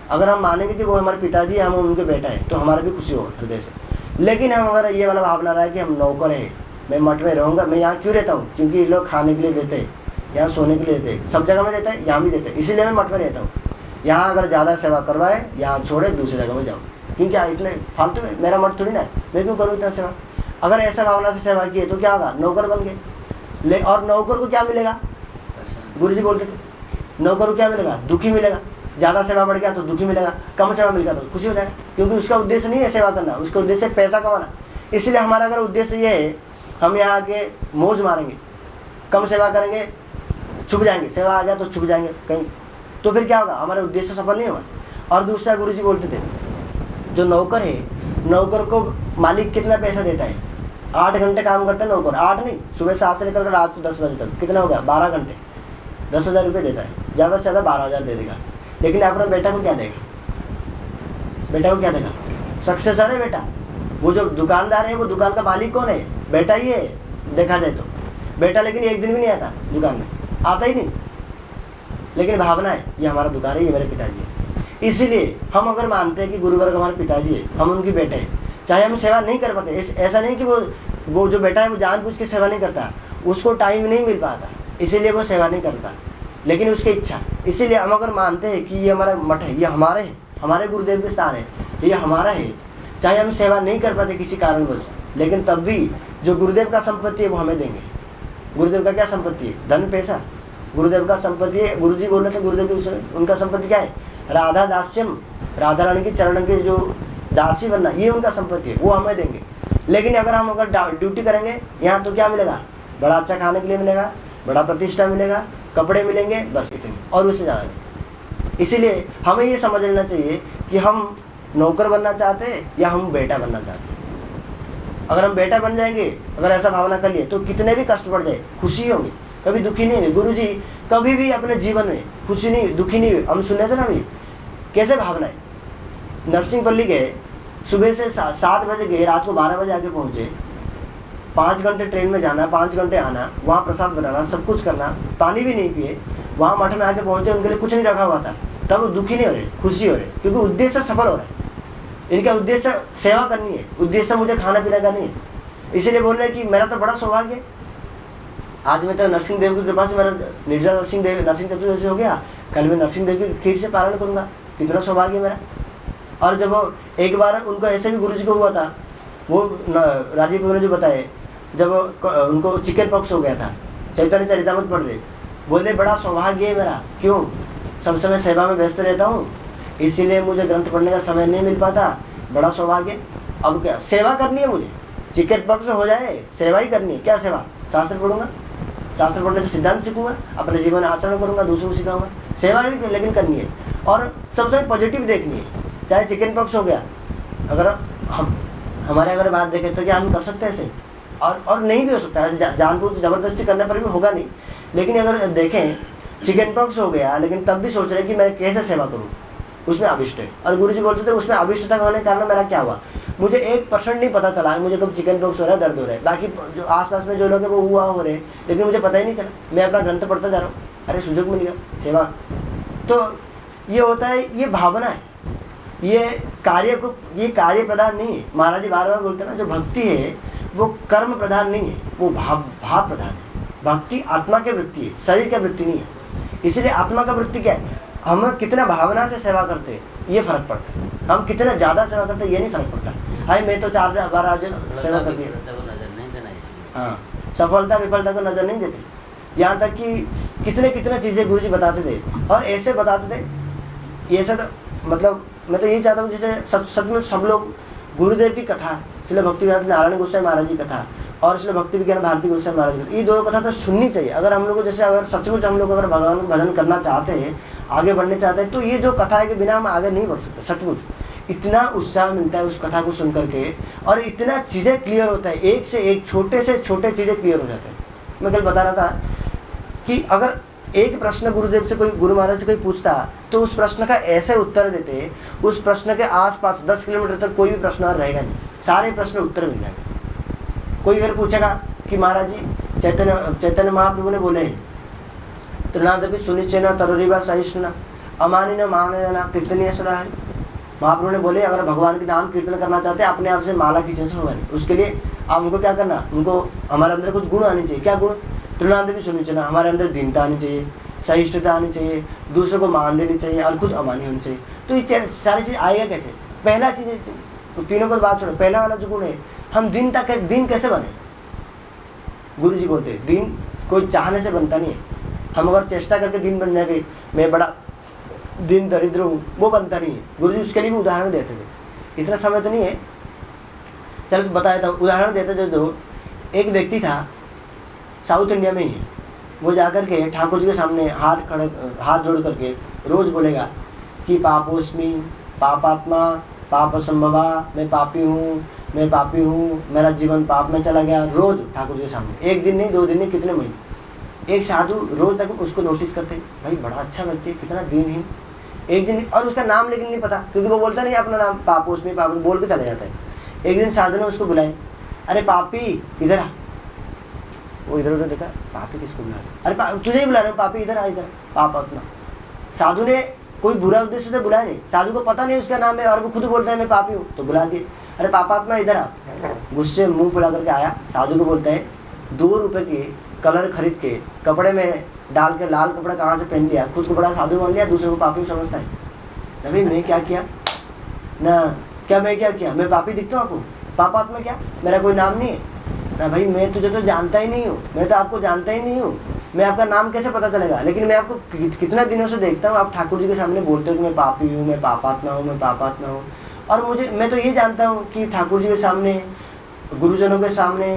अगर हम मानेंगे कि वो हमारे पिताजी है, हम उनके बेटा है, तो हमारा भी खुशी होगा हृदय से। लेकिन हम अगर ये वाला भावना रहा है कि हम नौकर हैं, मैं मठ में रहूँगा, मैं यहाँ क्यों रहता हूँ? क्योंकि ये लोग खाने के लिए देते हैं, यहाँ सोने के लिए देते हैं, सब जगह में देते हैं, यहाँ भी देते हैं, इसीलिए मैं मठ में रहता हूँ। यहाँ अगर ज़्यादा सेवा करवाए, यहाँ छोड़े, दूसरी जगह में जाऊँ, क्योंकि इतने फालतू में मेरा मठ थोड़ी ना है, मैं क्यों करूँ इतना सेवा? अगर ऐसा भावना से सेवा किए तो क्या होगा? नौकर बन गए। और नौकर को क्या मिलेगा? गुरुजी बोलते थे नौकर को क्या मिलेगा? दुखी मिलेगा। ज़्यादा सेवा बढ़ गया तो दुखी मिलेगा, कम सेवा मिल गया तो खुशी हो जाएगा, क्योंकि उसका उद्देश्य नहीं है सेवा करना, उसका उद्देश्य है पैसा कमाना। इसलिए हमारा अगर उद्देश्य ये है, हम यहाँ आके मौज मारेंगे, कम सेवा करेंगे, छुप जाएंगे, सेवा आ जाए तो छुप जाएंगे कहीं, तो फिर क्या होगा? हमारा उद्देश्य सफल नहीं होगा। और दूसरा गुरुजी बोलते थे, जो नौकर है, नौकर को मालिक कितना पैसा देता है? 8 घंटे काम करते हैं नौकर, 8 नहीं, सुबह 7 से लेकर रात को 10 बजे तक, कितना हो गया? 12 घंटे, 10,000 रुपये देता है, ज़्यादा से ज़्यादा 12,000 दे देगा। लेकिन अपना बेटा को क्या देगा? बेटा को क्या देगा? सक्सेसर है बेटा। वो जो दुकानदार है, वो दुकान का मालिक कौन है? बेटा ही है, देखा जाए तो बेटा। लेकिन एक दिन भी नहीं आता दुकान में, आता ही नहीं, लेकिन भावना है ये हमारा दुकान है, ये मेरे पिताजी है। इसीलिए हम अगर मानते हैं कि गुरुवर्ग हमारे पिताजी है, हम उनके बेटे हैं, चाहे हम सेवा नहीं कर पाते, ऐसा नहीं कि वो जो बेटा है वो जानबूझ के सेवा नहीं करता, उसको टाइम नहीं मिल पाता, इसीलिए वो सेवा नहीं करता, लेकिन उसकी इच्छा। इसीलिए हम अगर मानते हैं कि ये हमारा मठ है, ये हमारे है, हमारे गुरुदेव के स्थान है, ये हमारा है, चाहे हम सेवा नहीं कर पाते किसी कारणवश, लेकिन तब भी जो गुरुदेव का संपत्ति है वो हमें देंगे। गुरुदेव का क्या संपत्ति है? धन पैसा। गुरुदेव का संपत्ति है, गुरुजी बोल रहे थे गुरुदेव के विषय में, उनका संपत्ति क्या है? राधा दास्यम, राधा रानी के चरण के जो दासी बनना, ये उनका संपत्ति है, वो हमें देंगे। लेकिन अगर ड्यूटी करेंगे यहाँ, तो क्या मिलेगा? बड़ा अच्छा खाने के लिए मिलेगा, बड़ा प्रतिष्ठा मिलेगा, कपड़े मिलेंगे, बस इतनी, और उससे ज़्यादा नहीं। इसीलिए हमें ये समझ लेना चाहिए कि हम नौकर बनना चाहते हैं या हम बेटा बनना चाहते हैं। अगर हम बेटा बन जाएंगे, अगर ऐसा भावना कर लिए, तो कितने भी कष्ट पड़ जाए खुशी होगी, कभी दुखी नहीं होगी। गुरुजी कभी भी अपने जीवन में खुशी नहीं, दुखी नहीं हुए। हम सुने थे ना अभी कैसे भावना है। नरसिंहपल्ली गए, सुबह से 7 बजे गए, रात को 12 बजे आके पहुँचे, 5 घंटे ट्रेन में जाना, 5 घंटे आना, वहाँ प्रसाद बनाना, सब कुछ करना, पानी भी नहीं पिए, वहाँ मठ में आके पहुँचे, उनके लिए कुछ नहीं रखा हुआ था, तब वो दुखी नहीं हो रहे, खुशी हो रहे, क्योंकि उद्देश्य सफल हो रहा है। इनका उद्देश्य सेवा करनी है, उद्देश्य मुझे खाना पीना का नहीं है। इसीलिए बोल रहे हैं कि मेरा तो बड़ा सौभाग्य है, आज मैं तो नरसिंह देव की कृपा से मेरा निर्जला नरसिंह चतुर्दशी हो गया, कल मैं नरसिंह देव की खीर से पारण करूँगा, कितना सौभाग्य मेरा। और जब एक बार उनको ऐसे भी गुरु जी को हुआ था, वो राजीव प्रभु ने जो बताए, जब उनको चिकन पॉक्स हो गया था, चैतन्य चरितामृत पढ़ रहे, बोले बड़ा सौभाग्य है मेरा, क्यों, सब समय सेवा में व्यस्त रहता हूँ, इसीलिए मुझे ग्रंथ पढ़ने का समय नहीं मिल पाता, बड़ा सौभाग्य। अब क्या सेवा करनी है मुझे, चिकन पॉक्स हो जाए सेवा ही करनी है, क्या सेवा, शास्त्र पढ़ूंगा, शास्त्र पढ़ने से सिद्धांत सीखूंगा, अपने जीवन में आचरण करूंगा, दूसरों को सिखाऊंगा, सेवा भी लेकिन करनी है और सबसे पॉजिटिव देखनी है। चाहे चिकन पॉक्स हो गया, अगर हम हमारे अगर बात देखें तो क्या हम कर सकते हैं ऐसे, और नहीं भी हो सकता है, जानबूझ जबरदस्ती करने पर भी होगा नहीं, लेकिन अगर देखें चिकन पॉक्स हो गया लेकिन तब भी सोच रहे कि मैं कैसे सेवा करूँ, उसमें अभिष्ट है। और गुरु जी बोलते थे उसमें अभिष्टता होने के कारण मेरा क्या हुआ, मुझे 1% नहीं पता चला मुझे कब चिकन पॉक्स हो रहा है, दर्द हो रहा है, बाकी जो आसपास में जो लोग हैं वो हुआ हो रहे, लेकिन मुझे पता ही नहीं चला, मैं अपना ग्रंथ पढ़ता जा रहा हूँ, अरे सुजग मिल गया सेवा। तो ये होता है, ये भावना है, ये कार्य प्रधान नहीं है। महाराज जी बार बार बोलते हैं ना, जो भक्ति है वो कर्म प्रधान नहीं है, वो भाव प्रधान है। भक्ति आत्मा की वृत्ति है, शरीर की वृत्ति नहीं है। इसलिए आत्मा का वृत्ति क्या है, हम कितना भावना से सेवा करते हैं ये फर्क पड़ता है, हम कितना ज़्यादा सेवा करते हैं ये नहीं फर्क पड़ता। हाय मैं तो 4 बार आज सेवा कर दी, हाँ, सफलता विफलता को नजर नहीं देते। यहाँ तक कि कितने चीज़ें गुरु जी बताते थे, और ऐसे बताते थे, ये सब मतलब मैं तो यही चाहता हूँ जैसे सचमुच सब लोग गुरुदेव की कथा, श्रील भक्ति विज्ञान नारायण गोसाई महाराज जी कथा और श्रील भक्ति विज्ञान भारती गोसाई महाराज जी, ये दोनों कथा तो सुननी चाहिए। अगर हम लोग को जैसे अगर सचमुच हम लोग अगर भगवान को भजन करना चाहते हैं, आगे बढ़ने चाहते हैं, तो ये जो कथा है के बिना हम आगे नहीं बढ़ सकते। सचमुच इतना उत्साह मिलता है उस कथा को सुन करके, और इतना चीज़ें क्लियर होता है, एक से एक छोटे से छोटे चीज़ें क्लियर हो जाते हैं। मैं कल बता रहा था कि अगर एक प्रश्न गुरुदेव से कोई, गुरु महाराज से कोई पूछता, तो उस प्रश्न का ऐसे उत्तर देते, उस प्रश्न के आसपास 10 किलोमीटर तक कोई भी प्रश्न और रहेगा नहीं, सारे प्रश्न उत्तर मिल जाएंगे। कोई अगर पूछेगा कि महाराज जी चैतन्य महाप्रभु ने बोले हैं, त्रिनादपि सुनिचेना तरुरीवा सहिष्णुना अमानी न माने न कीर्तनीय सदा है। महाप्रभु ने बोले अगर भगवान के नाम कीर्तन करना चाहते हैं, अपने आप से माला खींचने से होगा नहीं, उसके लिए आप उनको क्या करना, उनको हमारे अंदर कुछ गुण आने चाहिए। क्या गुण, त्रिनादपि सुनिचेना, हमारे अंदर दीनता आनी चाहिए, सहिष्णुता आनी चाहिए, दूसरों को मान देनी चाहिए और खुद अमानी होनी चाहिए। तो ये सारी चीज़ आएगा कैसे, पहला चीज़ तीनों को बात छोड़ो, पहला वाला जो गुण है, हम दिन कैसे बने। गुरु जी बोलते हैं दिन कोई चाहने से बनता नहीं है, हम अगर चेष्टा करके दिन बन जाएंगे, मैं बड़ा दिन दरिद्र हूँ, वो बनता नहीं है। गुरु जी उसके लिए भी उदाहरण देते थे, इतना समय तो नहीं है, चल बताया था, उदाहरण देते थे। जो एक व्यक्ति था साउथ इंडिया में ही है, वो जाकर के ठाकुर जी के सामने हाथ जोड़ करके रोज़ बोलेगा कि पापोस्मि पापात्मा पाप संभवा, मैं पापी हूँ, मेरा जीवन पाप में चला गया, रोज़ ठाकुर जी के सामने, एक दिन नहीं, 2 दिन नहीं, कितने महीने। एक साधु रोज तक उसको नोटिस करते, भाई बड़ा अच्छा व्यक्ति है, कितना दीनहीन, एक दिन, और उसका नाम लेकिन नहीं पता, क्योंकि वो बोलता नहीं अपना नाम, पापोस में पाप बोल के चला जाता है। एक दिन साधु ने उसको बुलाया, अरे पापी इधर आ। वो इधर उधर देखा, पापी किसको बुला रहे, अरे तुझे ही बुला रहे हो, पापी इधर आ, इधर पाप अपना। साधु ने कोई बुरा उद्देश्य से बुलाया नहीं, साधु को पता नहीं उसका नाम है और वो खुद बोलता है मैं पापी हूँ, तो बुला दिए, अरे पापात्मा इधर आ। गुस्से मुँह फुला करके आया, साधु को बोलता है 2 रुपये की कलर खरीद के कपड़े में डाल के लाल कपड़ा कहाँ से पहन लिया, खुद को बड़ा साधु मान लिया, दूसरे को पापी समझता है। भाई मैं क्या किया ना, क्या मैं क्या किया, मैं पापी दिखता हूँ आपको, पापात्मा क्या, मेरा कोई नाम नहीं है ना भाई, मैं तुझे तो जानता ही नहीं हूँ, मैं तो आपको जानता ही नहीं हूँ, मैं आपका नाम कैसे पता चलेगा। लेकिन मैं आपको कितना दिनों से देखता हूँ, आप ठाकुर जी के सामने बोलते हो कि मैं पापी हूँ, मैं पापात्मा हूँ, मैं पापात्मा हूँ, और मैं तो ये जानता हूँ कि ठाकुर जी के सामने, गुरुजनों के सामने,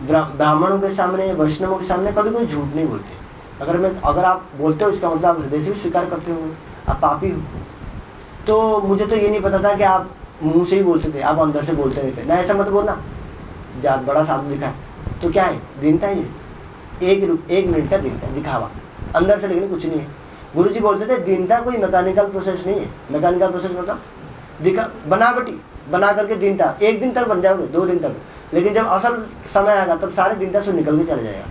ब्राह्मणों के सामने, वैष्णवों के सामने कभी कोई झूठ नहीं बोलते। अगर आप बोलते हो इसका मतलब आप हृदय से भी स्वीकार करते हो आप पापी हो। तो मुझे तो ये नहीं पता था कि आप मुंह से ही बोलते थे, आप अंदर से बोलते नहीं थे ना, ऐसा मत बोलना, जब बड़ा साधु दिखा है तो क्या है, दीनता ही है, 1 मिनट का दीनता दिखावा, अंदर से लेकिन कुछ नहीं है। गुरु जी बोलते थे दीनता कोई मैकेनिकल प्रोसेस नहीं है, मैकेनिकल प्रोसेस मतलब बनावटी बना करके दीनता 1 दिन तक बन जाओगे, 2 दिन तक, लेकिन जब असल समय आएगा तब सारे दीनता से निकल के चला जाएगा।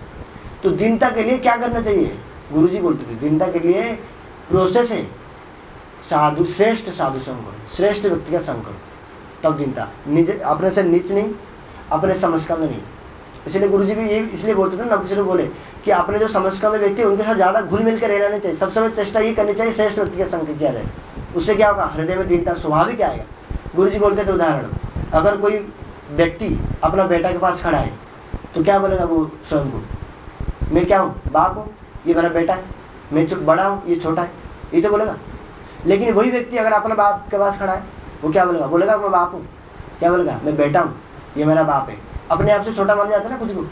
तो दीनता के लिए क्या करना चाहिए, गुरु जी बोलते थे दीनता के लिए प्रोसेस है, साधु श्रेष्ठ साधु संग करो, श्रेष्ठ व्यक्ति का संग करो, तब दीनता, निज अपने से नीच नहीं, अपने समझ का नहीं। इसलिए गुरु जी भी ये इसलिए बोलते थे ना, किसी ने बोले कि अपने जो समझकर व्यक्ति उनके साथ ज़्यादा घुल मिल कर रहना नहीं चाहिए। सब समय चेष्टा ये करनी चाहिए श्रेष्ठ व्यक्ति के संग किया जाए। उससे क्या होगा, हृदय में दीनता स्वाभाविक आएगा। गुरु जी बोलते थे उदाहरण, अगर कोई व्यक्ति अपना बेटा के पास खड़ा है तो क्या बोलेगा वो स्वयं को, मैं क्या हूँ, बाप हूँ, ये मेरा बेटा है, मैं बड़ा हूँ, ये छोटा है, ये तो बोलेगा। लेकिन वही व्यक्ति अगर अपना बाप के पास खड़ा है वो क्या बोलेगा, बोलेगा मैं बाप हूँ, क्या बोलेगा, मैं बेटा हूँ, ये मेरा बाप है। अपने आप से छोटा मान जाता है ना खुद को।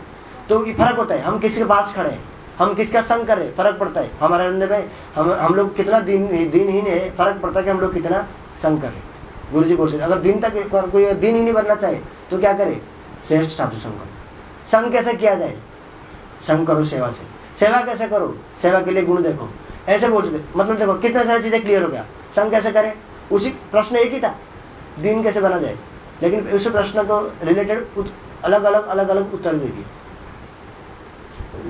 तो ये फर्क होता है, हम किसके पास खड़े हैं, हम किसका संग कर रहे हैं, फर्क पड़ता है। हमारे अंदर में हम लोग कितना दीनहीन है, फर्क पड़ता है कि हम लोग कितना संग कर रहे हैं। गुरु जी बोलते हैं अगर दिन तक कोई दिन ही नहीं बनना चाहे तो क्या करे, श्रेष्ठ साधु संग करो। संग कैसे किया जाए, संग करो सेवा से। सेवा कैसे करो, सेवा के लिए गुण देखो, ऐसे बोलते थे। मतलब देखो कितने सारी चीज़ें क्लियर हो गया। संग कैसे करें, उसी प्रश्न एक ही था, दिन कैसे बना जाए, लेकिन उस प्रश्न को रिलेटेड अलग अलग उत्तर देगी।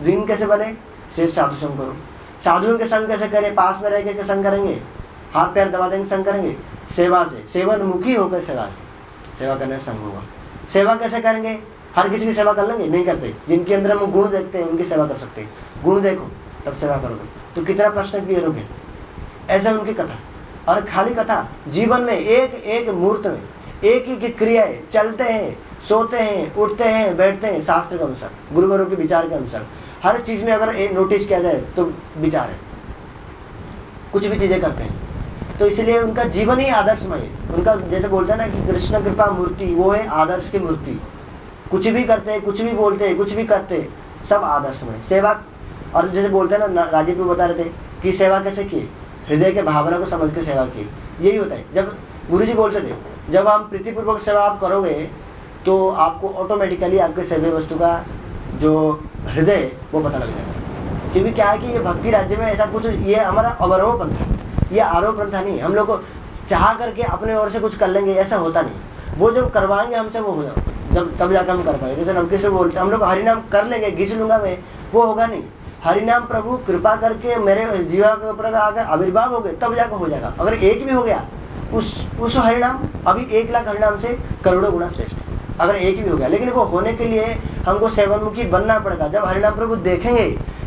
दिन कैसे बने, श्रेष्ठ साधु संग करो। साधुओं के संग कैसे करें, पास में रह के संग करेंगे, हाथ पैर दबा देंगे संग करेंगे, सेवा से, सेवनमुखी होकर सेवा से, सेवा करने से संग होगा। सेवा कैसे करेंगे, हर किसी की सेवा कर लेंगे, नहीं करते। जिनके अंदर हम गुण देखते हैं उनकी सेवा कर सकते हैं। गुण देखो तब सेवा करोगे, तो कितना प्रश्न क्लियर हो गया। ऐसा उनकी कथा, और खाली कथा, जीवन में एक एक मुहूर्त में एक एक क्रियाएं चलते हैं, सोते हैं, उठते हैं, बैठते हैं, शास्त्र के अनुसार, गुरुवरों के विचार के अनुसार। हर चीज़ में अगर नोटिस किया जाए तो विचार है, कुछ भी चीज़ें करते हैं। तो इसलिए उनका जीवन ही आदर्शमय है। उनका जैसे बोलते हैं ना कि कृष्ण कृपा मूर्ति, वो है आदर्श की मूर्ति। कुछ भी करते हैं, कुछ भी बोलते हैं, कुछ भी करते हैं, सब आदर्शमय। सेवा, और जैसे बोलते हैं ना, राजीव प्रभु बता रहे थे कि सेवा कैसे किए, हृदय के भावना को समझ के सेवा की। यही होता है। जब गुरुजी बोलते थे जब आप प्रीतिपूर्वक सेवा आप करोगे तो आपको ऑटोमेटिकली आपके सेवा वस्तु का जो हृदय वो पता लग जाएगा। क्योंकि क्या है कि ये भक्ति राज्य में ऐसा कुछ, ये हमारा अवरोह पंथ है, ये आरोप पंथा नहीं। हम लोग को चाह करके अपने ओर से कुछ कर लेंगे ऐसा होता नहीं। वो जब करवाएंगे हमसे वो होगा, जब तब जाकर हम कर पाएंगे। जैसे नमकीन से बोलते हैं हम लोग हरिनाम कर लेंगे, घिस लूंगा मैं, वो होगा नहीं। हरिनाम प्रभु कृपा करके मेरे जीवा के ऊपर आकर आविर्भाव हो गए तब जाकर हो जाएगा। अगर एक भी हो गया उस हरिनाम, अभी 1 लाख हरिनाम से करोड़ों गुना श्रेष्ठ है, अगर एक भी हो गया। लेकिन वो होने के लिए हमको सेवनमुखी बनना पड़ेगा। जब हरिनाम प्रभु देखेंगे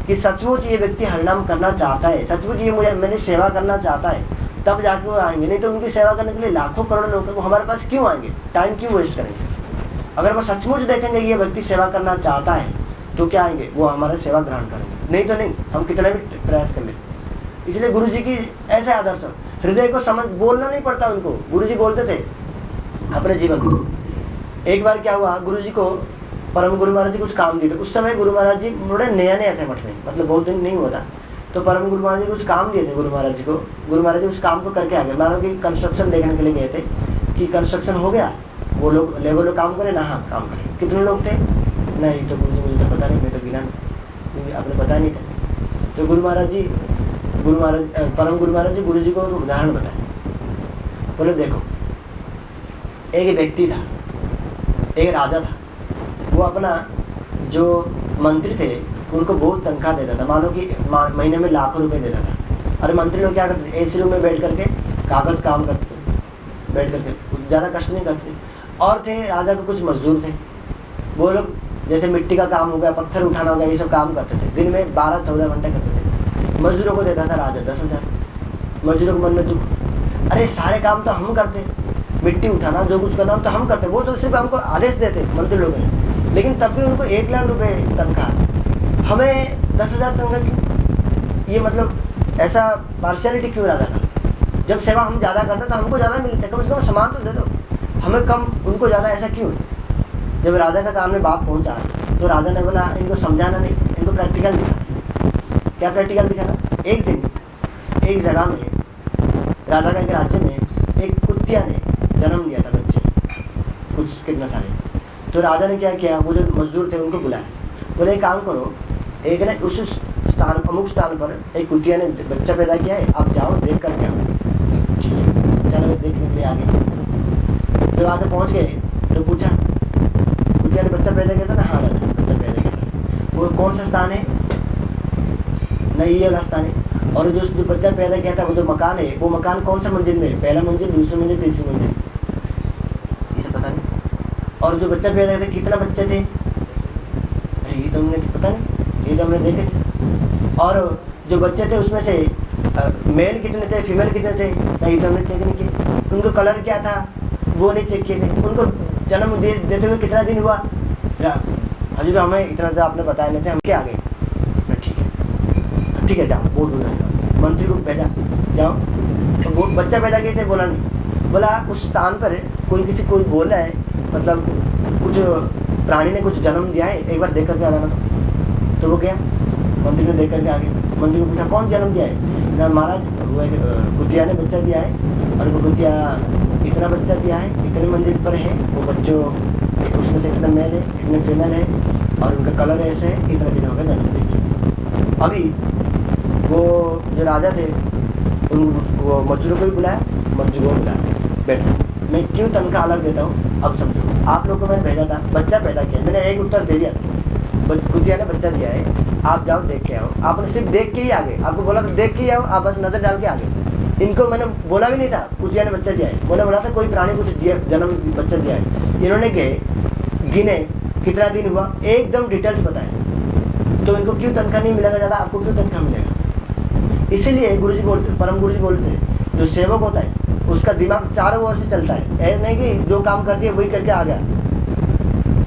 कि सचमुच ये व्यक्ति हरिनाम करना चाहता है, सचमुच ये मुझे मेरी सेवा करना चाहता है, तब जाके वो आएंगे। नहीं तो उनकी सेवा करने के लिए लाखों करोड़ों लोग वो हमारे पास क्यों आएंगे, टाइम क्यों वेस्ट करेंगे। अगर वो सचमुच देखेंगे ये व्यक्ति सेवा करना चाहता है तो क्या आएंगे, वो हमारा सेवा ग्रहण करेंगे। नहीं तो नहीं, हम कितना भी प्रयास कर ले। इसलिए गुरु जी की ऐसे आदर्श, हृदय को समझ, बोलना नहीं पड़ता उनको। गुरु जी बोलते थे अपने जीवन में। एक बार क्या हुआ, गुरु जी को परम गुरु महाराज जी कुछ काम दिए थे। उस समय गुरु महाराज जी बड़े नया थे मठ में, मतलब बहुत दिन नहीं हुआ था। तो परम गुरु महाराज जी कुछ काम दिए थे गुरु महाराज जी को। गुरु महाराज जी उस काम को करके आ गए। मानो कि कंस्ट्रक्शन देखने के लिए गए थे कि कंस्ट्रक्शन हो गया, वो लोग लेबर लोग काम करें ना, हाँ काम करें। कितने लोग थे, नहीं तो गुरु जी मुझे तो पता नहीं, मैं तो गिना नहीं, आपने पता नहीं था। तो परम गुरु महाराज जी गुरु जी को उदाहरण बताए। बोले देखो, एक व्यक्ति था, एक राजा था, वो अपना जो मंत्री थे उनको बहुत तनख्वाह देता था। मानो कि महीने में लाखों रुपए देता था। अरे मंत्री लोग क्या करते थे, एसी रूम में बैठ करके कागज काम करते थे, बैठ करके ज़्यादा कष्ट नहीं करते। और थे राजा के कुछ मजदूर थे, वो लोग जैसे मिट्टी का काम हो गया, पत्थर उठाना हो गया, ये सब काम करते थे। दिन में 12-14 घंटे करते थे। मजदूरों को देता था राजा 10,000। मजदूरों के मन में दुख, अरे सारे काम तो हम करते, मिट्टी उठाना जो कुछ करना तो हम करते, वो तो सिर्फ हमको आदेश देते मंत्री लोगों ने। लेकिन तब भी उनको 1 लाख रुपए तनख्वाह, हमें 10,000 तनख्वाह क्यों? ये मतलब ऐसा पार्शियलिटी क्यों रहा था? जब सेवा हम ज़्यादा करते तो हमको ज़्यादा मिलनी चाहिए, कम से कम सामान तो दे दो, हमें कम उनको ज़्यादा, ऐसा क्यों? जब राजा का काम में बात पहुंचा तो राजा ने बोला इनको समझाना नहीं, इनको प्रैक्टिकल दिखाना। क्या प्रैक्टिकल दिखाना? एक दिन एक जगह में राजा का एक राज्य में एक कुतिया ने जन्म लिया था, बच्चे कुछ कितना सारे। तो राजा ने क्या किया, वो जो मजदूर थे उनको बुलाया, बोले एक काम करो, एक ना उस स्थान अमुक स्थान पर एक कुतिया ने बच्चा पैदा किया है, आप जाओ देख कर क्या। ठीक है, चलो देखने के लिए आ गए। जब आगे पहुँच गए तो पूछा, कुतिया ने बच्चा पैदा किया था ना? हाँ राजा, बच्चा पैदा किया था। वो कौन सा स्थान है? नहीं, ये वाला स्थान है। और जो बच्चा पैदा किया था वो जो मकान है, वो मकान कौन सा मंजिल में? पहला मंजिल, दूसरी मंजिल, तीसरी मंजिल, ये तो पता नहीं। और जो बच्चा पैदा किया था कितना बच्चे थे? अरे ये तो हमने पता नहीं, ये तो हमने देखे थे। और जो बच्चे थे उसमें से मेल कितने थे, फीमेल कितने थे, नहीं तो हमने चेक नहीं किए। उनको कलर क्या था वो नहीं चेक किए थे। उनको जन्म देते हुए कितना दिन हुआ अभी तो हमें इतना ज़्यादा आपने बताया नहीं थे, हम क्या आ गए। ठीक है जाओ, बहुत बहुत धन्यवाद। मंत्री को भेजा, जाओ। तो वो बच्चा पैदा किए थे, बोला नहीं, बोला उस स्थान पर कोई बोला है, मतलब कुछ प्राणी ने कुछ जन्म दिया है, एक बार देख करके आ जाना। तो वो गया, मंत्री ने देख करके आ गया। मंत्री को पूछा कौन जन्म दिया है? ना महाराज वो एक कुतिया ने बच्चा दिया है, और वो कुतिया इतना बच्चा दिया है, इतने मंजिल पर है, वो बच्चों उसमें से इतना मेल है, इतने फीमेल है, और उनका कलर ऐसे है, इतना दिन हो गया जन्म देगी। अभी वो जो राजा थे वो मजदूरों को भी बुलाया, मंत्री को बुलाया, बैठो। मैं क्यों तनख्वाह अलग देता हूँ अब समझो। आप लोगों को मैंने भेजा था, बच्चा पैदा किया, मैंने एक उत्तर दे दिया था, कुतिया ने बच्चा दिया है, आप जाओ देख के आओ। आपने सिर्फ देख के ही आ गए, आपको बोला तो देख के ही आओ, आप बस नज़र डाल के आ गए। इनको मैंने बोला भी नहीं था कुतिया ने बच्चा दिया है, बोला था कोई प्राणी कुछ दिया, जन्म बच्चा दिया है। इन्होंने गए, गिने कितना दिन हुआ, एकदम डिटेल्स बताए। तो इनको क्यों तनख्वाह नहीं मिलेगा ज़्यादा, आपको क्यों तनख्वाह मिलेगा? इसीलिए गुरुजी बोलते, परम गुरुजी बोलते हैं, जो सेवक होता है उसका दिमाग चारों ओर से चलता है। ऐसा नहीं कि जो काम कर दिया वही करके आ गया,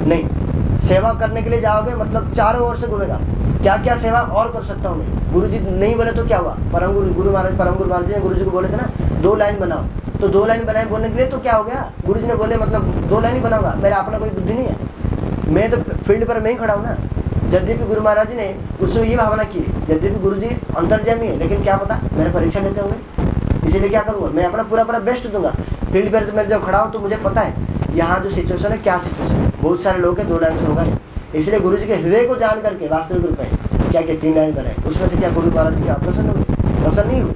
नहीं। सेवा करने के लिए जाओगे मतलब चारों ओर से घूमेगा, क्या क्या सेवा और कर सकता हूँ मैं। गुरुजी नहीं बोले तो क्या हुआ, परम गुरु महाराज जी ने गुरुजी को बोले थे ना 2 लाइन बनाओ, तो 2 लाइन बनाए बोलने के लिए, तो क्या हो गया, गुरुजी ने बोले मतलब 2 लाइन ही बनाऊंगा, मेरा अपना कोई बुद्धि नहीं है, मैं तो फील्ड पर मैं ही खड़ा हूँ ना। यद्यपि गुरु महाराज जी ने उसमें ये भावना की, यद्यपि गुरुजी अंतर्जामी है, लेकिन क्या पता मेरे परीक्षा लेते होंगे, इसीलिए क्या करूँगा, मैं अपना पूरा बेस्ट दूंगा। फील्ड पर तो मैं जब खड़ा हूँ तो मुझे पता है यहाँ जो सिचुएशन है, क्या सिचुएशन है। बहुत सारे लोग हैं 2 लाइन से होगा नहीं, इसलिए गुरुजी के हृदय को जान करके वास्तविक रूप में क्या 3 लाइन बनाए, उसमें से क्या गुरु महाराज जी क्या प्रसन्न हुए? प्रसन्न नहीं हुए,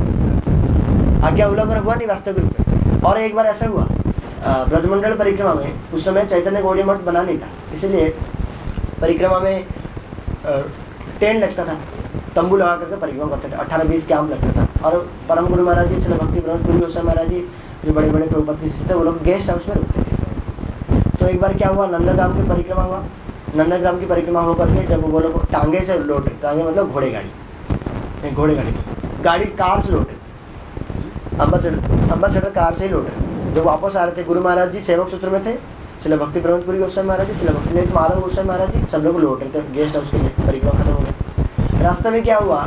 आज्ञा उल्लंघन हुआ नहीं वास्तविक रूप में। और एक बार ऐसा हुआ ब्रजमंडल परिक्रमा में, उस समय चैतन्य गौड़ीय मठ बना नहीं था, इसलिए परिक्रमा में टेंट लगता था, तंबू लगा करके परिक्रमा करते थे, 18-20 कैंप लगता था। और परम गुरु महाराज जी, श्री भक्ति ब्रह्मपुरी गोस्वामी महाराज जी, जो बड़े बड़े प्रभुपति शिष्य थे, वो लोग गेस्ट हाउस में रुकते थे। तो एक बार क्या हुआ, नंदग्राम की परिक्रमा हुआ। नंदग्राम की परिक्रमा होकर के जब वो लोग टांगे से लौटे, टांगे मतलब घोड़े गाड़ी, गाड़ी कार से लौटे, अम्बासडर कार से ही लौटे। जब वापस आ रहे थे, गुरु महाराज जी सेवक सूत्र में थे, श्री भक्ति ब्रह्मपुरी गोस्वामी महाराज जी, श्री भक्ति माधव गोस्वामी महाराज जी, सब लोग लौट रहे थे गेस्ट हाउस के लिए, परिक्रमा खत्म हो गई। रास्ते में क्या हुआ,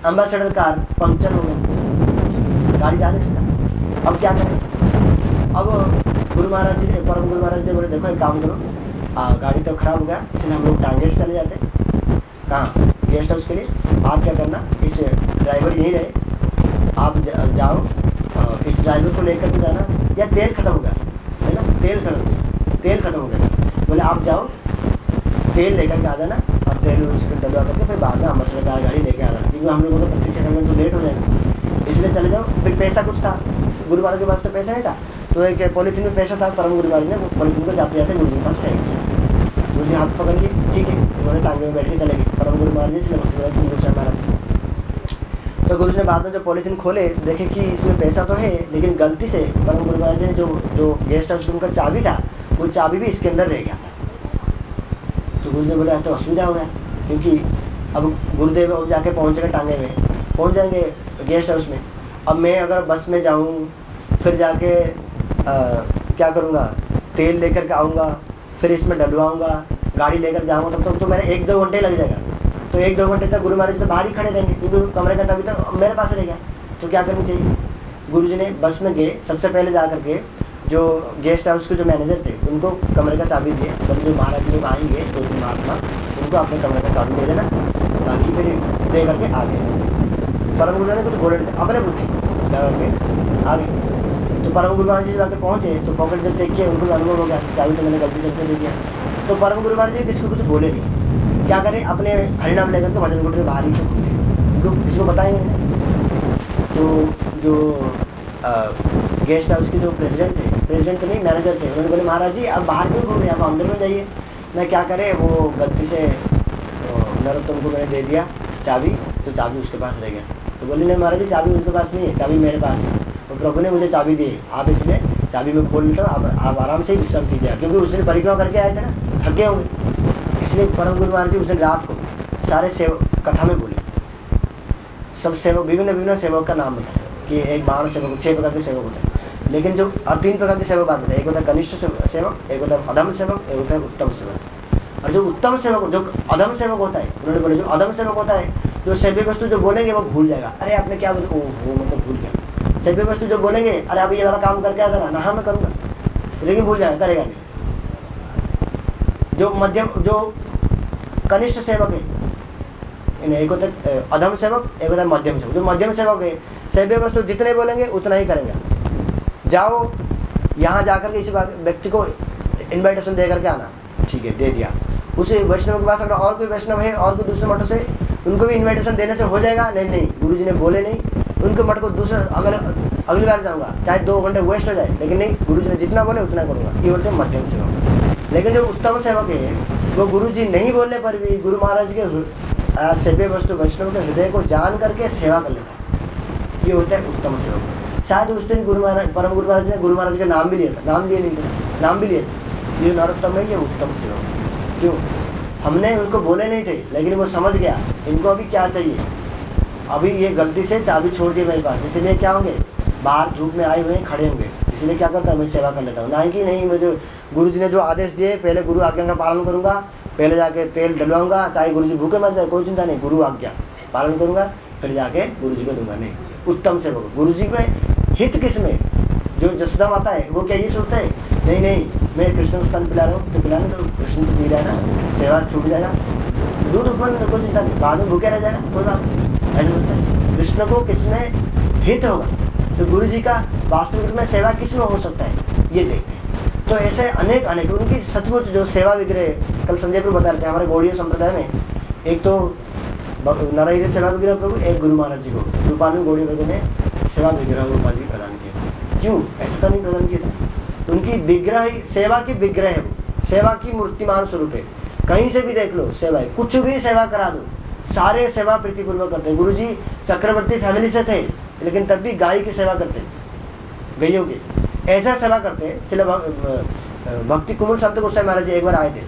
अम्बासडर कार पंक्चर हो गया, गाड़ी जा नहीं सकता। अब क्या करें, अब गुरु महाराज जी ने, परम गुरु महाराज जी ने बोले देखो एक काम करो, गाड़ी तो खराब हो गया, इसलिए हम लोग टांगे से चले जाते कहाँ, गेस्ट हाउस के लिए। आप क्या करना, इस ड्राइवर यहीं रहे, आप जाओ, इस ड्राइवर को लेकर के जाना, या तेल खत्म हो गया है ना, तेल खत्म हो गया, बोले आप जाओ तेल लेकर के आ जाना, और तेल उसको डलवा करके फिर बाद में अम्बासडर गाड़ी लेके आ जाना, क्योंकि हम लोगों को प्रतीक्षा करने तो लेट हो जाएगा, इसलिए चले जाओ। फिर पैसा कुछ था, गुरु महाराज के पास तो पैसा नहीं था, तो एक पॉलीथीन में पैसा था, परम गुरु महाराज ने पॉलीथीन को जाते जाते गुरु जी के पास फेंक दिया। गुरु जी हाथ पकड़ लिए, ठीक है, उन्होंने टांगे में बैठ के चले गए परम गुरु महाराज जी, श्री भक्ति गोस्वामी महाराज। तो गुरु जी ने बाद में जब पॉलीथीन खोले, देखे कि इसमें पैसा तो है, लेकिन गलती से परम गुरु महाराज जी ने जो गेस्ट हाउस रूम का चाबी था, वो चाबी भी इसके अंदर रह गया था। तो गुरु जी ने बोला तो असुविधा हो गया, क्योंकि अब गुरुदेव अब जाके पहुँचेंगे, टांगे में पहुँच जाएंगे गेस्ट हाउस में। अब मैं अगर बस में जाऊँ, फिर जाके क्या करूँगा, तेल लेकर के आऊँगा, फिर इसमें डलवाऊँगा, गाड़ी लेकर जाऊँगा, तब तक तो मेरे 1-2 घंटे लग जाएगा। तो 1-2 घंटे तक गुरु महाराज तो बाहर ही खड़े रहेंगे, क्योंकि कमरे का चाबी तो मेरे पास रह गया। तो क्या करनी चाहिए, गुरु जी ने बस में गए, सबसे पहले जा करके जो गेस्ट हाउस के जो मैनेजर थे उनको कमरे का चाबी दिए, मतलब जो महाराज जी लोग आएंगे 2-3 महात्मा, उनको अपने कमरे का चाबी दे देना, बाकी फिर दे करके आ गए। परम गुरु ने कुछ बोले नहीं, अपने बुद्धि लगा के आ गए। तो परम गुरु महाराज जी जाके पहुँचे, तो पॉकेट जब चेक किया, उनको भी अनुभव हो गया, चाबी तो मैंने गलती से दे दिया। तो परम गुरु महाराज जी किसी को कुछ बोले नहीं, क्या करें, अपने हरिनाम लेकर के भजन कुटीर बाहर ही से घूम रहे, उनको किसी को बताएंगे नहीं। तो जो गेस्ट हाउस के जो प्रेसिडेंट तो नहीं, मैनेजर थे, उन्होंने बोले महाराज जी आप बाहर क्यों घूम रहे हैं, आप अंदर में जाइए। मैं क्या करें, वो गलती से नरोत्तम को मैंने दे दिया चाबी, तो चाबी उसके पास रह गया। तो बोले नहीं महाराज जी चाबी उनके पास नहीं है, चाबी मेरे पास है, तो प्रभु ने मुझे चाबी दी, आप इसलिए चाबी में खोल लेता हूँ, आप आराम से ही विश्राम कीजिए, क्योंकि उस दिन परिक्रमा करके आए थे ना, थके होंगे। इसलिए परम गुरु महाराज जी उस दिन रात को सारे सेवक कथा में बोले, सब सेवक विभिन्न विभिन्न सेवक का नाम बताया कि एक बाण सेवक, 6 प्रकार के सेवक होते हैं। लेकिन जो 3 प्रकार के सेवक बात बताए, एक होता है कनिष्ठ सेवक, एक होता है अधम सेवक, एक होता है उत्तम सेवक। और जो उत्तम सेवक, जो अधम सेवक होता है, उन्होंने बोले जो अधम सेवक होता है, जो सेव्य वस्तु जो बोलेंगे वो भूल जाएगा। अरे आपने क्या बोला, ओह मतलब भूल गया। सेव्य वस्तु जो बोलेंगे, अरे आप ये वाला काम करके आ जाना ना, हाँ मैं करूँगा, लेकिन भूल जाएगा, करेगा नहीं। जो मध्यम, जो कनिष्ठ सेवक है, एक होता है अधम सेवक, एक होता है मध्यम सेवक। जो मध्यम सेवक है, सेव्य वस्तु जितने बोलेंगे उतना ही करेंगे। जाओ यहाँ जाकर के इस व्यक्ति को इन्विटेशन दे करके आना, ठीक है, दे दिया। उस वैष्णव के पास अगर और कोई वैष्णव है और कोई दूसरे मठों से, उनको भी इन्विटेशन देने से हो जाएगा? नहीं, गुरुजी ने बोले नहीं, उनके मठ को दूसरे अगली बार जाऊँगा, चाहे 2 घंटे वेस्ट हो जाए, लेकिन नहीं, गुरुजी ने जितना बोले उतना करूँगा। ये बोलते हैं मध्यम सेवक। लेकिन जो उत्तम सेवक है, वो गुरुजी नहीं बोलने पर भी गुरु महाराज के सेव्य वस्तु वैष्णव के हृदय को जान करके सेवा कर लेता है, ये होता है उत्तम सेवक। शायद उस दिन गुरु महाराज, परम गुरु महाराज ने गुरु महाराज का नाम भी लिया था, नाम लिए नहीं था, नाम भी लिया था, ये नरोत्तम है, ये उत्तम सेवक। क्यों? हमने उनको बोले नहीं थे, लेकिन वो समझ गया इनको अभी क्या चाहिए। अभी ये गलती से चाबी छोड़ दी मेरे पास, इसलिए क्या होंगे, बाहर धूप में आए हुए खड़े होंगे, इसलिए क्या करता है, मैं सेवा कर लेता हूँ। ना कि नहीं, मुझे गुरुजी ने जो आदेश दिए, पहले गुरु आज्ञा का पालन करूँगा, पहले जाके तेल डलवाऊंगा, चाहे गुरुजी भूखे मर जाए कोई चिंता नहीं, गुरु आज्ञा पालन करूँगा, फिर जाके गुरुजी को दूंगा। नहीं, उत्तम सेवक। गुरुजी में हित किस में? जो जसोदा माता है वो क्या ये सोचते हैं, नहीं मैं कृष्ण को स्तन पिला रहा हूँ तो पिलाने दो, कृष्ण तो पी रहा है ना, सेवा छूट जाएगा, दूध उत्पन्न, कोई चिंता नहीं, बाद में भूखे रह जाएगा, कोई बात नहीं, ऐसे सोचते हैं। कृष्ण को किसमें हित होगा, तो गुरु जी का वास्तविक में सेवा किस में हो सकता है, ये देखते हैं। तो ऐसे अनेक उनकी सचमुच जो सेवा विग्रह, कल संजय प्रभु बता रहे थे, हमारे गौड़ीय संप्रदाय में एक तो नरहरि सेवा विग्रह प्रभु, एक गुरु महाराज जी को रूपानु गौड़ीय प्रभु ने सेवा विग्रह उपाधि प्रदान किया। क्यों? ऐसा तो नहीं प्रदान किया था, उनकी विग्रह ही सेवा की विग्रह है, वो सेवा की मूर्तिमान स्वरूप है। कहीं से भी देख लो सेवा है, कुछ भी सेवा करा दो, सारे सेवा प्रीतिपूर्वक करते हैं। गुरुजी चक्रवर्ती फैमिली से थे, लेकिन तब भी गाय की सेवा करते, गैयों की ऐसा सेवा करते। चलो भक्ति कुमुल संत गोस्वामी महाराज जी एक बार आए थे,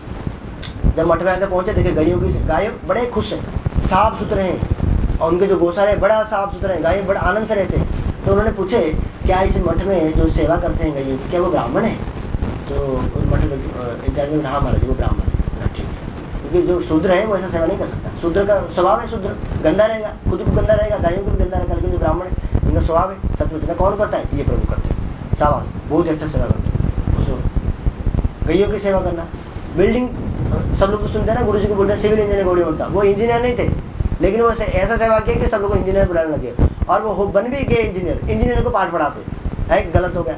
जब मठ में आकर पहुंचे, देखे गैयों की, गाय बड़े खुश हैं, साफ सुथरे हैं, और उनके जो गौशाले बड़ा साफ सुथरे हैं, गाय बड़ा आनंद से रहते हैं। तो उन्होंने पूछे, क्या इस मठ में जो सेवा करते हैं गैयों की, क्या वो ब्राह्मण है? तो उस मठ इंचार्ज में, हाँ महाराज वो ब्राह्मण है। ठीक है, क्योंकि जो शूद्र है वो ऐसा सेवा नहीं कर सकता, शूद्र का स्वभाव है, शूद्र गंदा रहेगा, खुद को गंदा रहेगा, गायों को भी गंदा रहेगा, लेकिन जो ब्राह्मण है उनका स्वभाव है सचमुच। कौन करता है? ये प्रभु करते हैं, शाबाश, बहुत अच्छा सेवा करते हैं। खुश हो गैयों की सेवा करना। बिल्डिंग सब लोग तो सुनते हैं ना, गुरुजी को बोलते हैं सिविल इंजीनियर गौड़ी मठ का, वो इंजीनियर नहीं थे, लेकिन वो ऐसा सेवा किया कि सब लोग को इंजीनियर बुलाने लगे, और वो बन भी गए इंजीनियर को पाठ पढ़ाते है, गलत हो गया।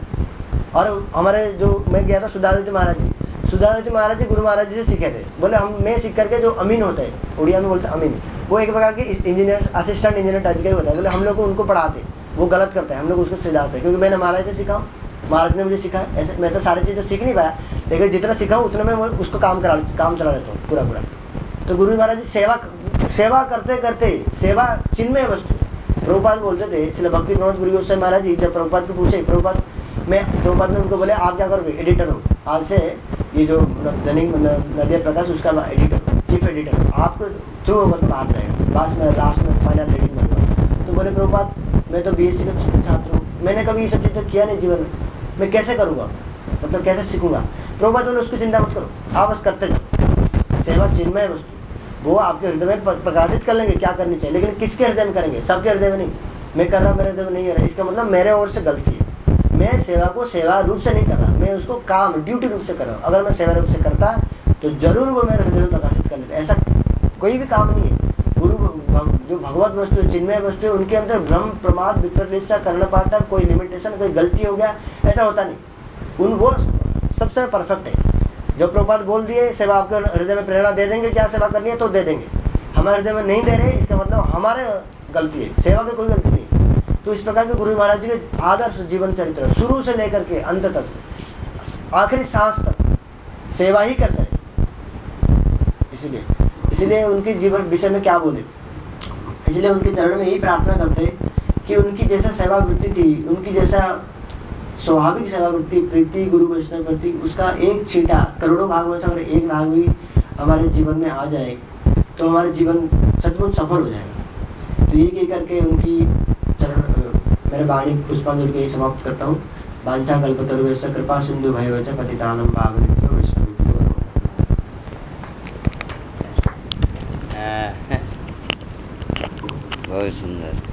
और हमारे जो मैं गया था सुधादित्य महाराज जी गुरु महाराज जी से सीखे थे, बोले मैं सीख करके जो अमीन होते हैं, उड़िया में बोलते हैं अमीन, वो एक प्रकार के इंजीनियर, असिस्टेंट इंजीनियर टाइप का ही होता है। बोले हम लोग को उनको पढ़ाते, वो गलत करते हैं, हम लोग उसको सिखाते, क्योंकि मैंने महाराज से सीखा, महाराज ने मुझे सिखाया। ऐसे मैं तो सारी चीज़ें सीख नहीं पाया, लेकिन जितना सीखा उतना मैं उसको काम चला लेता हूँ पूरा। तो गुरु महाराज जी सेवा करते करते, सेवा चिन्मय वस्तु। प्रभुपाद बोलते थे, इसलिए भक्ति प्रमोद गुरु गोस्वामी महाराज जी जब प्रभुपाद को पूछे, प्रभुपाद ने उनको बोले आप क्या करोगे? एडिटर हो, आज से ये जो दैनिक नदिया प्रकाश उसका एडिटर, चीफ एडिटर, आपको थ्रू होकर तो बात रहेगा, बस मैं लास्ट में फाइनल एडिटिंग करूँगा। तो बोले प्रभुपाद मैं तो BSc का छात्र हूँ, मैंने कभी ये सब चीज़ किया नहीं जीवन में, मैं कैसे करूँगा, मतलब कैसे सीखूंगा? प्रभुपाद बोले उसकी चिंता मत करो, आप बस करते जाओ, सेवा चिन्मय वस्तु, वो आपके हृदय में प्रकाशित कर लेंगे क्या करनी चाहिए। लेकिन किसके हृदय में करेंगे? सबके हृदय में नहीं। मैं कर रहा हूँ, मेरे हृदय में नहीं कर रहा, इसका मतलब मेरे ओर से गलती है। मैं सेवा को सेवा रूप से नहीं कर रहा, मैं उसको काम ड्यूटी रूप से कर रहा हूँ। अगर मैं सेवा रूप से करता तो जरूर वो मेरे हृदय में प्रकाशित कर लेता। ऐसा कोई भी काम नहीं है। गुरु जो भगवत वस्तु है, चिन्मय वस्तु है, उनके अंदर भ्रम प्रमाद विपरीत कर्णपाठक, कोई लिमिटेशन, कोई गलती हो गया, ऐसा होता नहीं। वो सबसे परफेक्ट है। जो प्रभुपाद बोल दिए सेवा आपके हृदय में प्रेरणा दे देंगे, क्या सेवा करनी है तो दे देंगे। हमारे हृदय में नहीं दे रहे, इसका मतलब हमारे गलती है, सेवा की कोई गलती नहीं। तो इस प्रकार के गुरु महाराज जी के आदर्श जीवन चरित्र शुरू से लेकर के अंत तक, आखिरी सांस तक सेवा ही करते हैं। इसीलिए उनके जीवन विषय में क्या बोले, इसलिए उनके चरण में यही प्रार्थना करते कि उनकी जैसा सेवा वृत्ति थी, उनकी जैसा स्वाभाविक सेवा वृत्ति, प्रीति गुरु वैष्णव प्रति, उसका एक छींटा करोड़ों भाग में से अगर एक भाग भी हमारे जीवन में आ जाए तो हमारा जीवन सचमुच सफल हो जाएगा। तो ये कह करके उनकी चरण मेरे वाणी पुष्पांजलि के समाप्त करता हूँ। वांछा कल्पतरुभ्यश्च कृपा सिंधु भैवच पतितानं पावनेभ्यो वैष्णवेभ्यो नमो नमः। बहुत सुंदर।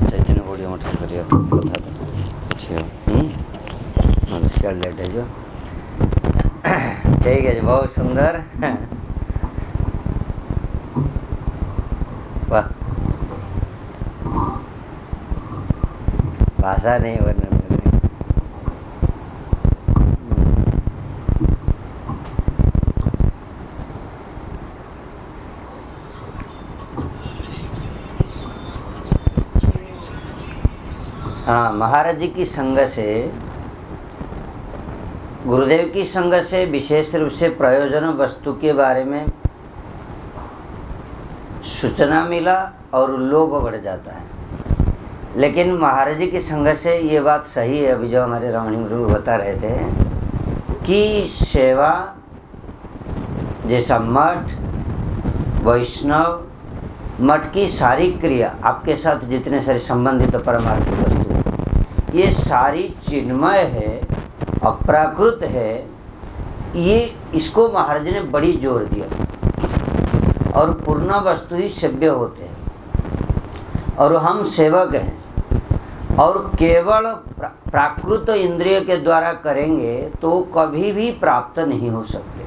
चैतन्य बड़ी मठ से करिए कथा तो अच्छे चल लेट है जो ठीक है जी, बहुत सुंदर। वाह, भाषा नहीं वर्णन करने। हाँ, महाराज जी की संग से, गुरुदेव की संग से विशेष रूप से प्रयोजन वस्तु के बारे में सूचना मिला और लोभ बढ़ जाता है। लेकिन महाराज जी की संग से ये बात सही है, अभी जो हमारे रमणी गुरु बता रहे थे कि सेवा जैसा मठ, वैष्णव, मठ की सारी क्रिया, आपके साथ जितने सारे संबंधित परमार्थिक वस्तु, ये सारी चिन्मय है, अप्राकृत है। ये इसको महाराज ने बड़ी जोर दिया। और पूर्ण वस्तु ही सेव्य होते हैं और हम सेवक हैं। और केवल प्राकृत इंद्रिय के द्वारा करेंगे तो कभी भी प्राप्त नहीं हो सकते।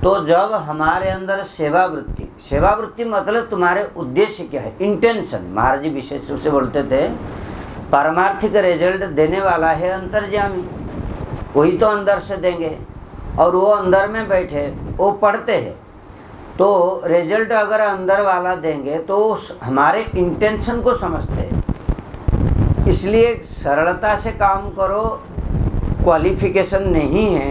तो जब हमारे अंदर सेवा वृत्ति मतलब तुम्हारे उद्देश्य क्या है, इंटेंशन। महाराज जी विशेष रूप से बोलते थे पारमार्थिक रिजल्ट देने वाला है अंतर्यामी, वही तो अंदर से देंगे। और वो अंदर में बैठे, वो पढ़ते हैं, तो रिजल्ट अगर अंदर वाला देंगे तो हमारे इंटेंशन को समझते हैं। इसलिए सरलता से काम करो, क्वालिफिकेशन नहीं है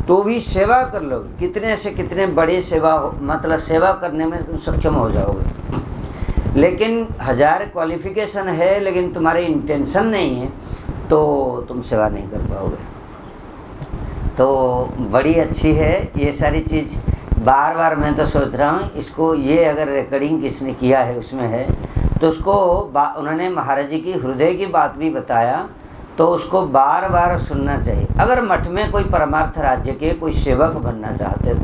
तो भी सेवा कर लो। कितने से कितने बड़े सेवा हो, मतलब सेवा करने में तुम सक्षम हो जाओगे। लेकिन 1000 क्वालिफिकेशन है लेकिन तुम्हारी इंटेंशन नहीं है तो तुम सेवा नहीं कर पाओगे। तो बड़ी अच्छी है ये सारी चीज़। बार बार मैं तो सोच रहा हूँ इसको, ये अगर रिकॉर्डिंग किसने किया है उसमें है तो उसको उन्होंने महाराज जी की हृदय की बात भी बताया, तो उसको बार बार सुनना चाहिए। अगर मठ में कोई परमार्थ राज्य के कोई सेवक बनना चाहते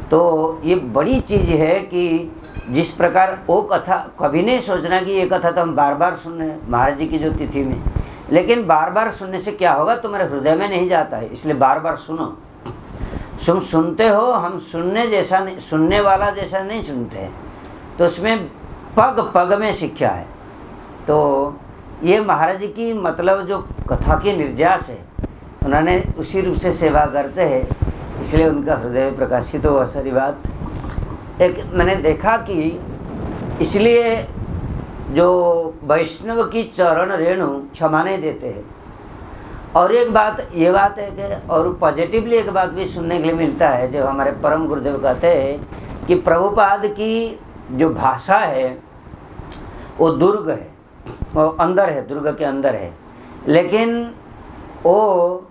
तो ये बड़ी चीज़ है कि जिस प्रकार वो कथा कभी नहीं सोचना कि ये कथा तो हम बार बार सुन रहे हैं महाराज जी की जो तिथि में, लेकिन बार बार सुनने से क्या होगा, तुम्हारे हृदय में नहीं जाता है। इसलिए बार बार सुनो। सुनते हो, हम सुनने वाला जैसा नहीं सुनते हैं, तो उसमें पग पग में शिक्षा है। तो ये महाराज जी की मतलब जो कथा की निर्यास है, उन्होंने उसी रूप से सेवा करते हैं, इसलिए उनका हृदय प्रकाशित हो। सारी बात एक मैंने देखा कि इसलिए जो वैष्णव की चरण रेणु क्षमा नहीं देते हैं। और एक बात ये बात है कि और पॉजिटिवली एक बात भी सुनने के लिए मिलता है, जो हमारे परम गुरुदेव कहते हैं कि प्रभुपाद की जो भाषा है वो दुर्ग है, वो अंदर है, दुर्ग के अंदर है, लेकिन वो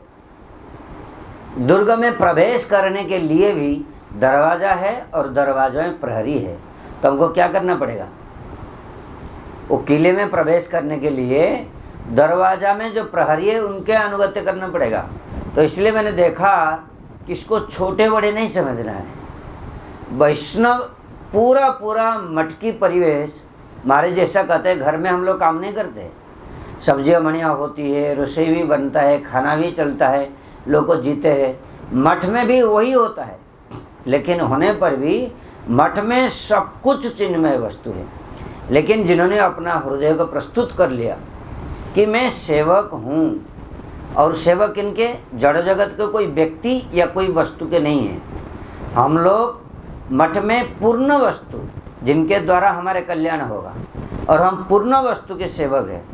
दुर्ग में प्रवेश करने के लिए भी दरवाज़ा है और दरवाजा में प्रहरी है। तो हमको क्या करना पड़ेगा, वो किले में प्रवेश करने के लिए दरवाजा में जो प्रहरी है उनके अनुगत्य करना पड़ेगा। तो इसलिए मैंने देखा कि इसको छोटे बड़े नहीं समझना है। वैष्णव पूरा मठ की परिवेश, हमारे जैसा कहते हैं घर में हम लोग काम नहीं करते, सब्जियाँ मणियाँ होती है, रसोई भी बनता है, खाना भी चलता है, लोग को जीते हैं। मठ में भी वही होता है, लेकिन होने पर भी मठ में सब कुछ चिन्मय वस्तु है। लेकिन जिन्होंने अपना हृदय को प्रस्तुत कर लिया कि मैं सेवक हूँ, और सेवक इनके जड़ जगत के कोई व्यक्ति या कोई वस्तु के नहीं है। हम लोग मठ में पूर्ण वस्तु जिनके द्वारा हमारे कल्याण होगा, और हम पूर्ण वस्तु के सेवक हैं।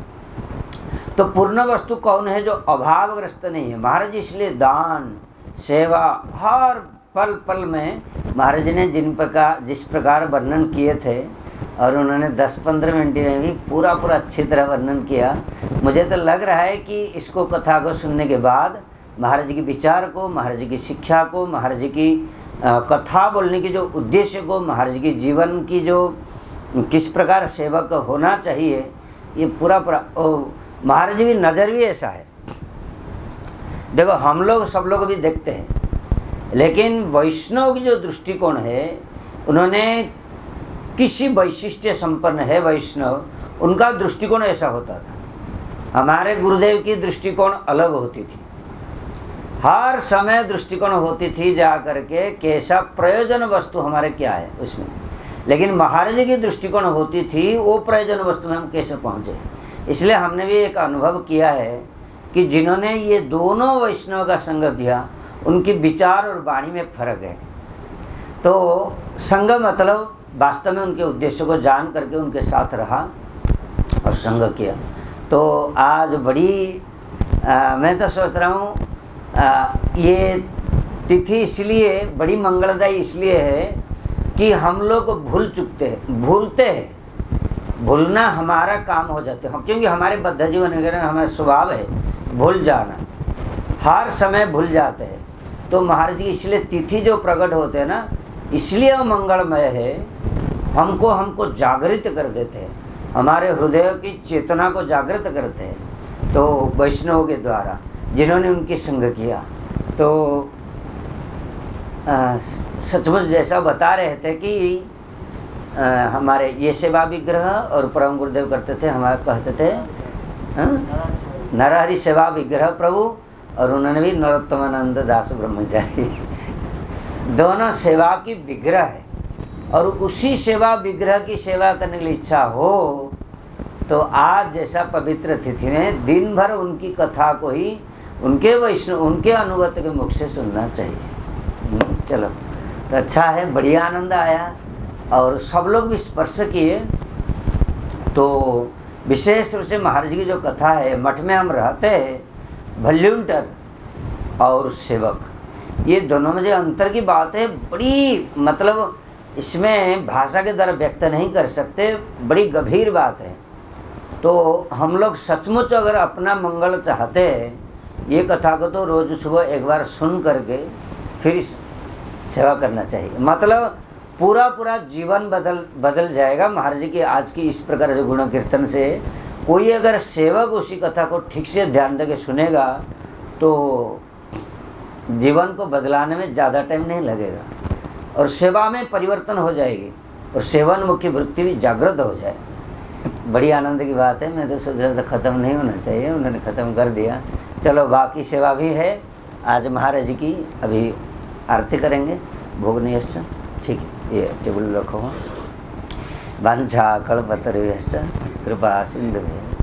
तो पूर्ण वस्तु कौन है, जो अभावग्रस्त नहीं है। महाराज जी इसलिए दान सेवा हर पल पल में महाराज ने जिस प्रकार वर्णन किए थे, और उन्होंने 10-15 मिनट में भी पूरा अच्छी तरह वर्णन किया। मुझे तो लग रहा है कि इसको कथा को सुनने के बाद महाराज जी के विचार को, महाराज जी की शिक्षा को, महाराज जी की कथा बोलने की जो उद्देश्य को, महाराज जी के जीवन की जो किस प्रकार सेवक होना चाहिए, ये पूरा महाराज जी की नज़र भी ऐसा है। देखो हम लोग सब लोग भी देखते हैं, लेकिन वैष्णव की जो दृष्टिकोण है, उन्होंने किसी वैशिष्ट्य संपन्न है वैष्णव, उनका दृष्टिकोण ऐसा होता था। हमारे गुरुदेव की दृष्टिकोण अलग होती थी, हर समय दृष्टिकोण होती थी जा करके कैसा प्रयोजन वस्तु हमारे क्या है उसमें, लेकिन महाराज जी की दृष्टिकोण होती थी वो प्रयोजन वस्तु में हम कैसे पहुँचे। इसलिए हमने भी एक अनुभव किया है कि जिन्होंने ये दोनों वैष्णव का संग किया, उनकी विचार और वाणी में फर्क है। तो संग मतलब वास्तव में उनके उद्देश्य को जान करके उनके साथ रहा और संग किया। तो आज बड़ी मैं तो सोच रहा हूँ ये तिथि इसलिए बड़ी मंगलदायी इसलिए है कि हम लोग भूलते हैं, भूलना हमारा काम हो जाते हैं, क्योंकि हमारे बद्ध जीवन वगैरह हमारा स्वभाव है भूल जाना, हर समय भूल जाते हैं। तो महाराज जी इसलिए तिथि जो प्रकट होते हैं ना, इसलिए वो मंगलमय है, हमको जागृत कर देते हैं, हमारे हृदय की चेतना को जागृत करते हैं। तो वैष्णव के द्वारा जिन्होंने उनकी संग किया, तो सचमुच जैसा बता रहे थे कि हमारे ये सेवा विग्रह और परम गुरुदेव करते थे, हमारे कहते थे नरहरि सेवा विग्रह प्रभु, और उन्होंने भी नरोत्तमानंद दास ब्रह्मचारी, दोनों सेवा की विग्रह है। और उसी सेवा विग्रह की सेवा करने की इच्छा हो तो आज जैसा पवित्र तिथि में दिन भर उनकी कथा को ही उनके वैष्णव उनके अनुगत के मुख से सुनना चाहिए। चलो तो अच्छा है, बढ़िया आनंद आया और सब लोग भी स्पर्श किए। तो विशेष रूप से महाराज की जो कथा है, मठ में हम रहते हैं, वॉल्यूंटर और सेवक, ये दोनों में जो अंतर की बात है, बड़ी मतलब इसमें भाषा के द्वारा व्यक्त नहीं कर सकते, बड़ी गंभीर बात है। तो हम लोग सचमुच अगर अपना मंगल चाहते हैं, ये कथा को तो रोज़ सुबह एक बार सुन करके फिर सेवा करना चाहिए। मतलब पूरा जीवन बदल जाएगा। महाराज जी की आज की इस प्रकार से गुण कीर्तन से कोई अगर सेवक उसी कथा को ठीक से ध्यान देके सुनेगा तो जीवन को बदलाने में ज़्यादा टाइम नहीं लगेगा और सेवा में परिवर्तन हो जाएगी और सेवन मुखी वृत्ति भी जागृत हो जाए। बड़ी आनंद की बात है। मैं तो सोच रहा था ख़त्म नहीं होना चाहिए, उन्होंने ख़त्म कर दिया। चलो बाकी सेवा भी है। आज महाराज जी की अभी आरती करेंगे, भोग नियश्च। ठीक है, ये टेबल रखो। वांछा कल्पतरुभ्यश्च कृपा सिंधुभ्यः